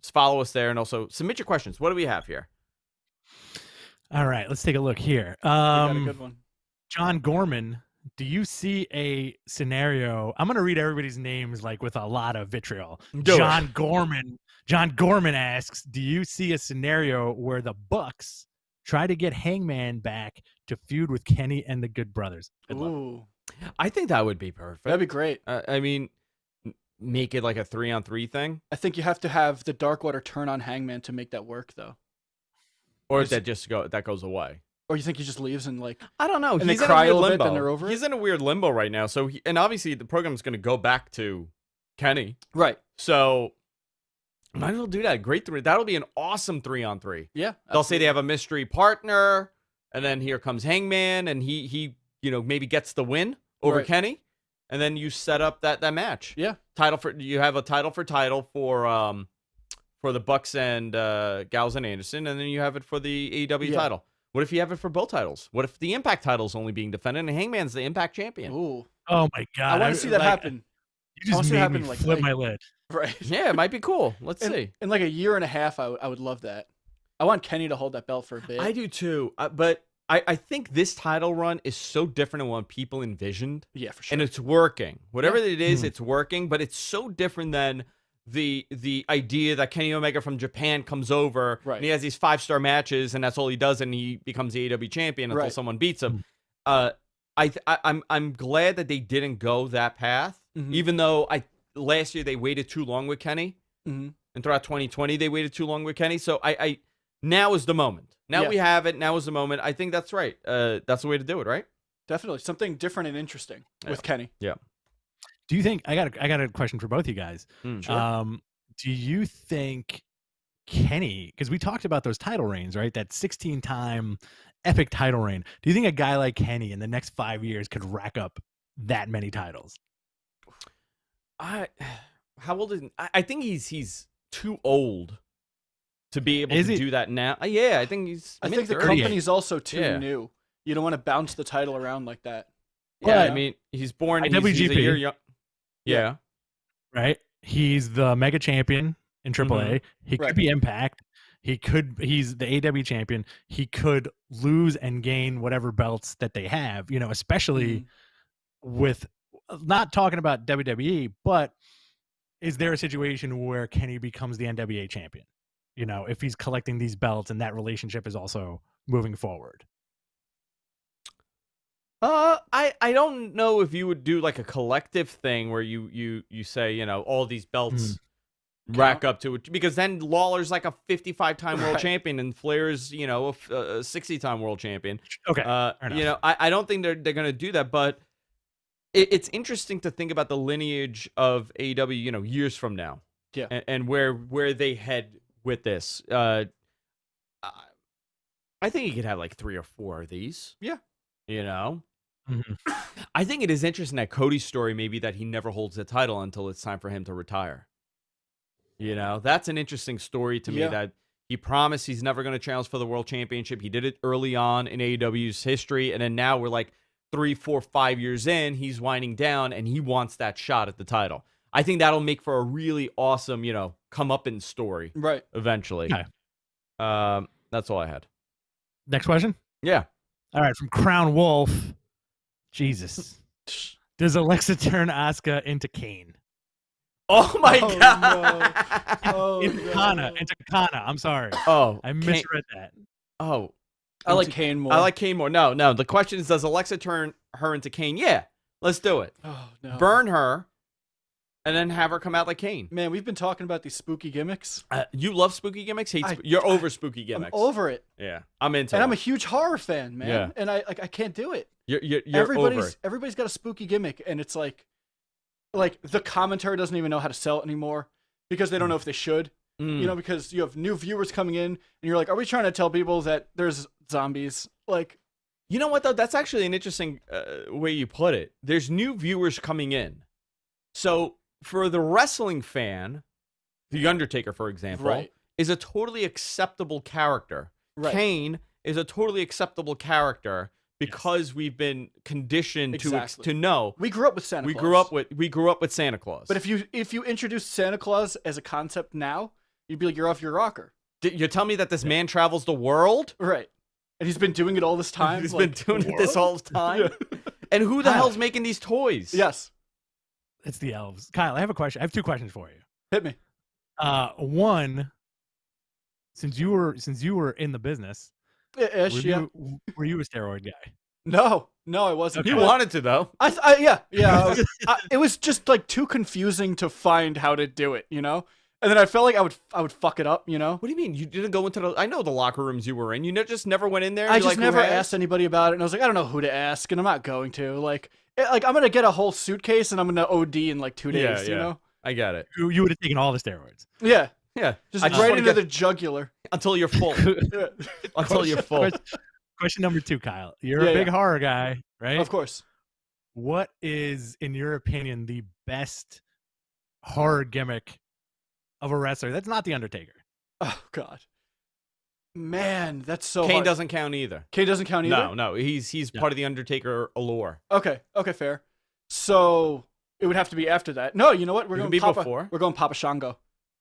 follow us there, and also submit your questions. What do we have here? All right, let's take a look here. Got a good one. John Gorman, do you see a scenario? I'm going to read everybody's names like with a lot of vitriol. John Gorman asks, do you see a scenario where the Bucks try to get Hangman back to feud with Kenny and the Good Brothers? Ooh. I think that would be perfect. That'd be great. I mean, make it like a 3-on-3 thing. I think you have to have the Darkwater turn on Hangman to make that work, though. Or that goes away. Or you think he just leaves and like I don't know. And He's they in cry a a weird little limbo. bit, then they're over He's in a weird limbo right now. So and obviously the program's going to go back to Kenny. Right. So might as well do that. Great 3. That'll be an awesome 3-on-3. Yeah. They'll say they have a mystery partner, and then here comes Hangman, and he maybe gets the win over Kenny, and then you set up that match. Yeah. You have a title for the Bucks and Gallows and Anderson, and then you have it for the AEW title. What if you have it for both titles? What if the Impact title's only being defended and Hangman's the Impact champion? Ooh. Oh my God. I want to see that happen. You just made me flip my lid. Right. Yeah, it might be cool. Let's see. In like a year and a half, I would love that. I want Kenny to hold that belt for a bit. I do too. But I think this title run is so different than what people envisioned. Yeah, for sure. And it's working. Whatever it is, it's working. But it's so different than the idea that Kenny Omega from Japan comes over and he has these 5-star matches and that's all he does and he becomes the AEW champion until someone beats him. I'm glad that they didn't go that path, even though last year they waited too long with Kenny, and throughout 2020 they waited too long with Kenny. So now is the moment. Now Yeah. we have it. Now is the moment. I think that's right. That's the way to do it, right? Definitely something different and interesting with Kenny. Yeah. Do you think I got a question for both you guys? Sure. Do you think Kenny, because we talked about those title reigns, right? That 16-time epic title reign. Do you think a guy like Kenny in the next 5 years could rack up that many titles? How old is? I think he's too old to be able to do that now. Yeah, I think he's. I think the mid-30s. company's also too new. You don't want to bounce the title around like that. Yeah, But I mean, he's born. He's IWGP, a year young. Yeah. Right. He's the mega champion in AAA. He Right. could be Impact. He's the AW champion. He could lose and gain whatever belts that they have, especially with not talking about WWE, but is there a situation where Kenny becomes the NWA champion? If he's collecting these belts and that relationship is also moving forward. I don't know if you would do like a collective thing where you say, all these belts rack up to it, because then Lawler's like a 55-time world champion and Flair's, a 60-time world champion. Okay. I don't think they're going to do that, but it's interesting to think about the lineage of AEW, years from now. Yeah. And where they head with this. I think you could have like 3 or 4 of these. Yeah. I think it is interesting that Cody's story may be that he never holds the title until it's time for him to retire. That's an interesting story to me, that he promised he's never going to challenge for the world championship. He did it early on in AEW's history, and then now we're like 3, 4, 5 years in, he's winding down, and he wants that shot at the title. I think that'll make for a really awesome, come-up-in story. Right. Eventually. Okay. That's all I had. Next question? Yeah. All right, from Crown Wolf. Jesus. Does Alexa turn Asuka into Kane? Oh my god. No. Into Kana. I'm sorry. Oh. I misread that. Oh. I like Kane more. I like Kane more. No. The question is, does Alexa turn her into Kane? Yeah. Let's do it. Oh, no. Burn her, and then have her come out like Kane. Man, we've been talking about these spooky gimmicks. You love spooky gimmicks? You're over spooky gimmicks. I'm over it. Yeah. I'm into and it. I'm a huge horror fan, man. Yeah. And I can't do it. You're over it. Everybody's got a spooky gimmick, and it's like the commentary doesn't even know how to sell it anymore because they don't know if they should. Because you have new viewers coming in, and you're like, are we trying to tell people that there's zombies? Like, you know what though? That's actually an interesting way you put it. There's new viewers coming in, so for the wrestling fan, the Undertaker, for example, is a totally acceptable character. Right. Kane is a totally acceptable character. Because we've been conditioned to know. We grew up with Santa Claus. We grew up with Santa Claus. But if you introduce Santa Claus as a concept now, you'd be like, you're off your rocker. You're telling me that this man travels the world? Right. And he's been doing it all this time? He's been doing it this whole time? Yeah. And who the hell's making these toys? Yes. It's the elves. Kyle, I have a question. I have 2 questions for you. Hit me. One, since you were in the business, were you a steroid guy? No, I wasn't. You wanted to though. Yeah. It was just like too confusing to find how to do it, And then I felt like I would fuck it up, What do you mean? You didn't go into I know the locker rooms you were in. You just never went in there. I just never asked anybody about it, and I was like, I don't know who to ask, and I'm not going to. Like I'm gonna get a whole suitcase, and I'm gonna OD in like 2 days. You know. I got it. You would have taken all the steroids. Yeah. Yeah. Just right into the jugular until you're full. Until you're full. Question number 2, Kyle. You're a big horror guy, right? Of course. What is, in your opinion, the best horror gimmick of a wrestler that's not the Undertaker? Oh God, man, that's so. Kane hard. doesn't count either. Kane doesn't count either. No, he's part of the Undertaker allure. Okay, fair. So it would have to be after that. No, you know what? We're going before. We're going Papa Shango.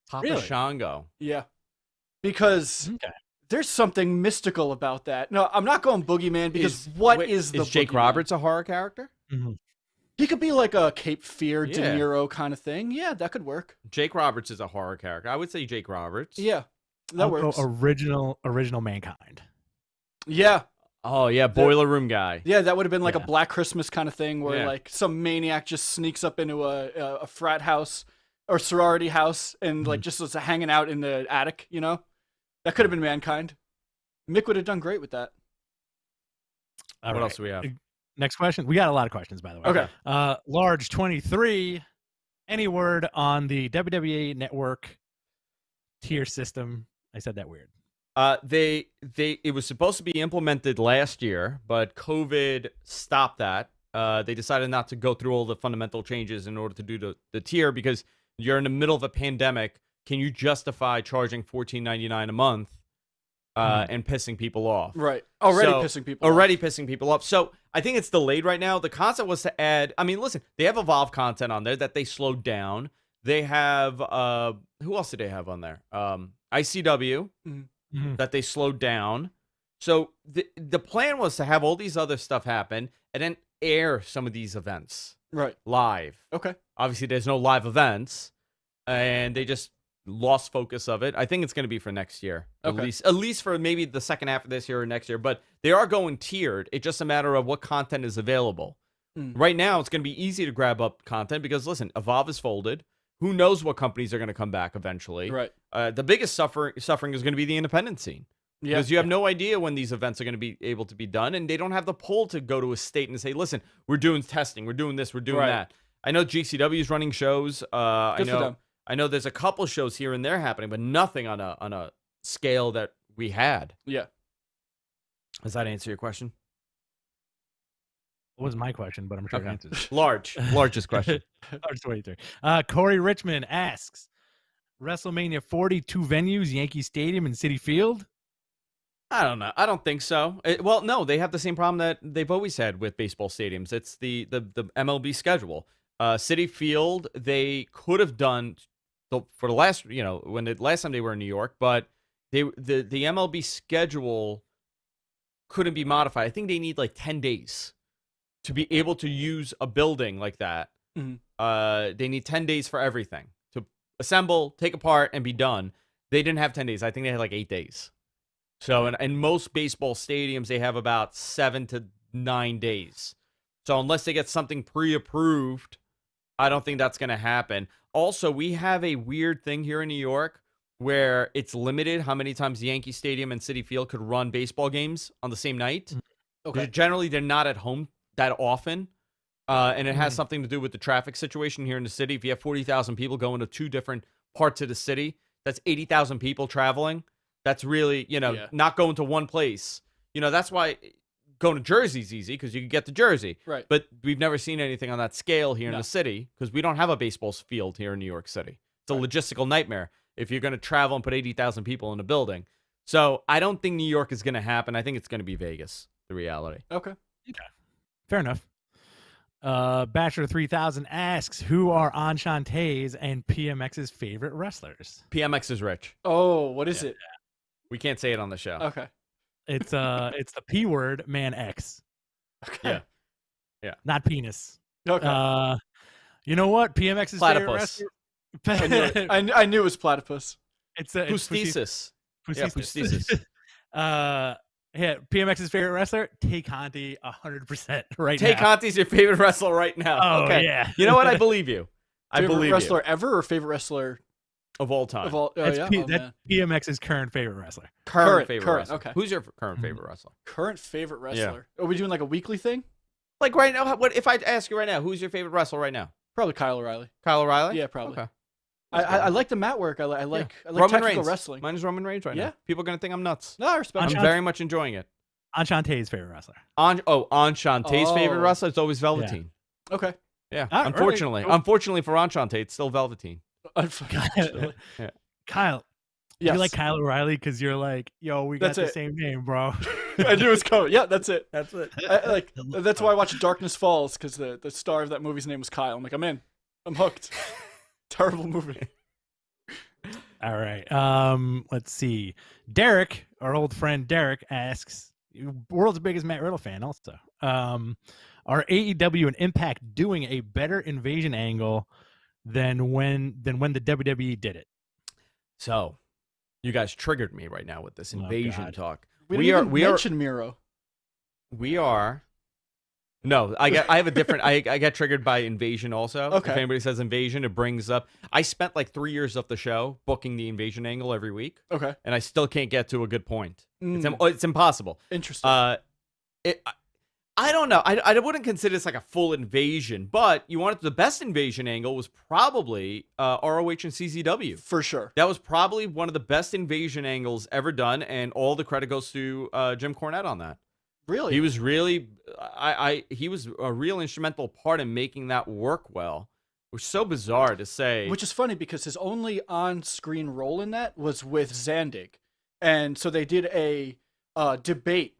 Papa Shango. Yeah, because there's something mystical about that. No, I'm not going Boogeyman because is Jake Roberts a horror character? Mm-hmm. He could be like a Cape Fear, De Niro kind of thing. Yeah, that could work. Jake Roberts is a horror character. I would say Jake Roberts. Yeah, that works. Original Mankind. Yeah. Oh yeah, Boiler Room guy. Yeah, that would have been like a Black Christmas kind of thing where like some maniac just sneaks up into a frat house or sorority house and like just was hanging out in the attic, That could have been Mankind. Mick would have done great with that. What else do we have? Next question. We got a lot of questions, by the way. Okay. Large 23. Any word on the WWE Network tier system? I said that weird. It was supposed to be implemented last year, but COVID stopped that. They decided not to go through all the fundamental changes in order to do the tier because you're in the middle of a pandemic. Can you justify charging $14.99 a month and pissing people off? Right. Pissing people off. So I think it's delayed right now. The concept was to add, I mean, listen, they have Evolve content on there that they slowed down. They have, who else did they have on there? ICW that they slowed down. So the plan was to have all these other stuff happen and then air some of these events live. Okay. Obviously, there's no live events, and they just lost focus of it. I think it's going to be for next year, at least for maybe the second half of this year or next year. But they are going tiered. It's just a matter of what content is available. Right now, it's going to be easy to grab up content because, listen, Evolve is folded. Who knows what companies are going to come back eventually? Right. The biggest suffering is going to be the independent scene. Because you have no idea when these events are going to be able to be done, and they don't have the pull to go to a state and say, listen, we're doing testing, we're doing this, we're doing that. I know GCW is running shows. I know there's a couple shows here and there happening, but nothing on a scale that we had. Yeah. Does that answer your question? It wasn't my question, but I'm sure it answers. Largest question. Large 23. Corey Richmond asks, WrestleMania 42 venues, Yankee Stadium and Citi Field? I don't know. I don't think so. Well, no, they have the same problem that they've always had with baseball stadiums. It's the MLB schedule. Citi Field, they could have done for the last, last time they were in New York, but the MLB schedule couldn't be modified. I think they need like 10 days to be able to use a building like that. They need 10 days for everything to assemble, take apart, and be done. They didn't have 10 days. I think they had like 8 days. So in most baseball stadiums, they have about 7 to 9 days. So unless they get something pre-approved, I don't think that's going to happen. Also, we have a weird thing here in New York where it's limited how many times Yankee Stadium and Citi Field could run baseball games on the same night. Okay. Generally, they're not at home that often. And it has something to do with the traffic situation here in the city. If you have 40,000 people going to 2 different parts of the city, that's 80,000 people traveling. That's really, not going to one place. That's why going to Jersey is easy because you can get to Jersey. Right. But we've never seen anything on that scale here in the city because we don't have a baseball field here in New York City. It's a logistical nightmare if you're going to travel and put 80,000 people in a building. So I don't think New York is going to happen. I think it's going to be Vegas, the reality. Okay. Fair enough. Bachelor 3000 asks, who are Enchanté's and PMX's favorite wrestlers? PMX is rich. Oh, what is it? We can't say it on the show. Okay. It's the P word, man X. Okay. Yeah. Not penis. Okay. You know what? PMX's platypus. favorite wrestler. I knew it was platypus. It's Pustesis. Yeah, Pustesis. Yeah, PMX's favorite wrestler, Tay Conti, 100% right now. Tay now. Conti's your favorite wrestler right now. Oh, okay. yeah. You know what? I believe you. Favorite wrestler ever or favorite wrestler of all time? That's PMX's current favorite wrestler. Current favorite wrestler. Okay. Who's your current favorite wrestler? Current favorite wrestler. Yeah. Are we doing like a weekly thing? Like right now, what if I ask you right now, who's your favorite wrestler right now? Probably Kyle O'Reilly. Kyle O'Reilly? Yeah, probably. Okay. I like the mat work. I like Roman technical Reigns. wrestling. Mine is Roman Reigns right now. People are going to think I'm nuts. No, I respect I'm very much enjoying it. Enchanté's favorite wrestler. Enchanté's favorite wrestler? It's always Velveteen. Yeah. Okay. Yeah. Unfortunately. Right. Unfortunately for Enchanté, it's still Velveteen. Yeah. Kyle. Yes. You like Kyle O'Reilly because you're like, yo, we got the same name, bro. I knew it was coming. Yeah, that's it. That's it. That's why I watched Darkness Falls, because the star of that movie's name was Kyle. I'm like, I'm in. I'm hooked. Terrible movie. All right. Let's see. Derek, our old friend Derek, asks, world's biggest Matt Riddle fan also. Are AEW and Impact doing a better invasion angle than when the WWE did it? So, you guys triggered me right now with this invasion talk. We didn't even mention Miro. We are No, I have a different. I got triggered by Invasion also. Okay. If anybody says Invasion, it brings up. I spent like 3 years of the show booking the Invasion angle every week, Okay. and I still can't get to a good point. Mm. It's impossible. Interesting. I don't know. I wouldn't consider this like a full invasion, but you wanted the best invasion angle was probably ROH and CZW. For sure. That was probably one of the best invasion angles ever done, and all the credit goes to Jim Cornette on that. Really? He was really, he was a real instrumental part in making that work well. It was so bizarre to say. Which is funny because his only on-screen role in that was with Zandig. And so they did a debate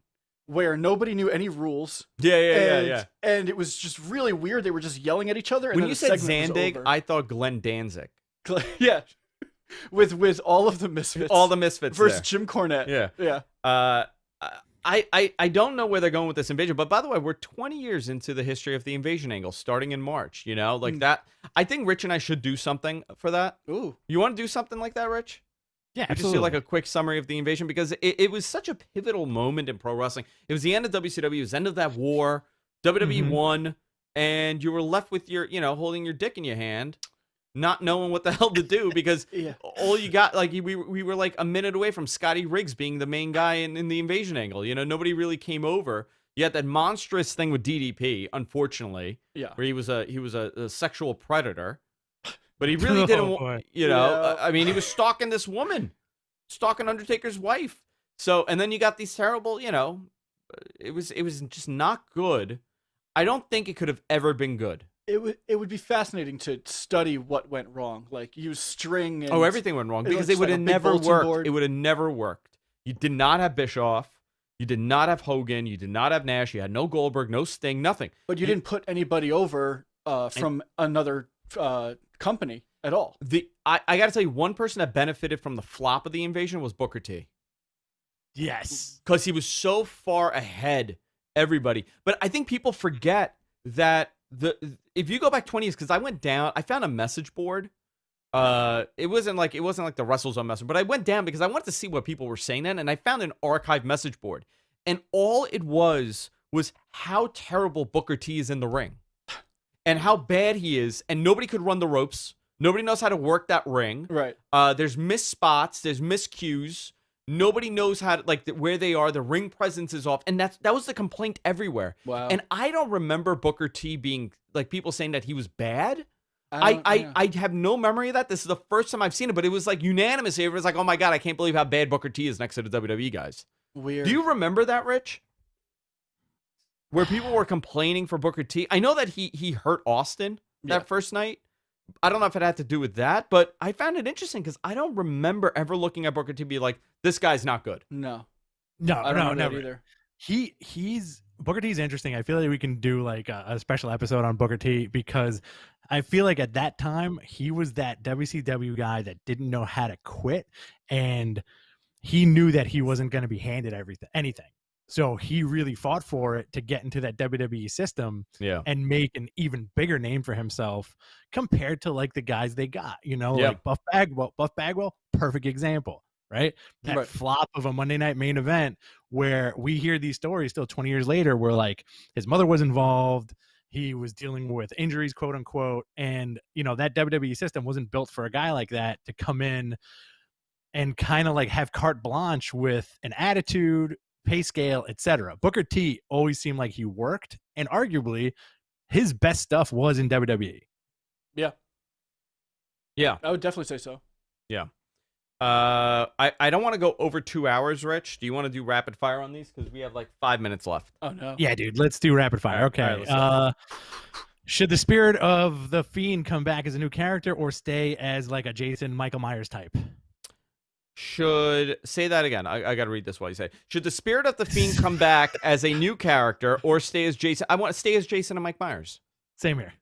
where nobody knew any rules. Yeah. And it was just really weird. They were just yelling at each other. And When then you the said segment was Zandig, over. I thought Glenn Danzig. Yeah. With all of the misfits. All the misfits versus there. Jim Cornette. Yeah. Yeah. I don't know where they're going with this invasion, but by the way, we're 20 years into the history of the invasion angle, starting in March. You know, like that. I think Rich and I should do something for that. Ooh. You want to do something like that, Rich? Yeah, Just absolutely. do like a quick summary of the invasion because it was such a pivotal moment in pro wrestling. It was the end of WCW, it was the end of that war. WWE won, and you were left with your, holding your dick in your hand, not knowing what the hell to do because Yeah. all you got, like we were like a minute away from Scotty Riggs being the main guy in the invasion angle. Nobody really came over. You had that monstrous thing with DDP, unfortunately, Yeah. where he was a sexual predator. But he really didn't, Oh, boy. Yeah. I mean, he was stalking this woman, stalking Undertaker's wife. So, and then you got these terrible, it was just not good. I don't think it could have ever been good. It would be fascinating to study what went wrong. Like use string and Everything went wrong because looks it would like have a big never bulletin worked. board. It would have never worked. You did not have Bischoff. You did not have Hogan. You did not have Nash. You had no Goldberg, no Sting, nothing. But you didn't put anybody over from another company at all. I got to tell you, one person that benefited from the flop of the invasion was Booker T. Yes. Because he was so far ahead everybody. But I think people forget that if you go back 20 years, because I went down, I found a message board. It wasn't like the WrestleZone message, but I went down because I wanted to see what people were saying then, and I found an archive message board. And all it was how terrible Booker T is in the ring. And how bad he is, and nobody could run the ropes. Nobody knows how to work that ring. Right. There's missed spots. There's miscues. Nobody knows how to, where they are. The ring presence is off. And that was the complaint everywhere. Wow. And I don't remember Booker T being, people saying that he was bad. Yeah. I have no memory of that. This is the first time I've seen it, but it was unanimous. It was like, oh my God, I can't believe how bad Booker T is next to the WWE guys. Weird. Do you remember that, Rich? Where people were complaining for Booker T. I know that he hurt Austin that first night. I don't know if it had to do with that, but I found it interesting because I don't remember ever looking at Booker T be like, this guy's not good. No. No, I don't know that never. either. He's Booker T is interesting. I feel like we can do like a special episode on Booker T because I feel like at that time he was that WCW guy that didn't know how to quit, and he knew that he wasn't going to be handed anything. So he really fought for it to get into that WWE system and make an even bigger name for himself compared to the guys they got, like Buff Bagwell, perfect example, right? That flop of a Monday night main event where we hear these stories still 20 years later where his mother was involved. He was dealing with injuries, quote unquote. And, that WWE system wasn't built for a guy like that to come in and kind of have carte blanche with an attitude, pay scale, etc. Booker T always seemed like he worked, and arguably his best stuff was in WWE. Yeah. I would definitely say so. Yeah. I don't want to go over 2 hours, Rich. Do you want to do rapid fire on these? Because we have 5 minutes left. Oh, no. Yeah, dude. Let's do rapid fire. Okay. All right, should the spirit of the Fiend come back as a new character or stay as a Jason Michael Myers type? Say that again. I got to read this while you say it. Should the spirit of the Fiend come back as a new character or stay as Jason? I want to stay as Jason and Mike Myers. Same here.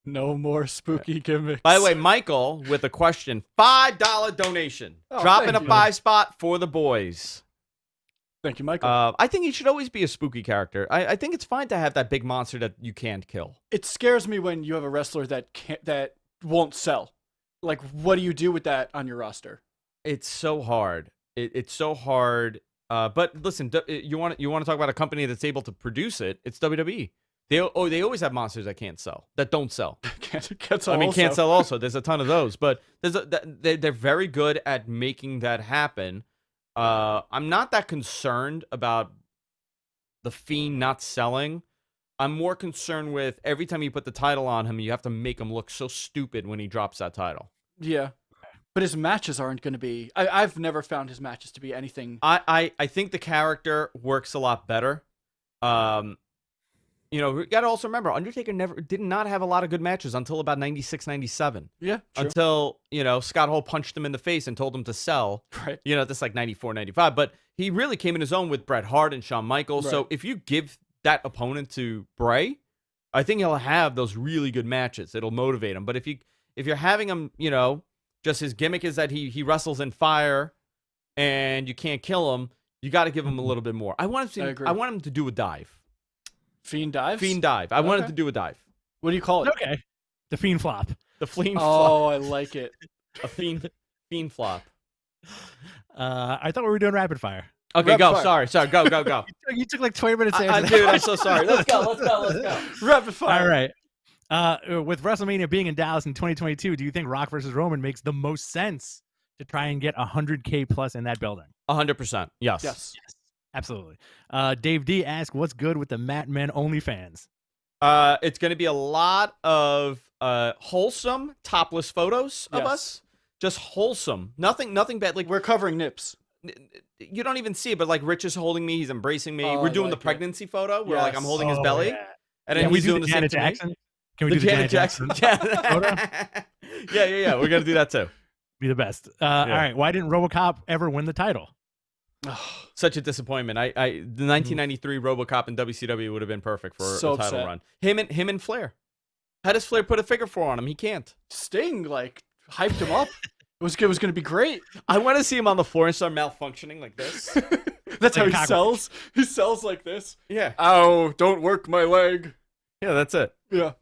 No more spooky gimmicks. By the way, Michael with a question. $5 donation. Dropping a 5 spot for the boys. Thank you, Michael. I think he should always be a spooky character. I think it's fine to have that big monster that you can't kill. It scares me when you have a wrestler that won't sell. What do you do with that on your roster? It's so hard. It's so hard. But listen, you want to talk about a company that's able to produce it? It's WWE. They always have monsters that can't sell, that don't sell. Can't sell. Can't sell also. There's a ton of those, but they're very good at making that happen. I'm not that concerned about the Fiend not selling. I'm more concerned with every time you put the title on him, you have to make him look so stupid when he drops that title. Yeah. But his matches aren't going to be... I've never found his matches to be anything... I think the character works a lot better. You know, we got to also remember, Undertaker did not have a lot of good matches until about 96, 97. Yeah, true. Until, you know, Scott Hall punched him in the face and told him to sell. Right. You know, that's like 94, 95. But he really came in his own with Bret Hart and Shawn Michaels. Right. So if you give that opponent to Bray, I think he'll have those really good matches. It'll motivate him. But if you're having him, you know, just his gimmick is that he wrestles in fire and you can't kill him, you got to give him a little bit more. I want him to do a dive. Fiend dives? Fiend dive. I wanted to do a dive. What do you call it? Okay. The Fiend flop. The Fiend flop. Oh, I like it. A Fiend flop. I thought we were doing rapid fire. Okay, Rapid go. fire. Sorry. Go. You took like 20 minutes to answer Dude, that. I'm so sorry. Let's go. Rapid fire. All right. With WrestleMania being in Dallas in 2022, do you think Rock versus Roman makes the most sense to try and get 100K plus in that building? 100%. Yes. Absolutely. Dave D asks, what's good with the Matt Men OnlyFans? It's going to be a lot of wholesome topless photos of Yes. us. Just wholesome. Nothing bad. Like, We're covering nips. you don't even see it, but like Rich is holding me, he's embracing me. Oh, We're I doing the like it. pregnancy photo where like I'm Yes. holding his belly, Yeah. and then Can we he's do doing the the same Janet to me. Jackson? Can we do the Janet Jackson? Yeah. We're gonna do that too. Be the best. All right. Why didn't RoboCop ever win the title? Such a disappointment. The 1993 RoboCop in WCW would have been perfect for So a title upset. run. Him and Flair. How does Flair put a figure four on him? He can't. Sting, like, hyped him up. It was going to be great. I want to see him on the floor and start malfunctioning like this. That's how Like he a sells. He sells like this. Yeah. Ow, don't work my leg. Yeah, that's it. Yeah.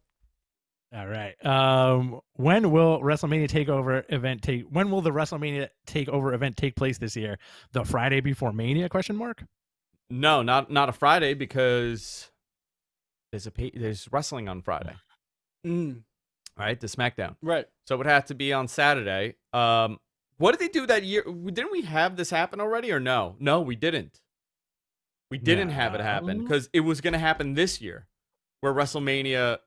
All right. When will WrestleMania Takeover event take? When will the WrestleMania Takeover event take place this year? The Friday before Mania? Question mark. No, not a Friday because there's wrestling on Friday. Right, the Smackdown. Right. So it would have to be on Saturday. What did they do that year? Didn't we have this happen already or no? No, we didn't. We didn't have it happen because it was going to happen this year, where WrestleMania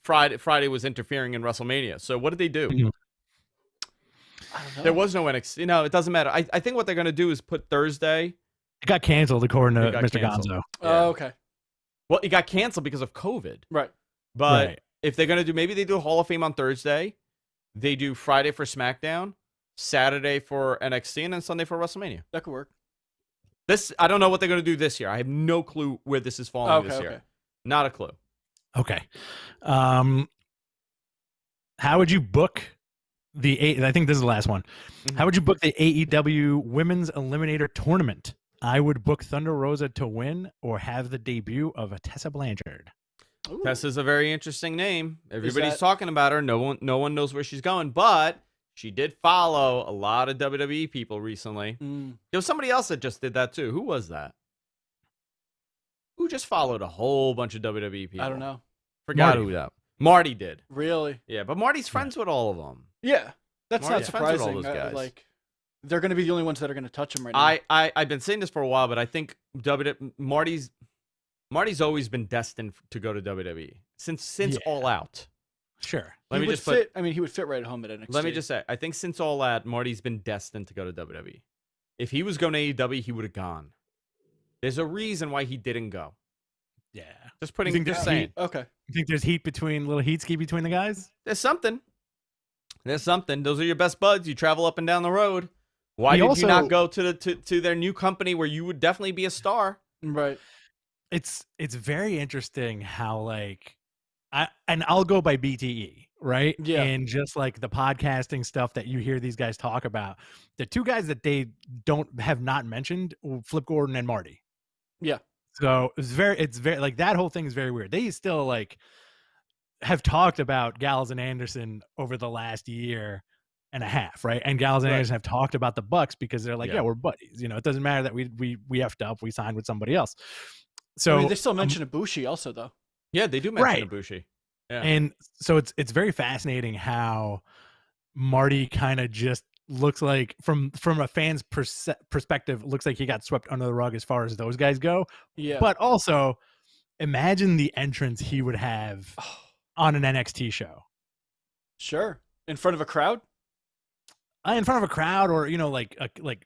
Friday was interfering in WrestleMania. So what did they do? I don't know. There was no NXT. No, it doesn't matter. I think what they're going to do is put Thursday. It got canceled according to It got Mr. canceled. Gonzo. Yeah. Oh, okay. Well, it got canceled because of COVID. Right. But Right. if they're going to do, maybe they do Hall of Fame on Thursday. They do Friday for SmackDown, Saturday for NXT, and then Sunday for WrestleMania. That could work. I don't know what they're going to do this year. I have no clue where this is falling this year. Okay. Not a clue. Okay. How would you book I think this is the last one. How would you book the AEW Women's Eliminator Tournament? I would book Thunder Rosa to win or have the debut of Tessa Blanchard. Ooh. Tessa's a very interesting name. Everybody's that- talking about her. No one knows where she's going, but she did follow a lot of WWE people recently. There was somebody else that just did that too. Who was that? Who just followed a whole bunch of WWE people? I don't know. Forgot Marty. who that. Marty did. Really? Yeah, but Marty's friends with all of them. Yeah. That's Marty's not friends with all surprising. those guys. Like, they're going to be the only ones that are going to touch him right now. I've been saying this for a while, but I think Marty's always been destined to go to WWE since Yeah. All Out. Sure. Let me would just fit. I mean, he would fit right at home at NXT. Let me just say, I think since All Out, Marty's been destined to go to WWE. If he was going to AEW, he would have gone. There's a reason why he didn't go. Yeah. Just putting, think just there's saying. Okay. You think there's heat little heat ski between the guys? There's something. Those are your best buds. You travel up and down the road. Why He did also- you not go to their new company where you would definitely be a star? Right. It's very interesting how I'll go by BTE, right? Yeah. And just like the podcasting stuff that you hear these guys talk about, the two guys that they have not mentioned, Flip Gordon and Marty. Yeah. So it's very like that whole thing is very weird. They still like have talked about Gallows and Anderson over the last year and a half, right? And Gallows and Right. Anderson have talked about the Bucks because they're like, Yeah. yeah, we're buddies. You know, it doesn't matter that we effed up, we signed with somebody else. So I mean, they still mention Ibushi also, though. Yeah, they do mention Right. Ibushi. Yeah. And so it's very fascinating how Marty kind of just looks like from a fan's perspective, looks like he got swept under the rug as far as those guys go. Yeah. But also, imagine the entrance he would have on an NXT show. Sure. In front of a crowd? In front of a crowd, or like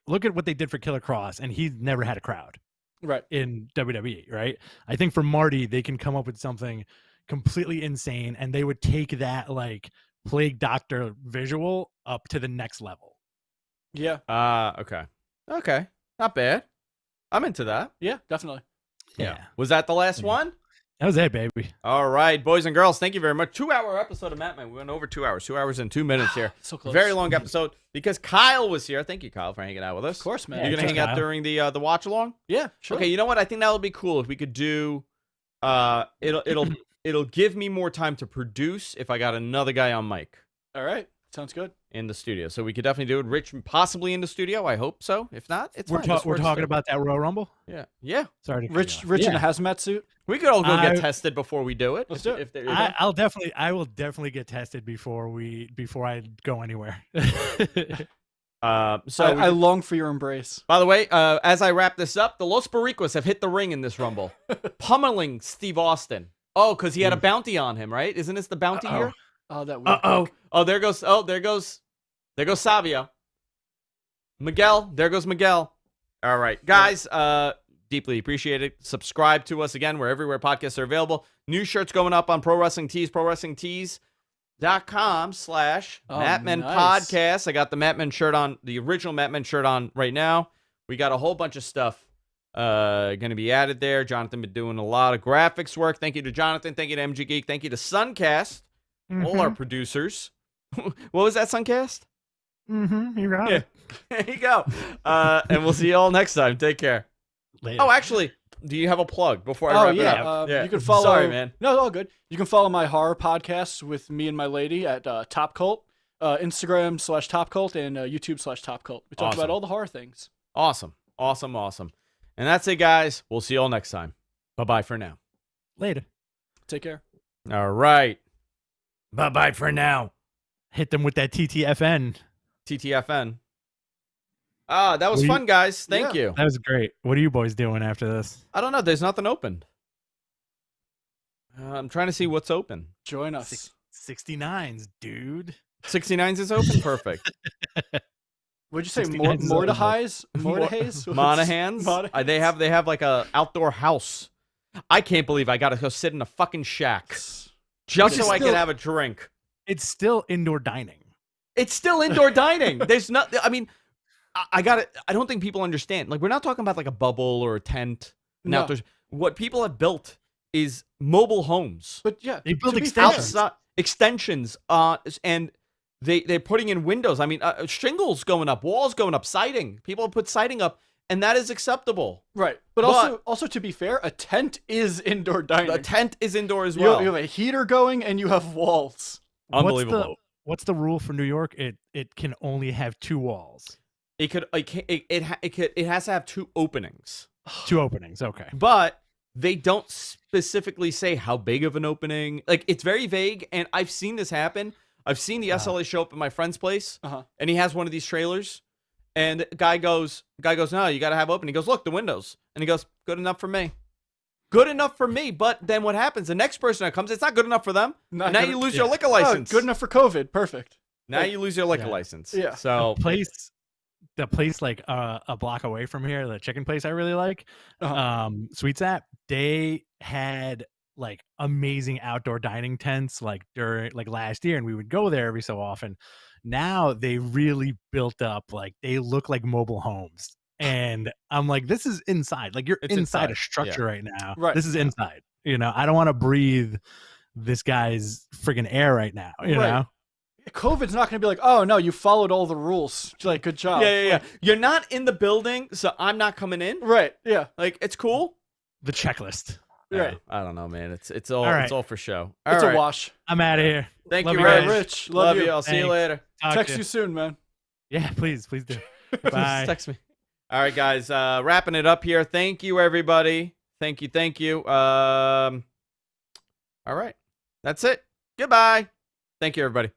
look at what they did for Killer Cross, and he never had a crowd Right. in WWE, right? I think for Marty, they can come up with something completely insane, and they would take that like Plague Doctor visual up to the next level. Yeah. Okay. Okay. Not bad. I'm into that. Yeah, definitely. Yeah. Was that the last one? That was it, baby. All right, boys and girls, thank you very much. 2-hour episode of Matt Man. We went over 2 hours. 2 hours and 2 minutes here. So close. Very long episode because Kyle was here. Thank you, Kyle, for hanging out with us. Of course, man. You're gonna thanks, hang out Kyle. during the watch along. Yeah, sure. Okay, you know what? I think that would be cool if we could do. It'll give me more time to produce if I got another guy on mic All right. Sounds good. in the studio. So we could definitely do it. Rich possibly in the studio. I hope so. If not, it's We're, fine. This we're works talking too. about that Royal Rumble. Yeah. Sorry, to cut Rich you off. in a hazmat suit. We could all go get I- tested before we do it. Let's do it. If there- I will definitely get tested before I go anywhere. So I long for your embrace. by the way, as I wrap this up, the Los Barriquas have hit the ring in this Rumble, pummeling Steve Austin. Oh, because he had a bounty on him, right? Isn't this the bounty here? Oh, that weird. Oh, there goes Savio. Miguel, there goes Miguel. All right, guys, deeply appreciate it. Subscribe to us again. We're everywhere podcasts are available. New shirts going up on Pro Wrestling Tees, prowrestlingtees.com/Mattmen nice. Podcast. I got the Mattmen shirt on, the original Mattmen shirt on right now. We got a whole bunch of stuff going to be added there. Jonathan been doing a lot of graphics work. Thank you to Jonathan. Thank you to MG Geek. Thank you to Suncast, all our producers. What was that, Suncast? You got Yeah. it. There you go. And we'll see you all next time. Take care. Later. Oh, actually, do you have a plug before I Oh wrap it yeah. up? You can follow. Sorry, man. No, all good. You can follow my horror podcasts with me and my lady at Top Cult, Instagram/Top Cult, and YouTube/Top Cult. We talk Awesome. about all the horror things. Awesome. And that's it, guys. We'll see you all next time. Bye-bye for now. Later. Take care. All right. Bye-bye for now. Hit them with that TTFN. TTFN. That was What do you- fun, guys. Thank Yeah. you. That was great. What are you boys doing after this? I don't know. There's nothing open. I'm trying to see what's open. Join us. 69s, dude. 69s is open. Perfect. What'd you say? 69 is Mordehai's? Mordehai's? Monahans. They have like a outdoor house. I can't believe I got to go sit in a fucking shack just so It's I can still- have a drink. It's still indoor dining. It's still indoor dining. There's not. I mean, I got it. I don't think people understand. Like, we're not talking about like a bubble or a tent. No. Outdoors. What people have built is mobile homes. But yeah, They build to be extensions. fair- Outside extensions. And they're putting in windows. I mean, shingles going up, walls going up, siding. People put siding up, and that is acceptable. Right. But also to be fair, a tent is indoor dining. A tent is indoor as you, well. you have a heater going and you have walls. Unbelievable. What's the rule for New York? It can only have 2 walls. It has to have 2 openings, 2 openings. Okay. but they don't specifically say how big of an opening. Like, it's very vague, and I've seen this happen. I've seen the SLA show up at my friend's place, Uh-huh. and he has one of these trailers, and guy goes, no, you got to have open. He goes, look, the windows, and he goes, good enough for me. Good enough for me, but then what happens? The next person that comes, it's not good enough for them. Not Now good- you lose your yeah. liquor Oh, license. good enough for COVID. Perfect. Now you lose your liquor Yeah. license. Yeah. So The place like a block away from here, the chicken place I really like, Uh-huh. Sweet Sap, they had like amazing outdoor dining tents like during like last year, and we would go there every so often. Now they really built up, like they look like mobile homes. And I'm like, this is inside. Like you're It's inside inside, a structure right now. Right. This is inside. You know, I don't want to breathe this guy's friggin' air right now. You Right. know? COVID's not going to be like, oh no, you followed all the rules. Like, good job. yeah. You're not in the building, so I'm not coming in. Right. Yeah. Like, it's cool. The checklist. Right. I don't know, man. It's all right. it's all for show. It's All a right. wash. I'm out of here. Thank Love you, you Rich. guys. Rich, love you. I'll see you Thanks. later. Talk Text to you soon, man. Yeah, please do. Please Bye. text me. All right, guys. Wrapping it up here. Thank you, everybody. Thank you. All right. That's it. Goodbye. Thank you, everybody.